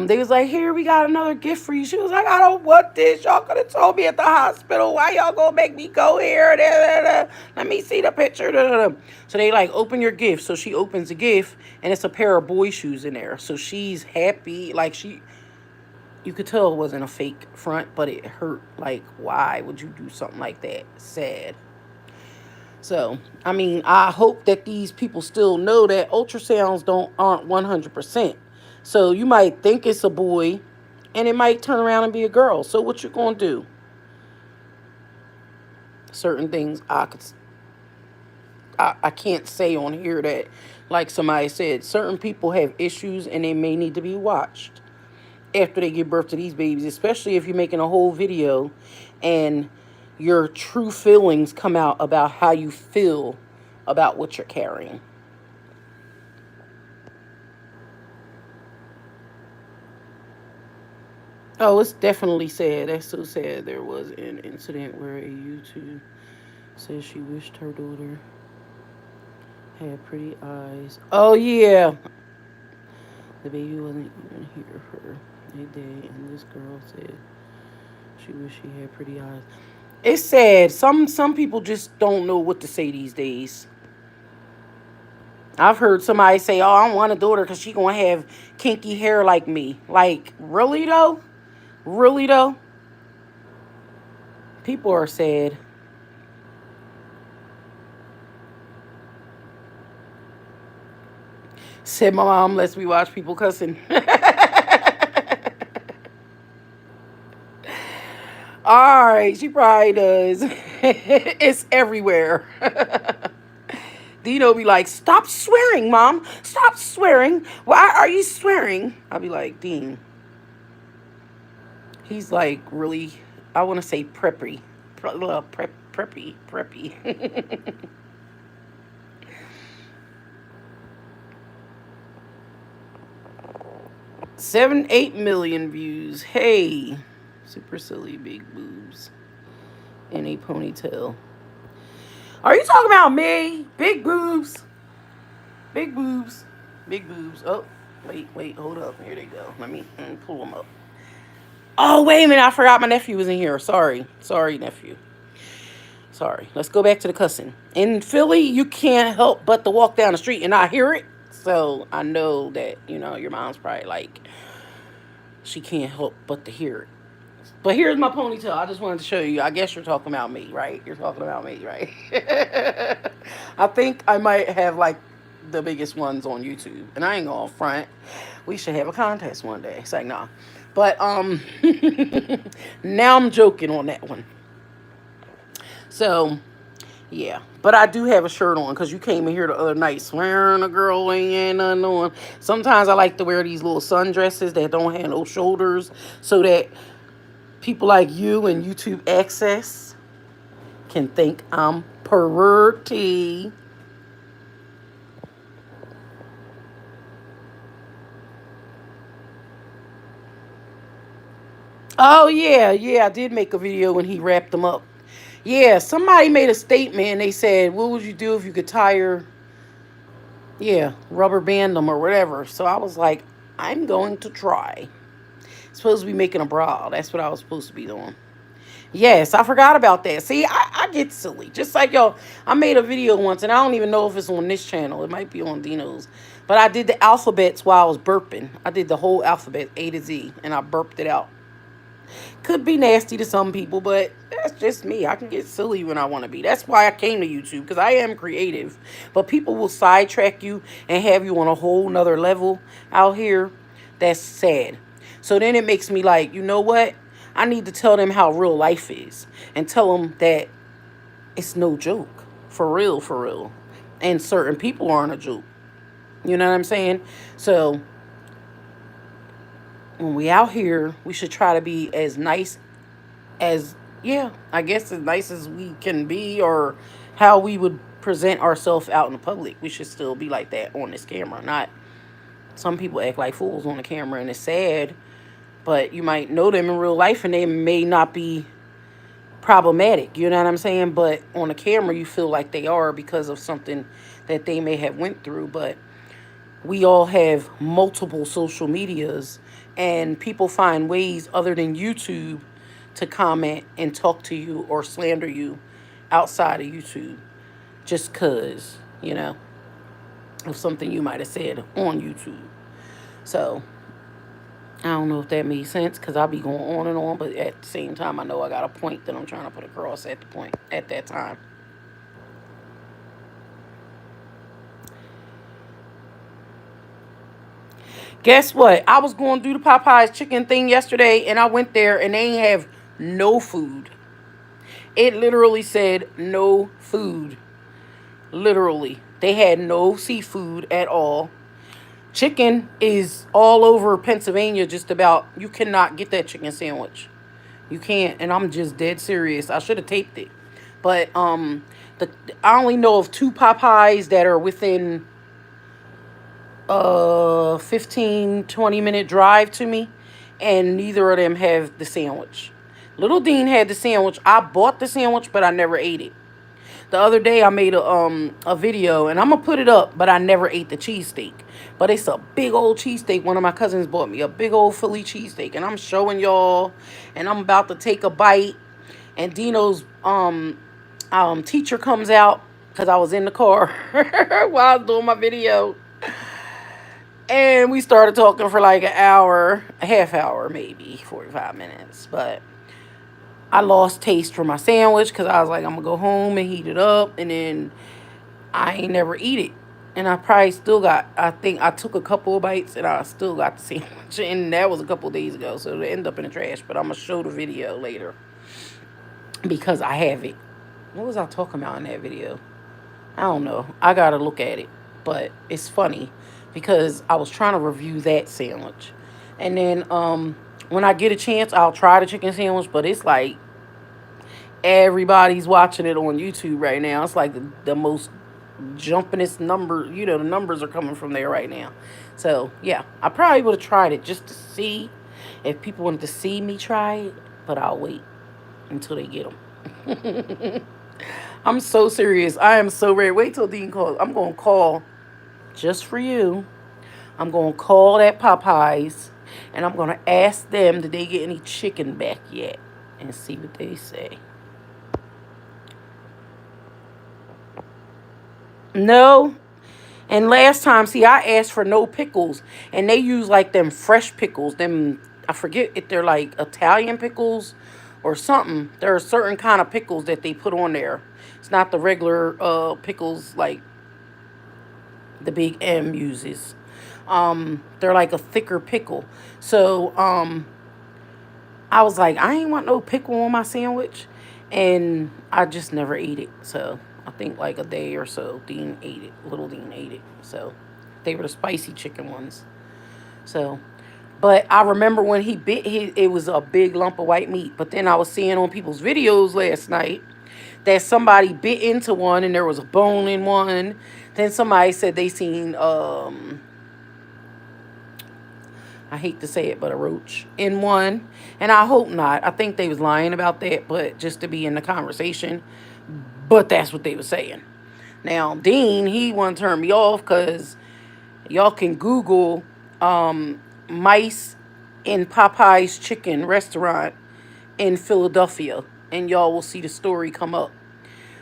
S1: they was like, "Here, we got another gift for you." She was like, "I don't want this. Y'all could have told me at the hospital. Why y'all gonna make me go here? Da, da, da. Let me see the picture." Da, da, da. So they like, "Open your gift." So she opens the gift, and it's a pair of boy shoes in there. So she's happy. Like you could tell it wasn't a fake front, but it hurt. Like, why would you do something like that? Sad. So, I mean, I hope that these people still know that ultrasounds aren't 100%. So you might think it's a boy, and it might turn around and be a girl. So what you gonna do? Certain things I can't say on here that, like somebody said, certain people have issues and they may need to be watched after they give birth to these babies, especially if you're making a whole video and your true feelings come out about how you feel about what you're carrying. Oh, it's definitely sad. That's so sad. There was an incident where a YouTube says she wished her daughter had pretty eyes. Oh, yeah. The baby wasn't even here for a day, and this girl said she wished she had pretty eyes. It's sad. Some people just don't know what to say these days. I've heard somebody say, "Oh, I don't want a daughter because she gonna have kinky hair like me." Like, really though? Really though? People are sad. Said my mom lets me watch people cussing. All right, she probably does. It's everywhere. Dino be like, "Stop swearing, Mom. Stop swearing. Why are you swearing?" I'll be like, "Dean." He's like really, I want to say preppy. Preppy. 8 million views. Hey, super silly big boobs in a ponytail. Are you talking about me? Big boobs. Big boobs. Big boobs. Oh, wait, hold up. Here they go. Let me pull them up. Oh, wait a minute. I forgot my nephew was in here. Sorry, nephew. Sorry. Let's go back to the cussing. In Philly, you can't help but to walk down the street and not hear it. So I know that, your mom's probably like, she can't help but to hear it. But here's my ponytail. I just wanted to show you. I guess you're talking about me, right? You're talking about me, right? I think I might have like the biggest ones on YouTube. And I ain't gonna front. We should have a contest one day. It's like, nah. But now I'm joking on that one. So yeah, but I do have a shirt on because you came in here the other night swearing a girl ain't nothing on. Sometimes I like to wear these little sundresses that don't have no shoulders so that people like you and YouTube access can think I'm pretty. Oh yeah, I did make a video when he wrapped them up. Yeah, somebody made a statement and they said, what would you do if you could tire, yeah, rubber band them or whatever. So I was like, I'm going to try. Supposed to be making a bra. That's what I was supposed to be doing. Yes, I forgot about that. See, I get silly. Just like y'all, I made a video once, and I don't even know if it's on this channel. It might be on Dino's. But I did the alphabets while I was burping. I did the whole alphabet, A to Z, and I burped it out. Could be nasty to some people, but that's just me. I can get silly when I want to be. That's why I came to YouTube, because I am creative. But people will sidetrack you and have you on a whole nother level out here. That's sad. So then it makes me like, you know what? I need to tell them how real life is and tell them that it's no joke. For real, for real. And certain people aren't a joke. You know what I'm saying? So when we out here, we should try to be as nice as, yeah, I guess as nice as we can be, or how we would present ourselves out in the public. We should still be like that on this camera. Not, some people act like fools on the camera and it's sad, but you might know them in real life and they may not be problematic, you know what I'm saying? But on the camera you feel like they are because of something that they may have went through. But we all have multiple social medias, and people find ways other than YouTube to comment and talk to you or slander you outside of YouTube, just cause, of something you might have said on YouTube. So I don't know if that made sense, because I'll be going on and on, but at the same time I know I got a point that I'm trying to put across at the point at that time. Guess what? I was going to do the Popeyes chicken thing yesterday, and I went there, and they ain't have no food. It literally said no food. Literally. They had no seafood at all. Chicken is all over Pennsylvania, just about. You cannot get that chicken sandwich. You can't, and I'm just dead serious. I should have taped it. But I only know of two Popeyes that are within 15-20 minute drive to me, and neither of them have the sandwich. Little Dean had the sandwich. I bought the sandwich, but I never ate it. The other day I made a video, and I'm gonna put it up, but I never ate the cheesesteak. But it's a big old cheesesteak. One of my cousins bought me a big old Philly cheesesteak, and I'm showing y'all, and I'm about to take a bite, and Dino's teacher comes out, because I was in the car while I was doing my video. And we started talking for like an hour, a half hour, maybe 45 minutes. But I lost taste for my sandwich, because I was like, I'm going to go home and heat it up. And then I ain't never eat it. And I probably still got, I think I took a couple of bites and I still got the sandwich. And that was a couple of days ago. So it'll end up in the trash. But I'm going to show the video later, because I have it. What was I talking about in that video? I don't know. I got to look at it. But it's funny, because I was trying to review that sandwich. And then when I get a chance, I'll try the chicken sandwich. But it's like everybody's watching it on YouTube right now. It's like the most jumping its number. You know, the numbers are coming from there right now. So yeah, I probably would have tried it just to see if people wanted to see me try it, but I'll wait until they get them. I'm so serious. I am so ready. Wait till Dean calls. I'm gonna call just for you. I'm gonna call that Popeyes, and I'm gonna ask them did they get any chicken back yet, and see what they say. No. And last time, see, I asked for no pickles, and they use like them fresh pickles. Them, I forget if they're like Italian pickles or something. There are certain kind of pickles that they put on there. It's not the regular pickles like the Big M uses. They're like a thicker pickle. So I was like, I ain't want no pickle on my sandwich, and I just never ate it. So I think like a day or so, Dean ate it. Little Dean ate it. So they were the spicy chicken ones. So, but I remember when he bit, it was a big lump of white meat. But then I was seeing on people's videos last night that somebody bit into one and there was a bone in one. Then somebody said they seen I hate to say it, but a roach in one. And I hope not. I think they was lying about that, but just to be in the conversation. But that's what they was saying. Now, Dean, he want to turn me off because y'all can Google mice in Popeye's chicken restaurant in Philadelphia, and y'all will see the story come up.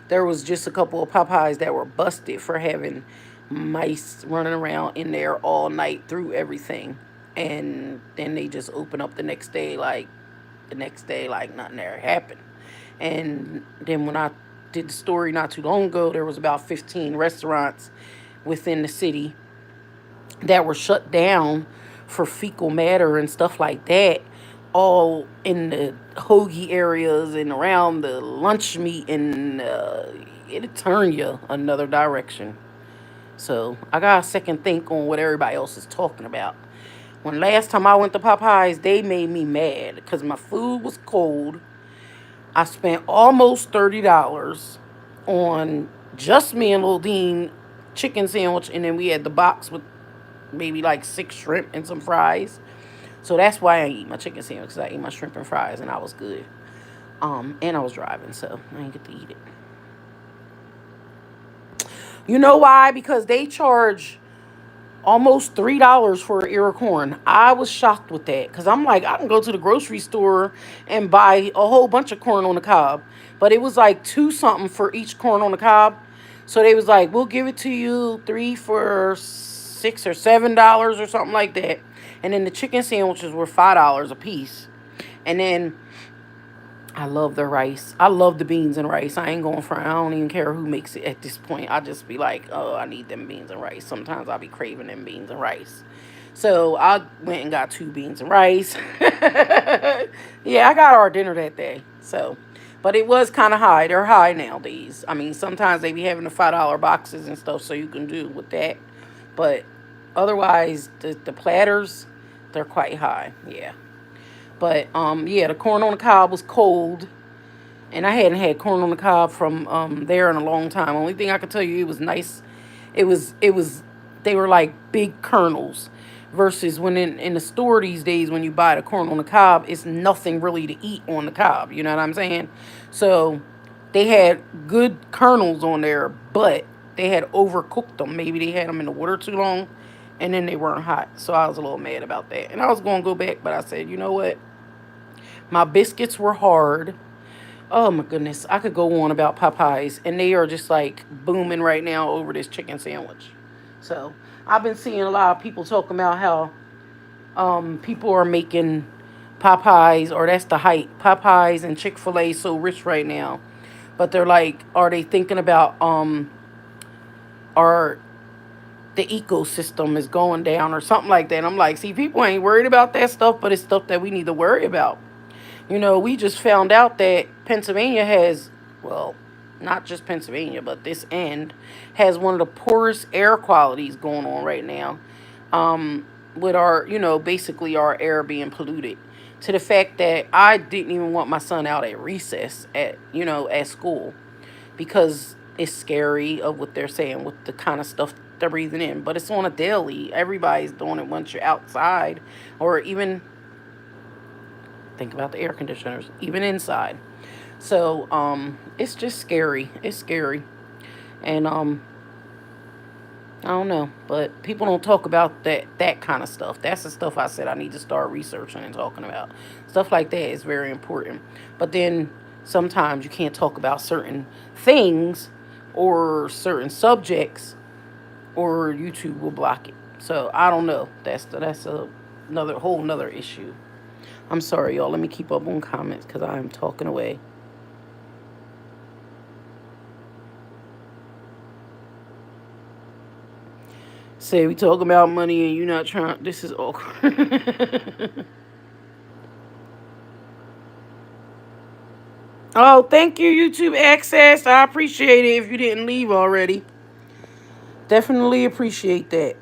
S1: There was just a couple of Popeyes that were busted for having mice running around in there all night through everything. And then they just open up the next day like nothing there happened. And then when I did the story not too long ago, there was about 15 restaurants within the city that were shut down for fecal matter and stuff like that, all in the hoagie areas and around the lunch meat, and it'll turn you another direction. So I got a second think on what everybody else is talking about. When last time I went to Popeyes, they made me mad because my food was cold. I spent almost $30 on just me and Lil Dean chicken sandwich, and then we had the box with maybe like 6 shrimp and some fries. So that's why I eat my chicken sandwich, because I ate my shrimp and fries and I was good. And I was driving, so I didn't get to eat it. You know why? Because they charge almost $3 for an ear of corn. I was shocked with that because I'm like, I can go to the grocery store and buy a whole bunch of corn on the cob, but it was like two something for each corn on the cob. So they was like, we'll give it to you three for $6 or $7 or something like that. And then the chicken sandwiches were $5 a piece. And then I love their rice. I love the beans and rice. I ain't going for. I don't even care who makes it at this point. I just be like, oh, I need them beans and rice. Sometimes I'll be craving them beans and rice. So I went and got 2 beans and rice. Yeah, I got our dinner that day. So, but it was kind of high. They're high nowadays. I mean, sometimes they be having the $5 boxes and stuff, so you can do with that. But otherwise, the platters, they're quite high. Yeah. But yeah, the corn on the cob was cold, and I hadn't had corn on the cob from there in a long time. Only thing I could tell you, it was nice. It was they were like big kernels, versus when in the store these days when you buy the corn on the cob, it's nothing really to eat on the cob. You know what I'm saying? So they had good kernels on there, but they had overcooked them. Maybe they had them in the water too long, and then they weren't hot. So I was a little mad about that. And I was going to go back, but I said, you know what? My biscuits were hard. Oh my goodness. I could go on about Popeyes, and they are just like booming right now over this chicken sandwich. So I've been seeing a lot of people talking about how people are making Popeyes, or that's the hype. Popeyes and Chick-fil-A so rich right now. But they're like, are they thinking about are the ecosystem is going down or something like that? And I'm like, see, people ain't worried about that stuff, but it's stuff that we need to worry about. You know, we just found out that Pennsylvania has, well, not just Pennsylvania, but this end has one of the poorest air qualities going on right now. With our, basically our air being polluted, to the fact that I didn't even want my son out at recess at school, because it's scary of what they're saying with the kind of stuff they're breathing in. But it's on a daily. Everybody's doing it once you're outside, or even think about the air conditioners, even inside. So it's just scary. It's scary, and I don't know, but people don't talk about that kind of stuff. That's the stuff I said I need to start researching and talking about. Stuff like that is very important. But then sometimes you can't talk about certain things or certain subjects, or YouTube will block it. So I don't know. Another whole another issue. I'm sorry, y'all. Let me keep up on comments because I am talking away. Say we talking about money and you not trying. This is awkward. Oh, thank you, YouTube Access. I appreciate it if you didn't leave already. Definitely appreciate that.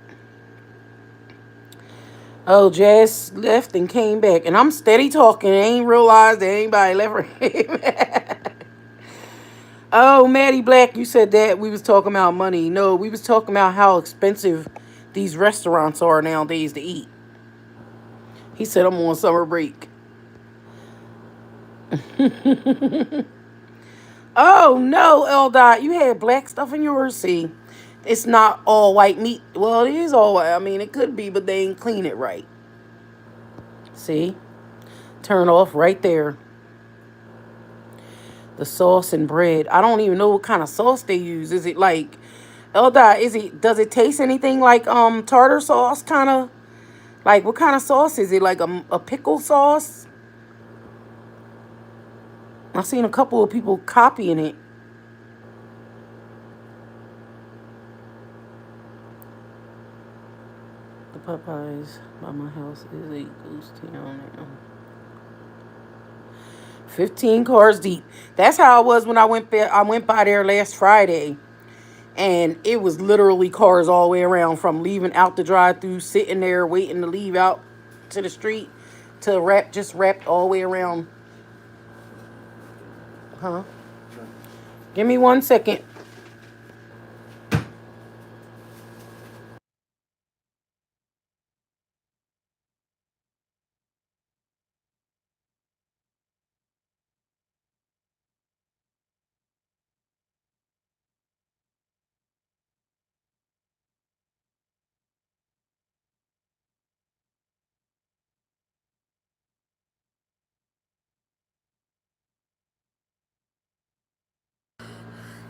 S1: Oh, Jazz left and came back. And I'm steady talking. I ain't realized that anybody left her. Oh, Maddie Black, you said that we was talking about money. No, we was talking about how expensive these restaurants are nowadays to eat. He said I'm on summer break. Oh no, L dot, you had black stuff in yours. See, it's not all white meat. Well, it is all white. I mean, it could be, but they ain't clean it right. See, turn off right there. The sauce and bread. I don't even know what kind of sauce they use. Is it like L dot? Does it taste anything like tartar sauce? Kind of like what kind of sauce is it? Like a pickle sauce? I've seen a couple of people copying it. The Popeyes by my house is a ghost town now. 15 cars deep. That's how it was when I went by there last Friday. And it was literally cars all the way around, from leaving out the drive-through, sitting there waiting to leave out to the street, to wrapped all the way around. Huh? Give me 1 second.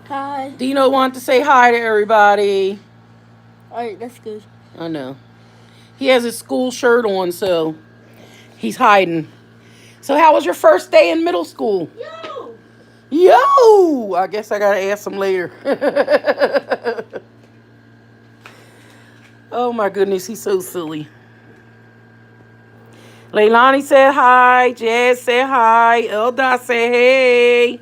S3: Hi.
S1: Dino wanted to say hi to everybody.
S3: Alright, that's good.
S1: I know. He has his school shirt on, so he's hiding. So how was your first day in middle school? Yo! I guess I gotta ask him later. Oh my goodness, he's so silly. Leilani said hi. Jazz said hi. Elda said hey.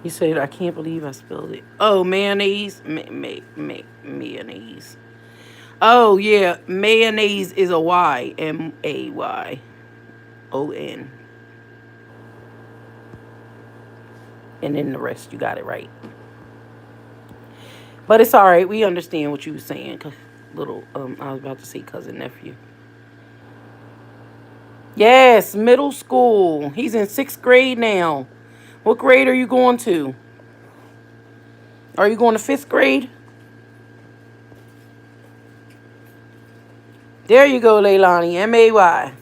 S1: He said, I can't believe I spelled it. Oh, mayonnaise. Mayonnaise. Oh, yeah. Mayonnaise is a Y. Mayonnaise. And then the rest, you got it right. But it's all right. We understand what you were saying. I was about to say cousin nephew. Yes, middle school. He's in 6th grade now. What grade are you going to? Are you going to 5th grade? There you go, Leilani. M-A-Y.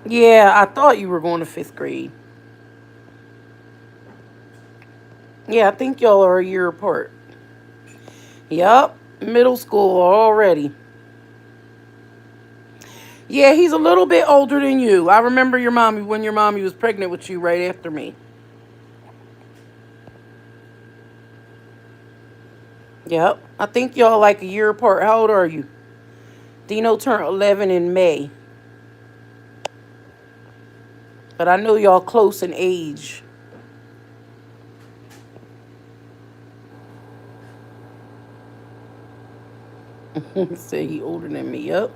S1: Yeah, I thought you were going to 5th grade. Yeah, I think y'all are a year apart. Yup, middle school already. Yeah, he's a little bit older than you. I remember when your mommy was pregnant with you right after me. Yep, I think y'all like a year apart. How old are you? Dino turned 11 in May. But I know y'all close in age. Say he older than me. Yep.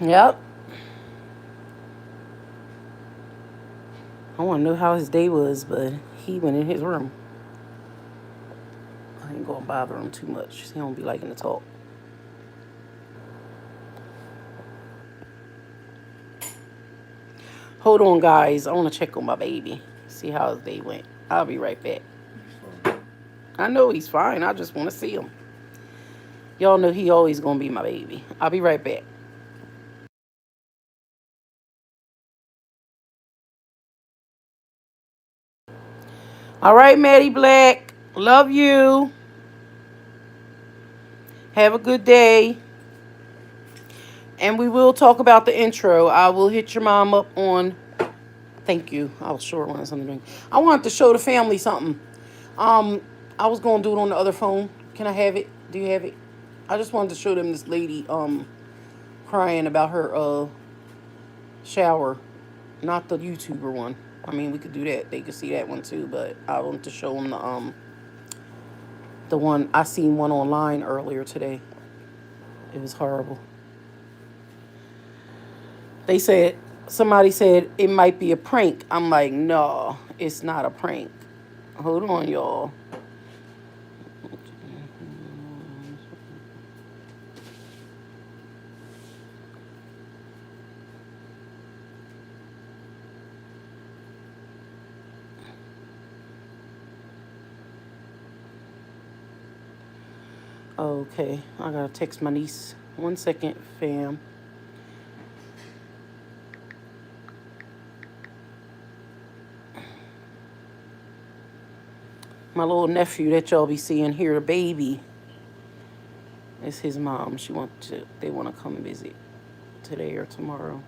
S1: Yep. I want to know how his day was, but he went in his room. I ain't gonna bother him too much. He don't be liking to talk. Hold on, guys. I want to check on my baby. See how his day went. I'll be right back. I know he's fine. I just want to see him. Y'all know he always gonna be my baby. I'll be right back. All right, Maddie Black. Love you. Have a good day. And we will talk about the intro. I will hit your mom up on. Thank you. I was sure wanted something to drink. I wanted to show the family something. Um, I was gonna do it on the other phone. Can I have it? Do you have it? I just wanted to show them this lady crying about her shower, not the YouTuber one. I mean, we could do that. They could see that one too, but I wanted to show them the one I seen one online earlier today. It was horrible. They said somebody said it might be a prank. I'm like, no, it's not a prank. Hold on, y'all. Okay, I gotta text my niece. 1 second, fam. My little nephew that y'all be seeing here, the baby, is his mom. They want to come visit today or tomorrow.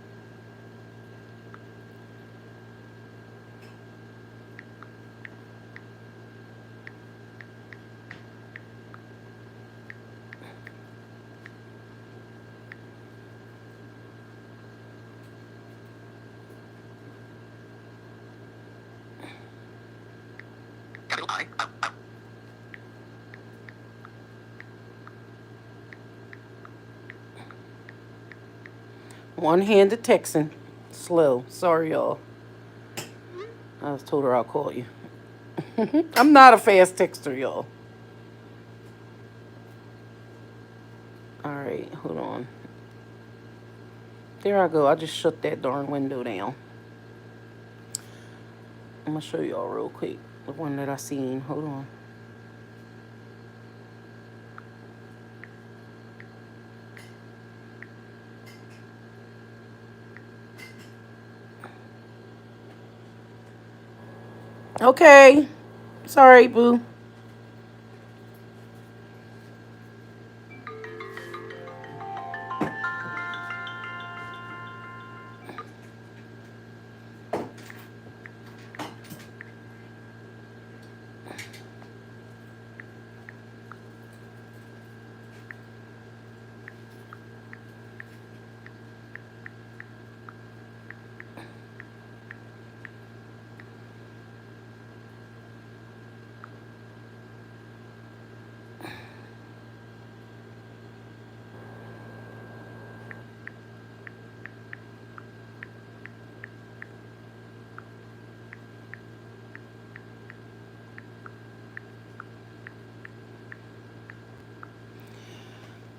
S1: One-handed texting. Slow. Sorry, y'all. I was told her I'll call you. I'm not a fast texter, y'all. All right, hold on. There I go. I just shut that darn window down. I'm going to show y'all real quick the one that I seen. Hold on. Okay. Sorry, boo.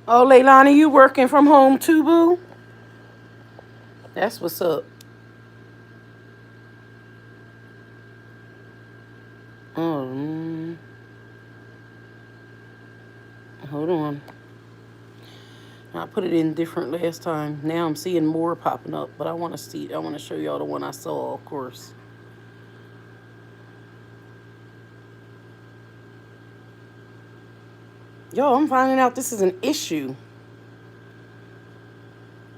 S1: Oh, Leilani, you working from home too, boo? That's what's up. Oh, hold on. I put it in different last time. Now I'm seeing more popping up, but I want to show y'all the one I saw, of course. Yo, I'm finding out this is an issue.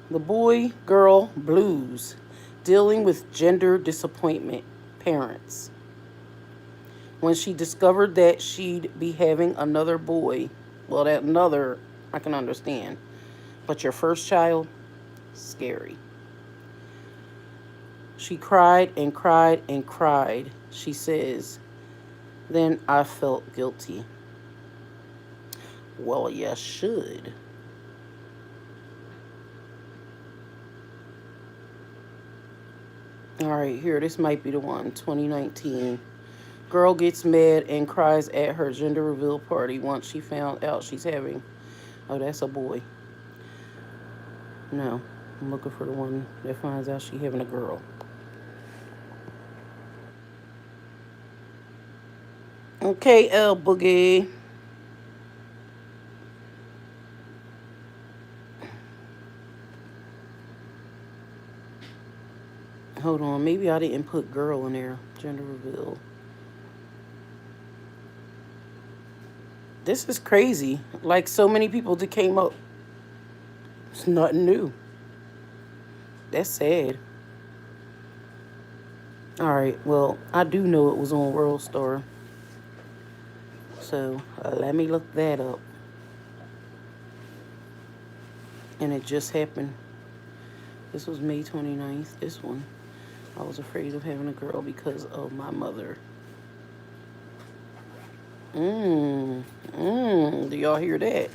S1: The boy-girl blues, dealing with gender disappointment parents. When she discovered that she'd be having another boy, well, that another, I can understand. But your first child, scary. She cried and cried and cried, she says. Then I felt guilty. Well, you should. All right, here, this might be the one. 2019. Girl gets mad and cries at her gender reveal party once she found out she's having. Oh, that's a boy. No, I'm looking for the one that finds out she's having a girl. Okay, L Boogie. Hold on, maybe I didn't put girl in there. Gender reveal. This is crazy. Like so many people that came up. It's nothing new. That's sad. All right, well, I do know it was on World Star. So let me look that up. And it just happened. This was May 29th. This one. I was afraid of having a girl because of my mother. Do y'all hear that?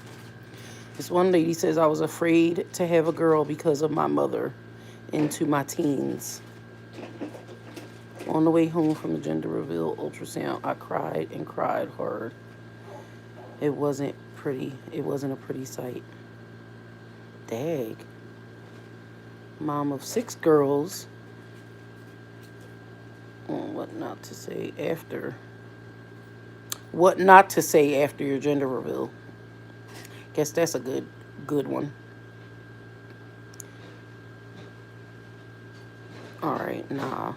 S1: This one lady says, I was afraid to have a girl because of my mother into my teens. On the way home from the gender reveal ultrasound, I cried and cried hard. It wasn't pretty. It wasn't a pretty sight. Dag. Mom of 6 girls. What not to say after. What not to say after your gender reveal. Guess that's a good one. All right, nah.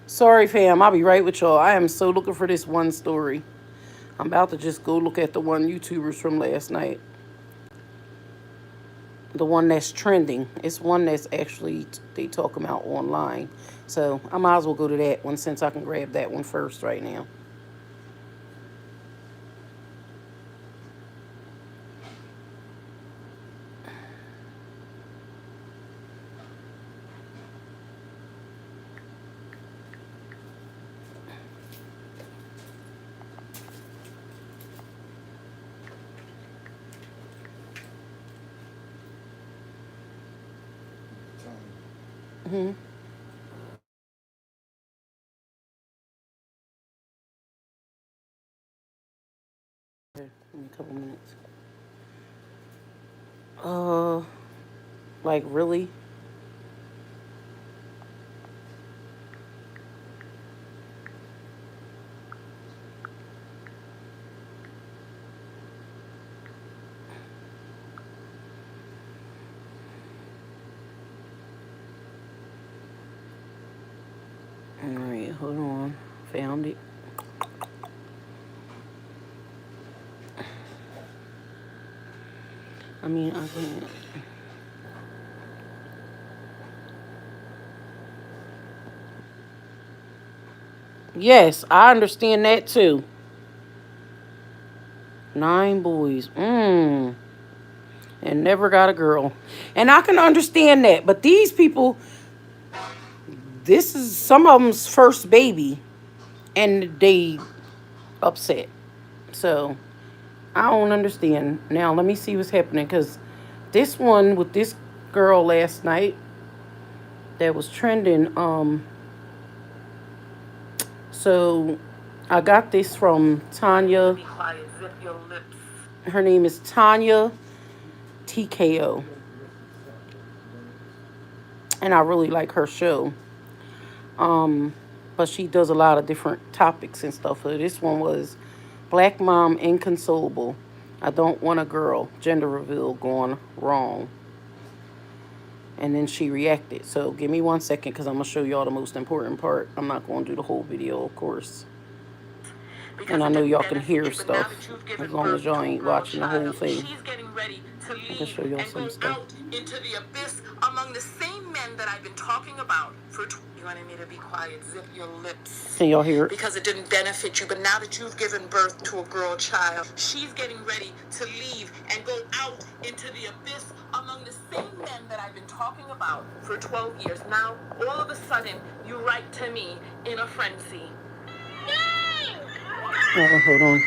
S1: Sorry, fam. I'll be right with y'all. I am so looking for this one story. I'm about to just go look at the one YouTubers from last night. The one that's trending. It's one that's actually they talk about online. So I might as well go to that one since I can grab that one first right now. Hmm. Okay, in a couple minutes. Uh, like really? All right, hold on. Found it. I mean, I can't. Yes, I understand that too. 9 boys. And never got a girl. And I can understand that. But these people, this is some of them's first baby. And they upset. So I don't understand. Now let me see what's happening. Because this one with this girl last night that was trending. So I got this from Tanya. Be quiet, zip your lips. Her name is Tanya TKO. And I really like her show. Um, but she does a lot of different topics and stuff. So this one was Black Mom Inconsolable. I don't want a girl. Gender reveal gone wrong. And then she reacted. So give me 1 second because I'm going to show y'all the most important part. I'm not going to do the whole video, of course. And I know y'all can hear stuff as long as y'all ain't watching the whole thing. I can show y'all some stuff. Into the abyss among the same men that I've been talking about for. You wanted me to be quiet, zip your lips. Can y'all hear it? Because it didn't benefit you, but now that you've given birth to a girl child, she's getting ready to leave and go out into the abyss among the
S4: same men that I've been talking about for 12 years. Now, all of a sudden, you write to me in a frenzy.
S1: Oh, hold on.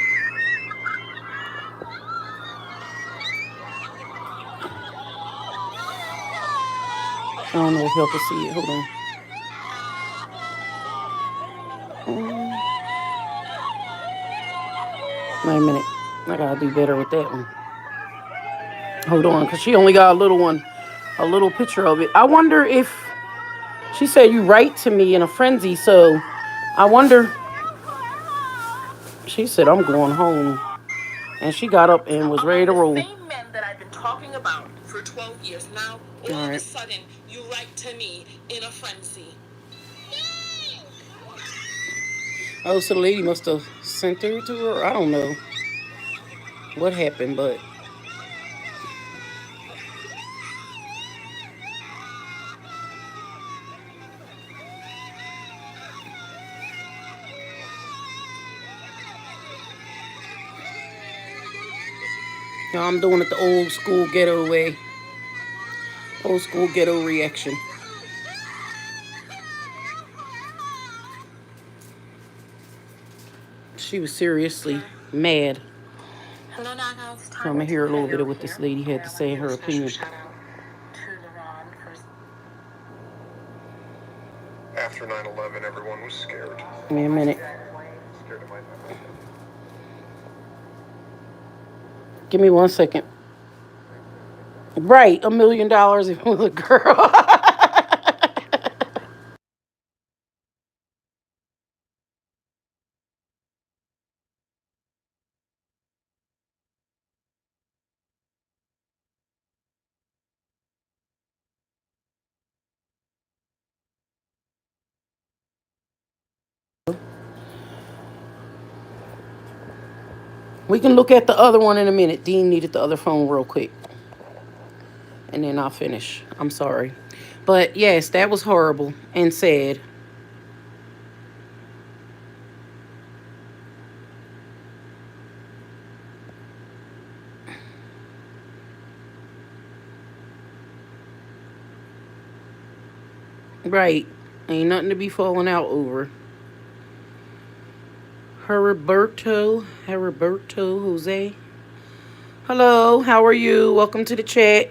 S1: I don't know if y'all can see it. Hold on. Wait a minute. I gotta do better with that one. Hold on, because she only got a little one. A little picture of it. I wonder if... She said you write to me in a frenzy, so I wonder... She said I'm going home. And she got up and was ready to roll.
S4: The same men that I've been talking about for 12 years. Now, all of a sudden, you write to me in a frenzy.
S1: Oh, so the lady must have sent her to her. I don't know what happened, but... I'm doing it the old school ghetto way. Old school ghetto reaction. She was seriously mad.
S4: Hello, Nagas.
S1: So I'm going to hear a little bit of what this lady had to say in her opinion.
S5: After 9/11, everyone was scared.
S1: Give me a minute.
S5: Scared of my family.
S1: Give me 1 second. Right, $1 million if it was a girl. We can look at the other one in a minute. Dean needed the other phone real quick. And then I'll finish. I'm sorry. But yes, that was horrible and sad. Right. Ain't nothing to be falling out over. Heriberto Jose. Hello, how are you? Welcome to the chat.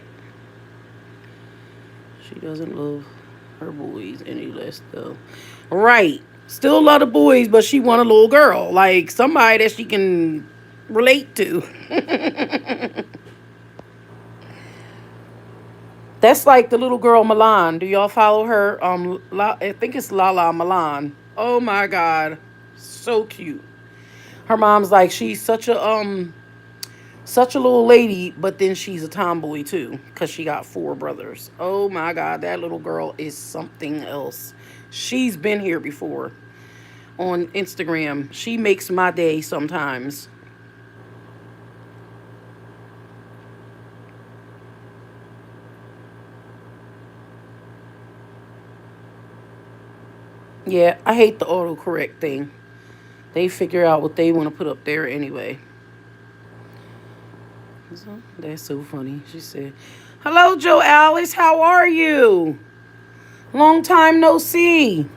S1: She doesn't love her boys any less, though. Right. Still love the boys, but she want a little girl. Like, somebody that she can relate to. That's like the little girl Milan. Do y'all follow her? I think it's Lala Milan. Oh my God. So cute. Her mom's like, she's such a little lady, but then she's a tomboy too, because she got 4 brothers. Oh my God, that little girl is something else. She's been here before on Instagram. She makes my day sometimes. Yeah, I hate the autocorrect thing. They figure out what they want to put up there anyway. So, that's so funny. She said, hello, Joe Alice. How are you? Long time no see.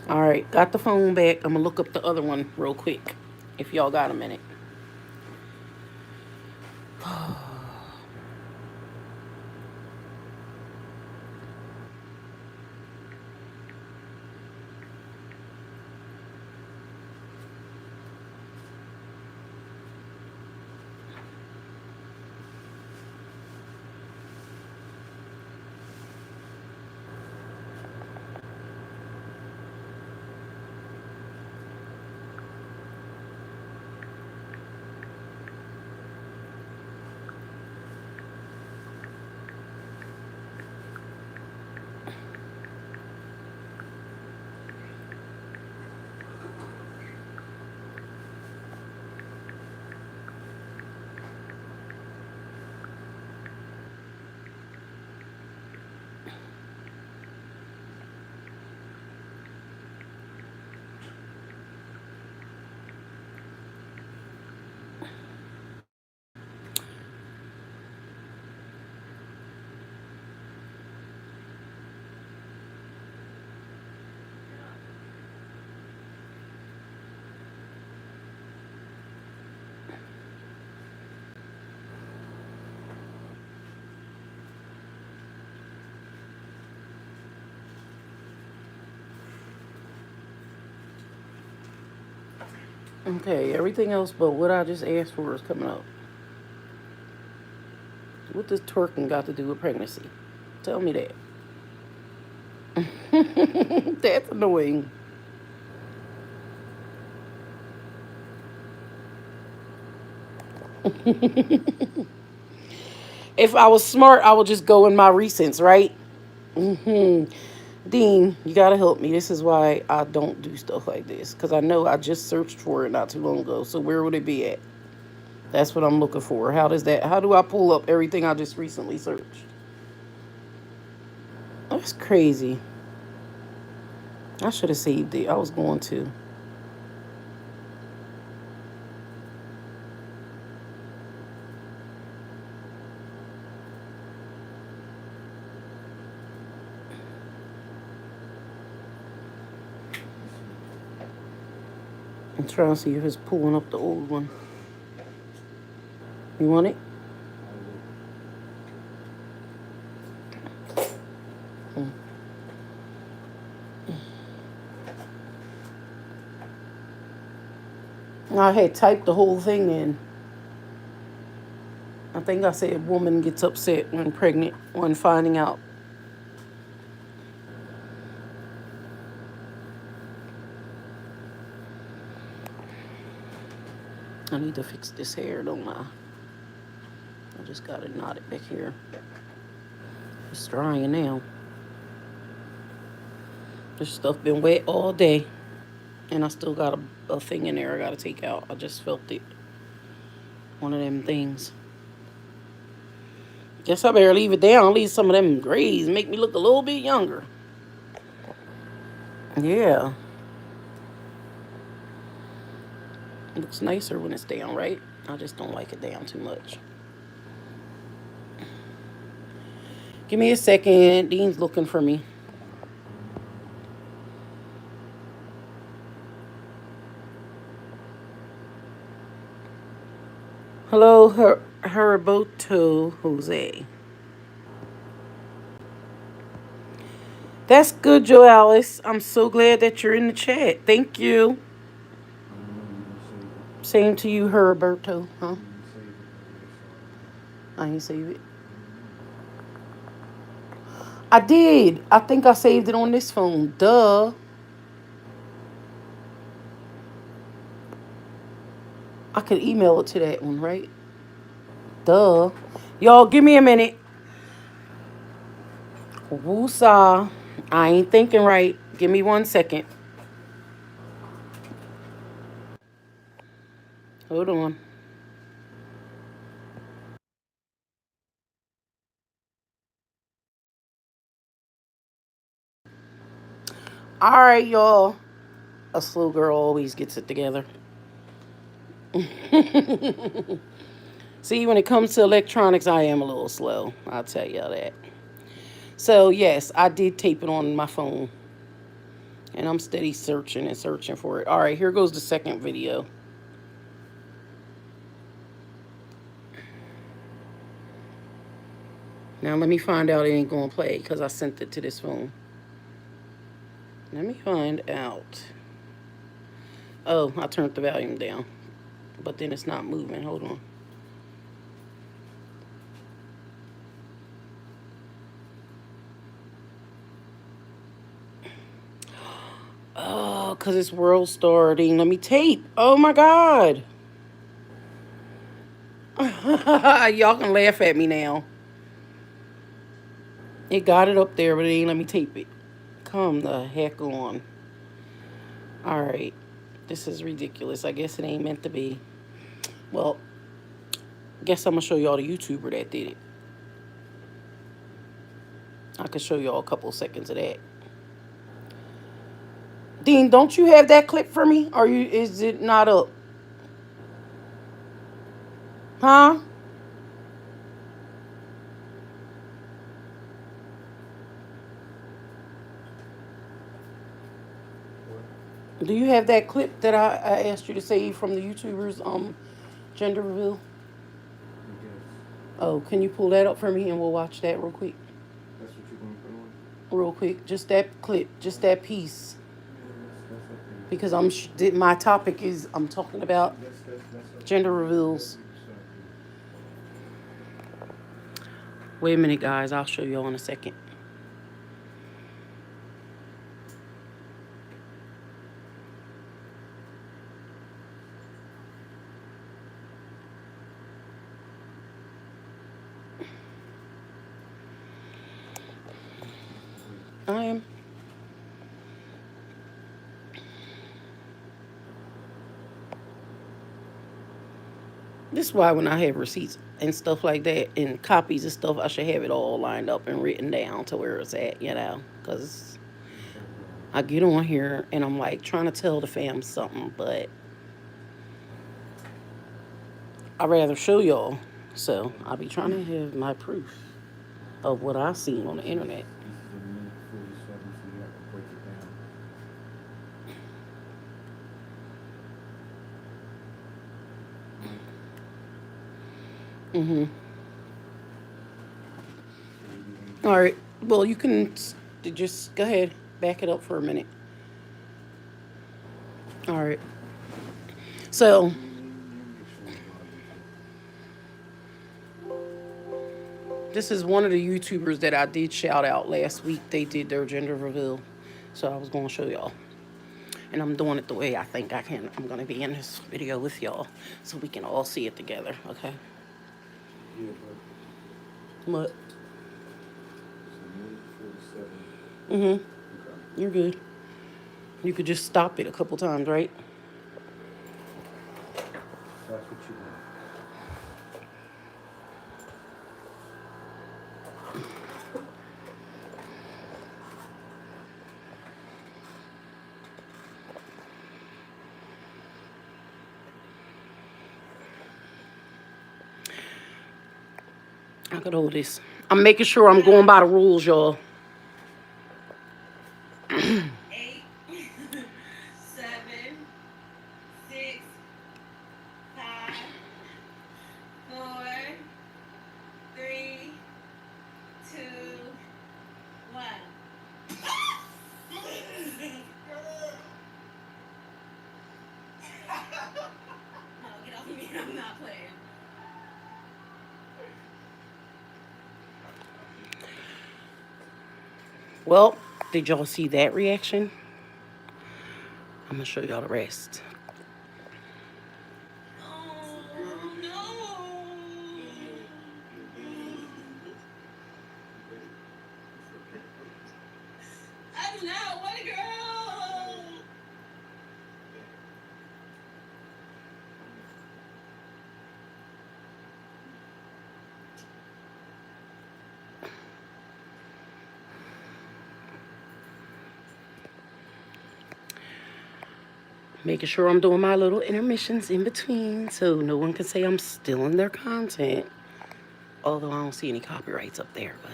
S1: All right, got the phone back. I'm going to look up the other one real quick, if y'all got a minute. Okay, everything else but what I just asked for is coming up. What does twerking got to do with pregnancy? Tell me that. That's annoying. If I was smart, I would just go in my recents, right? Hmm. Dean, you gotta help me. This is why I don't do stuff like this. Because I know I just searched for it not too long ago. So where would it be at? That's what I'm looking for. How do I pull up everything I just recently searched? That's crazy. I should have saved it. I was going to. I'm trying to see if it's pulling up the old one. You want it? Hmm. I had typed the whole thing in. I think I said woman gets upset when pregnant, when finding out. I need to fix this hair, don't I? I just got it knotted back here. It's drying now. This stuff been wet all day. And I still got a thing in there I gotta take out. I just felt it. One of them things. Guess I better leave it down. Leave some of them grays. Make me look a little bit younger. Yeah. It looks nicer when it's down, right? I just don't like it down too much. Give me a second. Dean's looking for me. Hello, Heriboto Jose. That's good, Joe Alice. I'm so glad that you're in the chat. Thank you. Same to you, Heriberto. Huh? I ain't save it. I did. I think I saved it on this phone. Duh. I could email it to that one, right? Duh. Y'all, give me a minute. Woosah. I ain't thinking right. Give me 1 second. Hold on. All right, y'all. A slow girl always gets it together. See, when it comes to electronics, I am a little slow. I'll tell y'all that. So, yes, I did tape it on my phone. And I'm steady searching and searching for it. All right, here goes the second video. Now, let me find out it ain't going to play because I sent it to this phone. Let me find out. Oh, I turned the volume down. But then it's not moving. Hold on. Oh, because it's world starting. Let me tape. Oh, my God. Y'all can laugh at me now. It got it up there, but it ain't let me tape it. Come the heck on. All right. This is ridiculous. I guess it ain't meant to be. Well, guess I'm going to show y'all the YouTuber that did it. I can show y'all a couple seconds of that. Dean, don't you have that clip for me? Or is it not up? Huh? Do you have that clip that I asked you to save from the YouTuber's gender reveal?
S2: Yes.
S1: Oh, can you pull that up for me and we'll watch that real quick?
S2: That's what you're going to put on?
S1: Real quick. Just that clip. Just that piece.
S2: Yeah, that's up there.
S1: because my topic is I'm talking about gender reveals. Wait a minute, guys. I'll show y'all in a second. I am. This is why when I have receipts and stuff like that and copies of stuff, I should have it all lined up and written down to where it's at, because I get on here and I'm like trying to tell the fam something, but I'd rather show y'all. So I'll be trying to have my proof of what I've seen on the internet. Mm-hmm. All right. Well, you can just go ahead, back it up for a minute. All right. So this is one of the YouTubers that I did shout out last week. They did their gender reveal. So I was going to show y'all. And I'm doing it the way I think I can. I'm going to be in this video with y'all so we can all see it together, okay? What? Mm-hmm. You're good. You could just stop it a couple times, right?
S2: That's what you want.
S1: I could hold this. I'm making sure I'm going by the rules, y'all.
S3: 8, 7, 6, 5, 4, 3, 2, 1. No, get off me. I'm not playing.
S1: Well, did y'all see that reaction? I'm going to show y'all the rest.
S3: Oh, no. I do not want a girl.
S1: Making sure I'm doing my little intermissions in between so no one can say I'm stealing their content. Although I don't see any copyrights up there, but...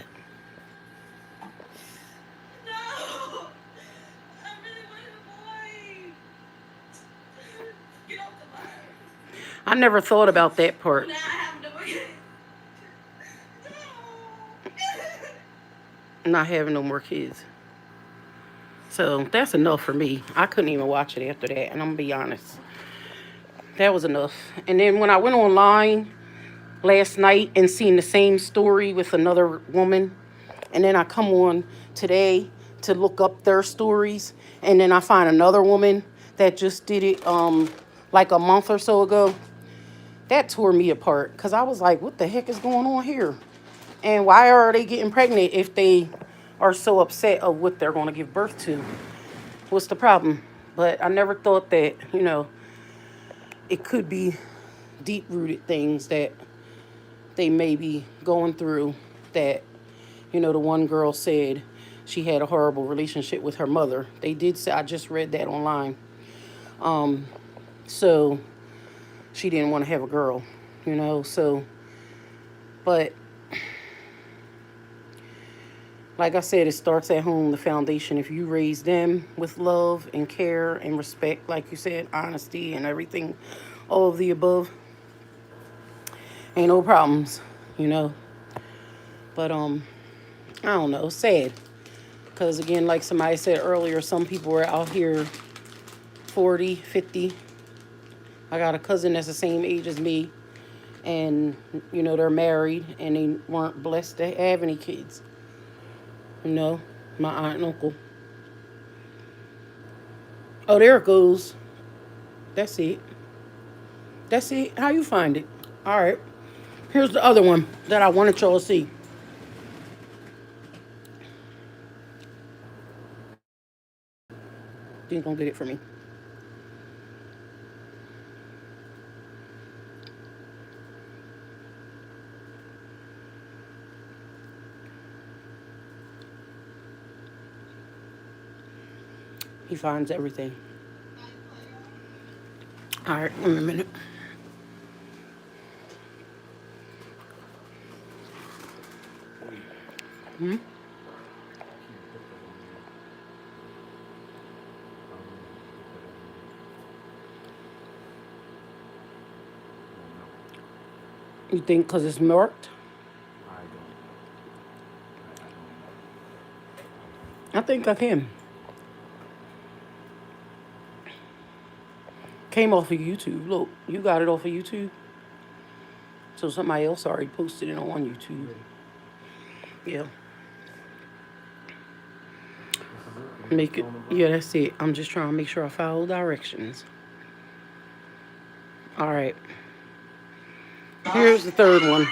S3: No. I really wanted a boy. Get off the line.
S1: I never thought about that part.
S3: Now I have no boy. No.
S1: Not having no more kids. So that's enough for me. I couldn't even watch it after that, and I'm gonna be honest. That was enough. And then when I went online last night and seen the same story with another woman, and then I come on today to look up their stories, and then I find another woman that just did it like a month or so ago. That tore me apart because I was like, what the heck is going on here? And why are they getting pregnant if they are so upset of what they're going to give birth to? What's the problem? But I never thought that, it could be deep-rooted things that they may be going through that, the one girl said she had a horrible relationship with her mother. They did say, I just read that online. So she didn't want to have a girl, so, but like I said, it starts at home, the foundation. If you raise them with love and care and respect, like you said, honesty and everything, all of the above, ain't no problems, But, I don't know, sad. Because, again, like somebody said earlier, some people are out here 40, 50. I got a cousin that's the same age as me, and you know they're married and they weren't blessed to have any kids. You know, my aunt and uncle. Oh, there it goes. That's it. That's it. How you find it? All right. Here's the other one that I wanted y'all to see. You gonna get it for me? He finds everything. All right, give me a minute. Hmm? You think because it's marked? I think I can. Came off of YouTube. Look, you got it off of YouTube. So somebody else already posted it on YouTube. Yeah. Make it. Yeah, that's it. I'm just trying to make sure I follow directions. All right. Here's the third one.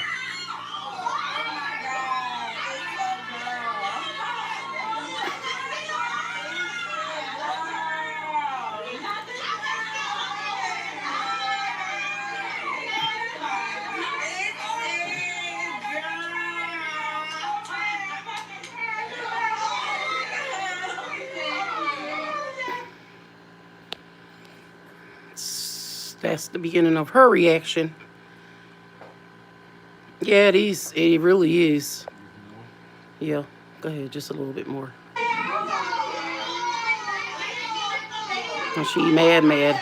S1: That's the beginning of her reaction. Yeah, it is. It really is. Yeah. Go ahead, just a little bit more. And she mad.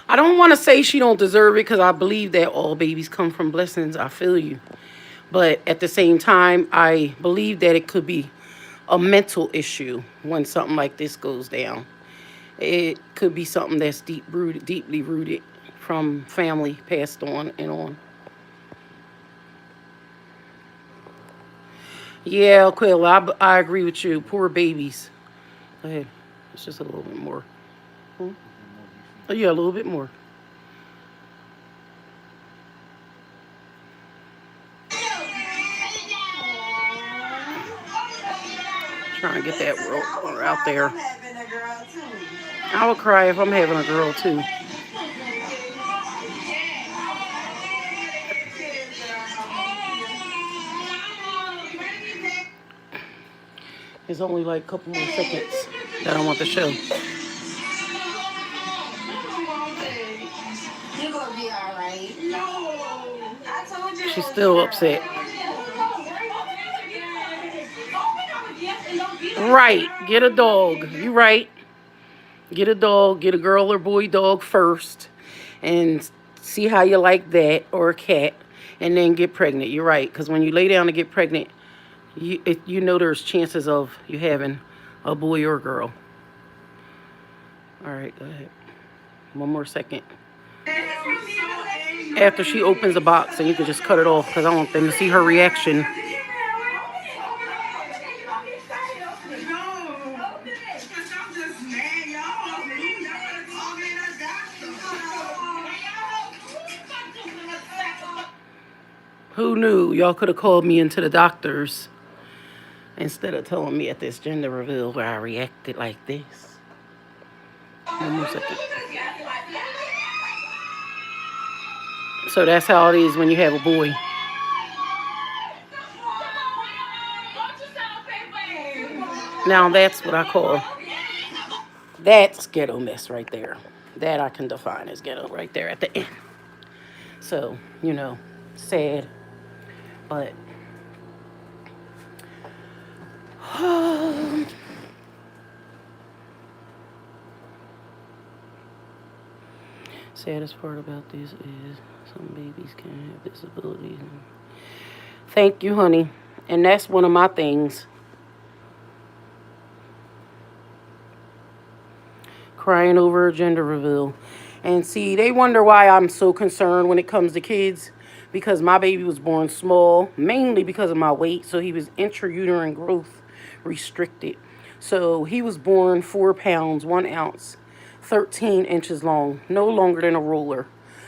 S1: I don't want to say she don't deserve it because I believe that all babies come from blessings. I feel you. But at the same time, I believe that it could be a mental issue when something like this goes down. It could be something that's deeply rooted from family passed on and on. Yeah, Quill, I agree with you. Poor babies. Go ahead. It's just a little bit more. Hmm? Oh, yeah, a little bit more. Trying to get that rope out there. I would cry if I'm having a girl too. It's only like a couple more seconds that I want to show.
S3: You're gonna be alright. No. I told you.
S1: She's still upset. Right. Get a dog. You right. Get a dog. Get a girl or boy dog first. And see how you like that. Or a cat. And then get pregnant. You're right. Because when you lay down to get pregnant, you know there's chances of you having a boy or a girl. All right. Go ahead. One more second. After she opens the box, and you can just cut it off because I want them to see her reaction. Who knew y'all could have called me into the doctor's instead of telling me at this gender reveal where I reacted like this. One more second. So that's how it is when you have a boy. Now that's what I call, that's ghetto mess right there. That I can define as ghetto right there at the end. So, you know, sad, but saddest part about this is some babies can have disabilities. Thank you, honey. And that's one of my things. Crying over a gender reveal. And see, they wonder why I'm so concerned when it comes to kids. Because my baby was born small, mainly because of my weight. So he was intrauterine growth restricted. So he was born 4 pounds, 1 ounce, 13 inches long, no longer than a ruler.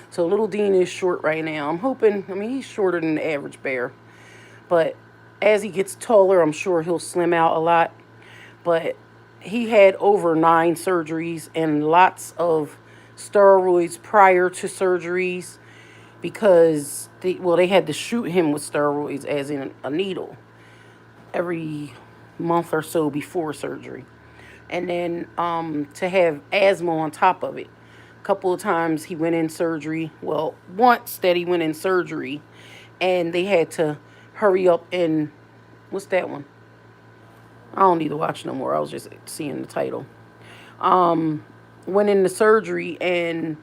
S1: So little Dean is short right now. I'm hoping, he's shorter than the average bear. But as he gets taller, I'm sure he'll slim out a lot. But he had over 9 surgeries and lots of steroids prior to surgeries because they had to shoot him with steroids, as in a needle, every month or so before surgery. And then to have asthma on top of it. A couple of times he went in surgery. Well, once that he went in surgery and they had to hurry up and, what's that one? I don't need to watch no more. I was just seeing the title. Went into surgery and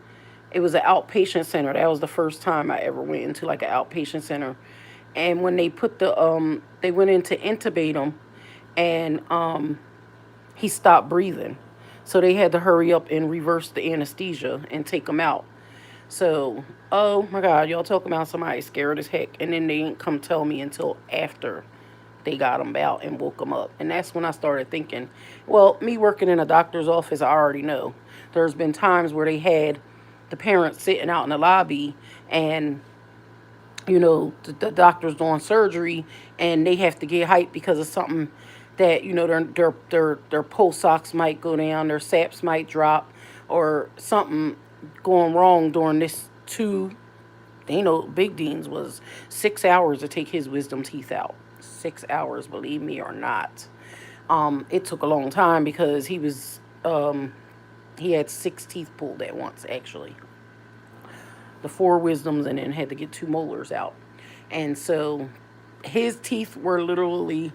S1: it was an outpatient center. That was the first time I ever went into like an outpatient center. And when they put they went in to intubate him and he stopped breathing. So they had to hurry up and reverse the anesthesia and take him out. So, oh my God, y'all talking about somebody scared as heck. And then they didn't come tell me until after they got him out and woke him up. And that's when I started thinking, well, me working in a doctor's office, I already know. There's been times where they had the parents sitting out in the lobby and, the doctor's doing surgery and they have to get hyped because of something that, their pulse ox might go down, their saps might drop, or something going wrong during this Big Dean's was 6 hours to take his wisdom teeth out. 6 hours, believe me or not. It took a long time because he had 6 teeth pulled at once, actually. The 4 wisdoms and then had to get 2 molars out. And so his teeth were literally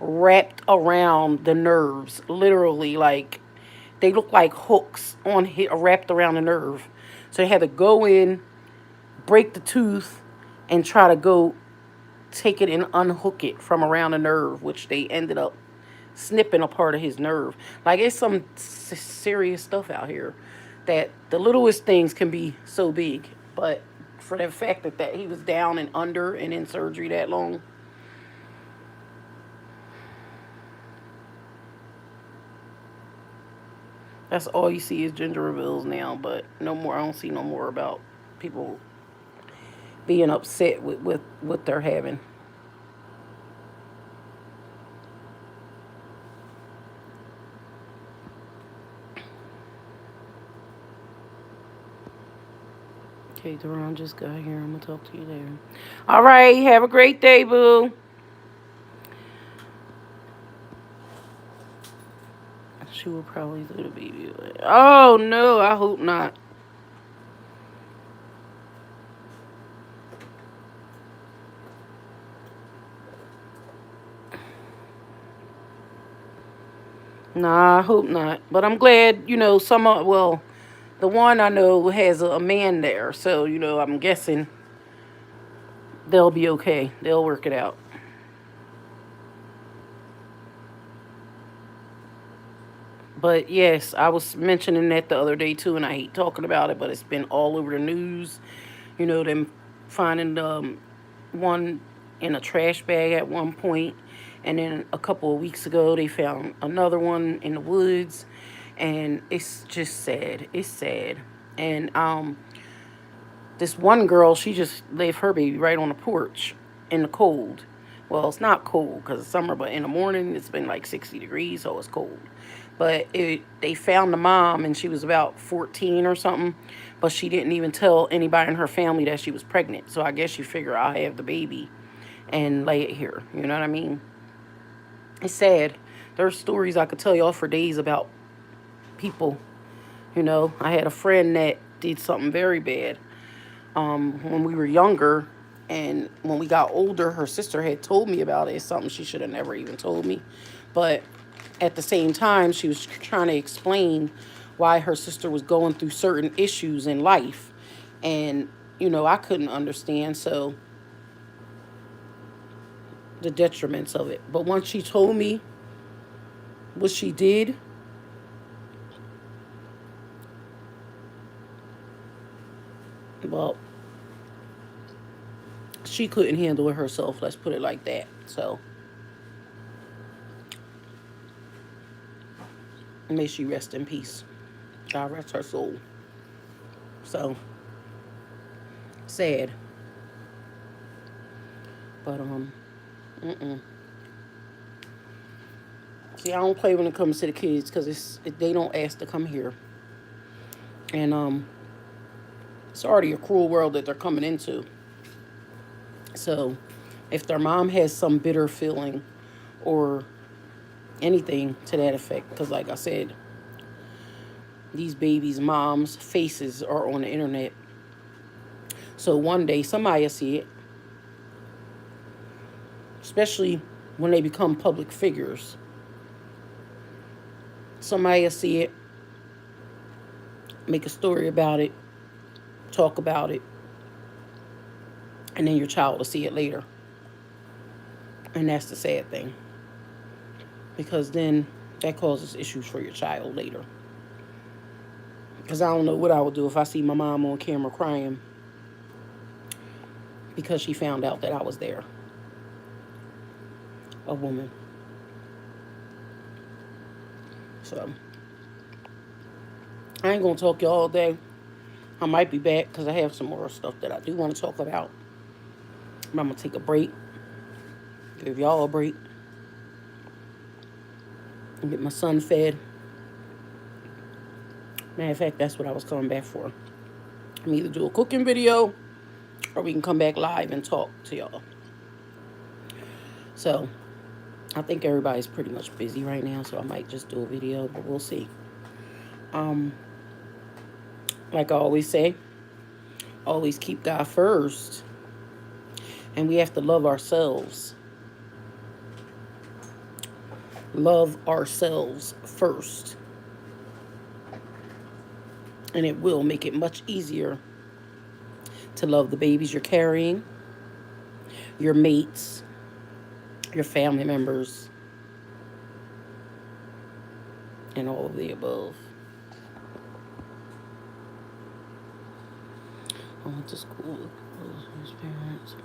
S1: wrapped around the nerves. Literally, like, they looked like hooks wrapped around the nerve. So they had to go in, break the tooth, and try to go take it and unhook it from around the nerve, which they ended up snipping a part of his nerve. Like, it's some serious stuff out here that the littlest things can be so big. But for the fact that he was down and under and in surgery that long. That's all you see is gender reveals now, but no more. I don't see no more about people being upset with what they're having. Okay, Deron just got here. I'm going to talk to you later. All right, have a great day, boo. She will probably do the baby. Oh, no, I hope not. Nah, I hope not. But I'm glad, the one I know has a man there. So, I'm guessing they'll be okay. They'll work it out. But yes, I was mentioning that the other day too, and I hate talking about it, but it's been all over the news. Them finding one in a trash bag at one point, and then a couple of weeks ago they found another one in the woods, and it's just sad. It's sad. And this one girl, she just left her baby right on the porch in the cold. Well, it's not cold because it's summer, but in the morning it's been like 60 degrees, so it's cold. But they found the mom, and she was about 14 or something, but she didn't even tell anybody in her family that she was pregnant. So I guess she figured I'll have the baby and lay it here. You know what I mean? It's sad. There's stories I could tell y'all for days about people. I had a friend that did something very bad when we were younger, and when we got older, her sister had told me about it. It's something she should have never even told me. But at the same time, she was trying to explain why her sister was going through certain issues in life. And, I couldn't understand. So the detriments of it. But once she told me what she did, well, she couldn't handle it herself. Let's put it like that. So may she rest in peace. God rest her soul. So sad. But see, I don't play when it comes to the kids because they don't ask to come here, and it's already a cruel world that they're coming into. So, if their mom has some bitter feeling or anything to that effect, because like I said, these babies' moms' faces are on the internet. So one day somebody will see it, especially when they become public figures. Somebody will see it, make a story about it, talk about it, and then your child will see it later. And that's the sad thing. Because then that causes issues for your child later. Because I don't know what I would do if I see my mom on camera crying because she found out that I was there. A woman. So, I ain't going to talk y'all all day. I might be back because I have some more stuff that I do want to talk about. But I'm going to take a break. Give y'all a break. And get my son fed. Matter of fact, that's what I was coming back for. I can either do a cooking video or we can come back live and talk to y'all. So, I think everybody's pretty much busy right now, so I might just do a video, but we'll see. Like I always say, always keep God first. And we have to love ourselves. Love ourselves first. And it will make it much easier to love the babies you're carrying, your mates, your family members, and all of the above. I went to school with his parents.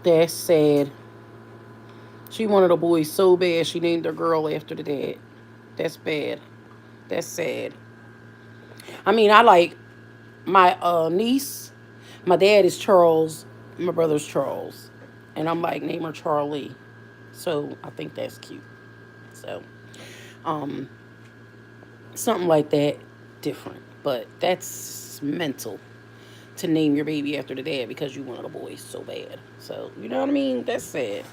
S1: That's sad. She wanted a boy so bad she named her girl after the dad. That's bad. That's sad. I mean, I like my niece. My dad is Charles. My brother's Charles. And I'm like, name her Charlie. So I think that's cute. So, something like that, different. But that's mental to name your baby after the dad because you wanted a boy so bad. So, you know what I mean? That's sad.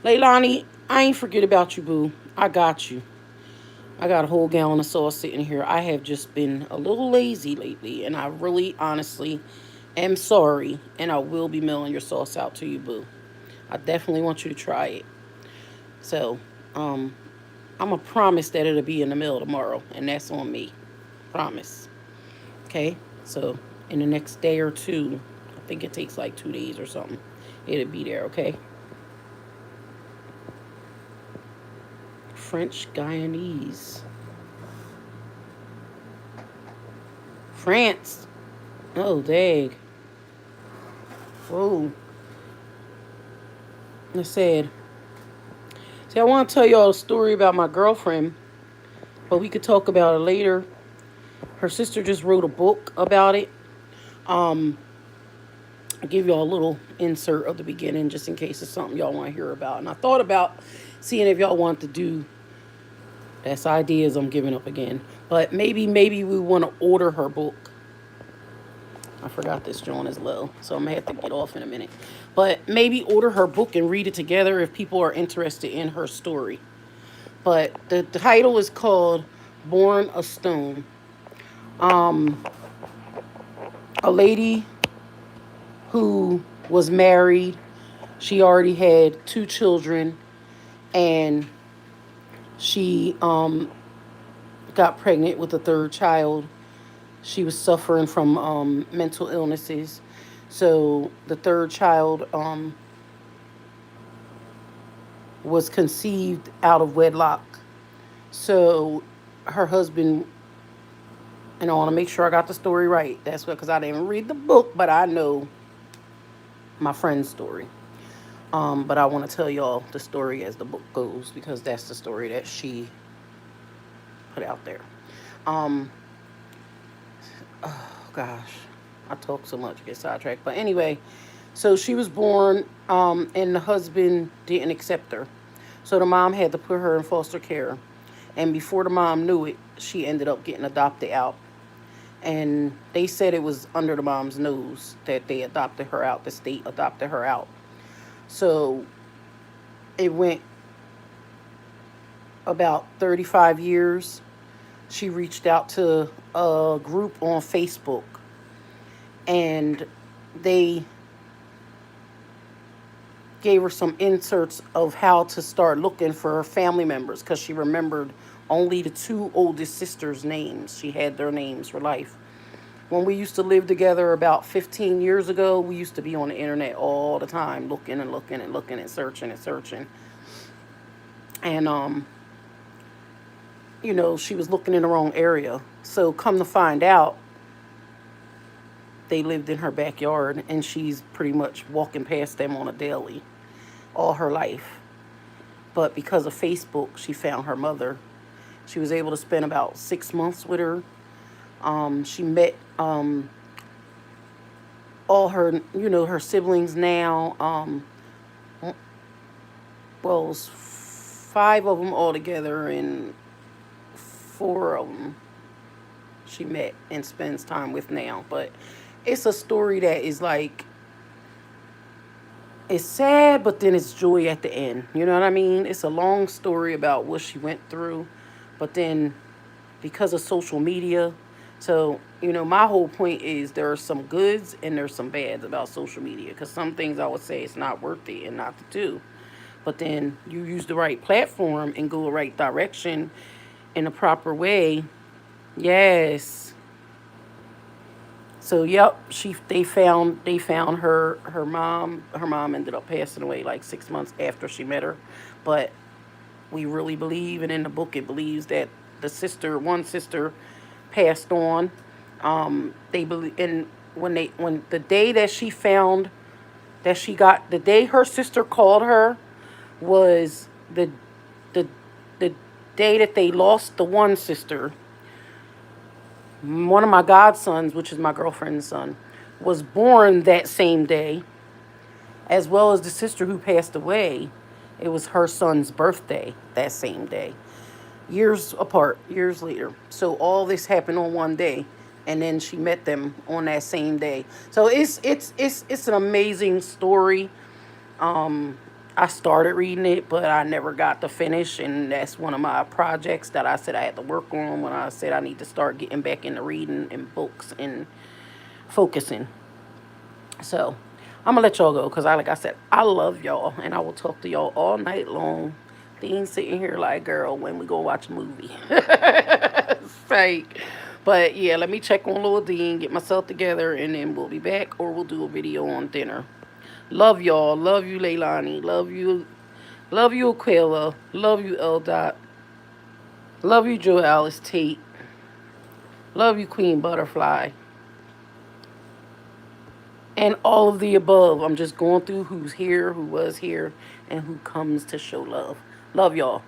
S1: Leilani, I ain't forget about you, boo. I got you. I got a whole gallon of sauce sitting here. I have just been a little lazy lately, and I really, honestly, am sorry, and I will be mailing your sauce out to you, boo. I definitely want you to try it. So, I'm going to promise that it'll be in the mail tomorrow, and that's on me. Promise. Okay? So, in the next day or two, I think it takes like 2 days or something, it'll be there, okay? French Guyanese. France. Oh, dang. Whoa. That's sad. See, I want to tell y'all a story about my girlfriend, but we could talk about it later. Her sister just wrote a book about it. I'll give y'all a little insert of the beginning just in case it's something y'all want to hear about. And I thought about seeing if y'all want to do. That's ideas I'm giving up again. But maybe we want to order her book. I forgot this joint is low, so I'm going to have to get off in a minute. But maybe order her book and read it together if people are interested in her story. But the title is called Born a Stone. A lady who was married She already had 2 children, and she got pregnant with a third child. She was suffering from mental illnesses. So the third child was conceived out of wedlock. So her husband, and I want to make sure I got the story right. That's what, because I didn't read the book, but I know my friend's story. But I want to tell y'all the story as the book goes, because that's the story that she put out there. Um, oh gosh, I talk so much, get sidetracked. But anyway, so she was born, and the husband didn't accept her. So the mom had to put her in foster care. And before the mom knew it, she ended up getting adopted out. And they said it was under the mom's nose that they adopted her out. The state adopted her out. So it went about 35 years. She reached out to a group on Facebook, and they gave her some inserts of how to start looking for her family members, because she remembered only the 2 oldest sisters' names. She had their names for life. When we used to live together about 15 years ago, we used to be on the internet all the time, looking and looking and looking and searching and searching. And, she was looking in the wrong area. So come to find out, they lived in her backyard, and she's pretty much walking past them on a daily all her life. But because of Facebook, she found her mother. She was able to spend about 6 months with her. She met all her, her siblings now. Well, it was 5 of them altogether, and 4 of them she met and spends time with now. But it's a story that is like, it's sad, but then it's joy at the end. You know what I mean? It's a long story about what she went through, but then because of social media. So, my whole point is there are some goods and there's some bads about social media, because some things I would say it's not worth it and not to do. But then you use the right platform and go the right direction in a proper way. Yes. So yep, they found her mom. Her mom ended up passing away like 6 months after she met her. But we really believe, and in the book it believes that one sister passed on. They believe, and when the day that she found that she got, the day her sister called her was the day that they lost the one sister. One of my godsons, which is my girlfriend's son, was born that same day, as well as the sister who passed away. It was her son's birthday that same day. Years apart, years later. So all this happened on one day, and then she met them on that same day. So it's an amazing story. I started reading it, but I never got to finish, and that's one of my projects that I said I had to work on when I said I need to start getting back into reading and books and focusing. So I'm gonna let y'all go, because like I said, I love y'all, and I will talk to y'all all night long. Dean sitting here like, girl, when we go watch a movie. Fake. But yeah, let me check on Lil Dean, get myself together, and then we'll be back, or we'll do a video on dinner. Love y'all. Love you, Leilani. Love you, Aquila. Love you, L. Dot. Love you, Joe Alice Tate. Love you, Queen Butterfly. And all of the above. I'm just going through who's here, who was here, and who comes to show love. Love y'all.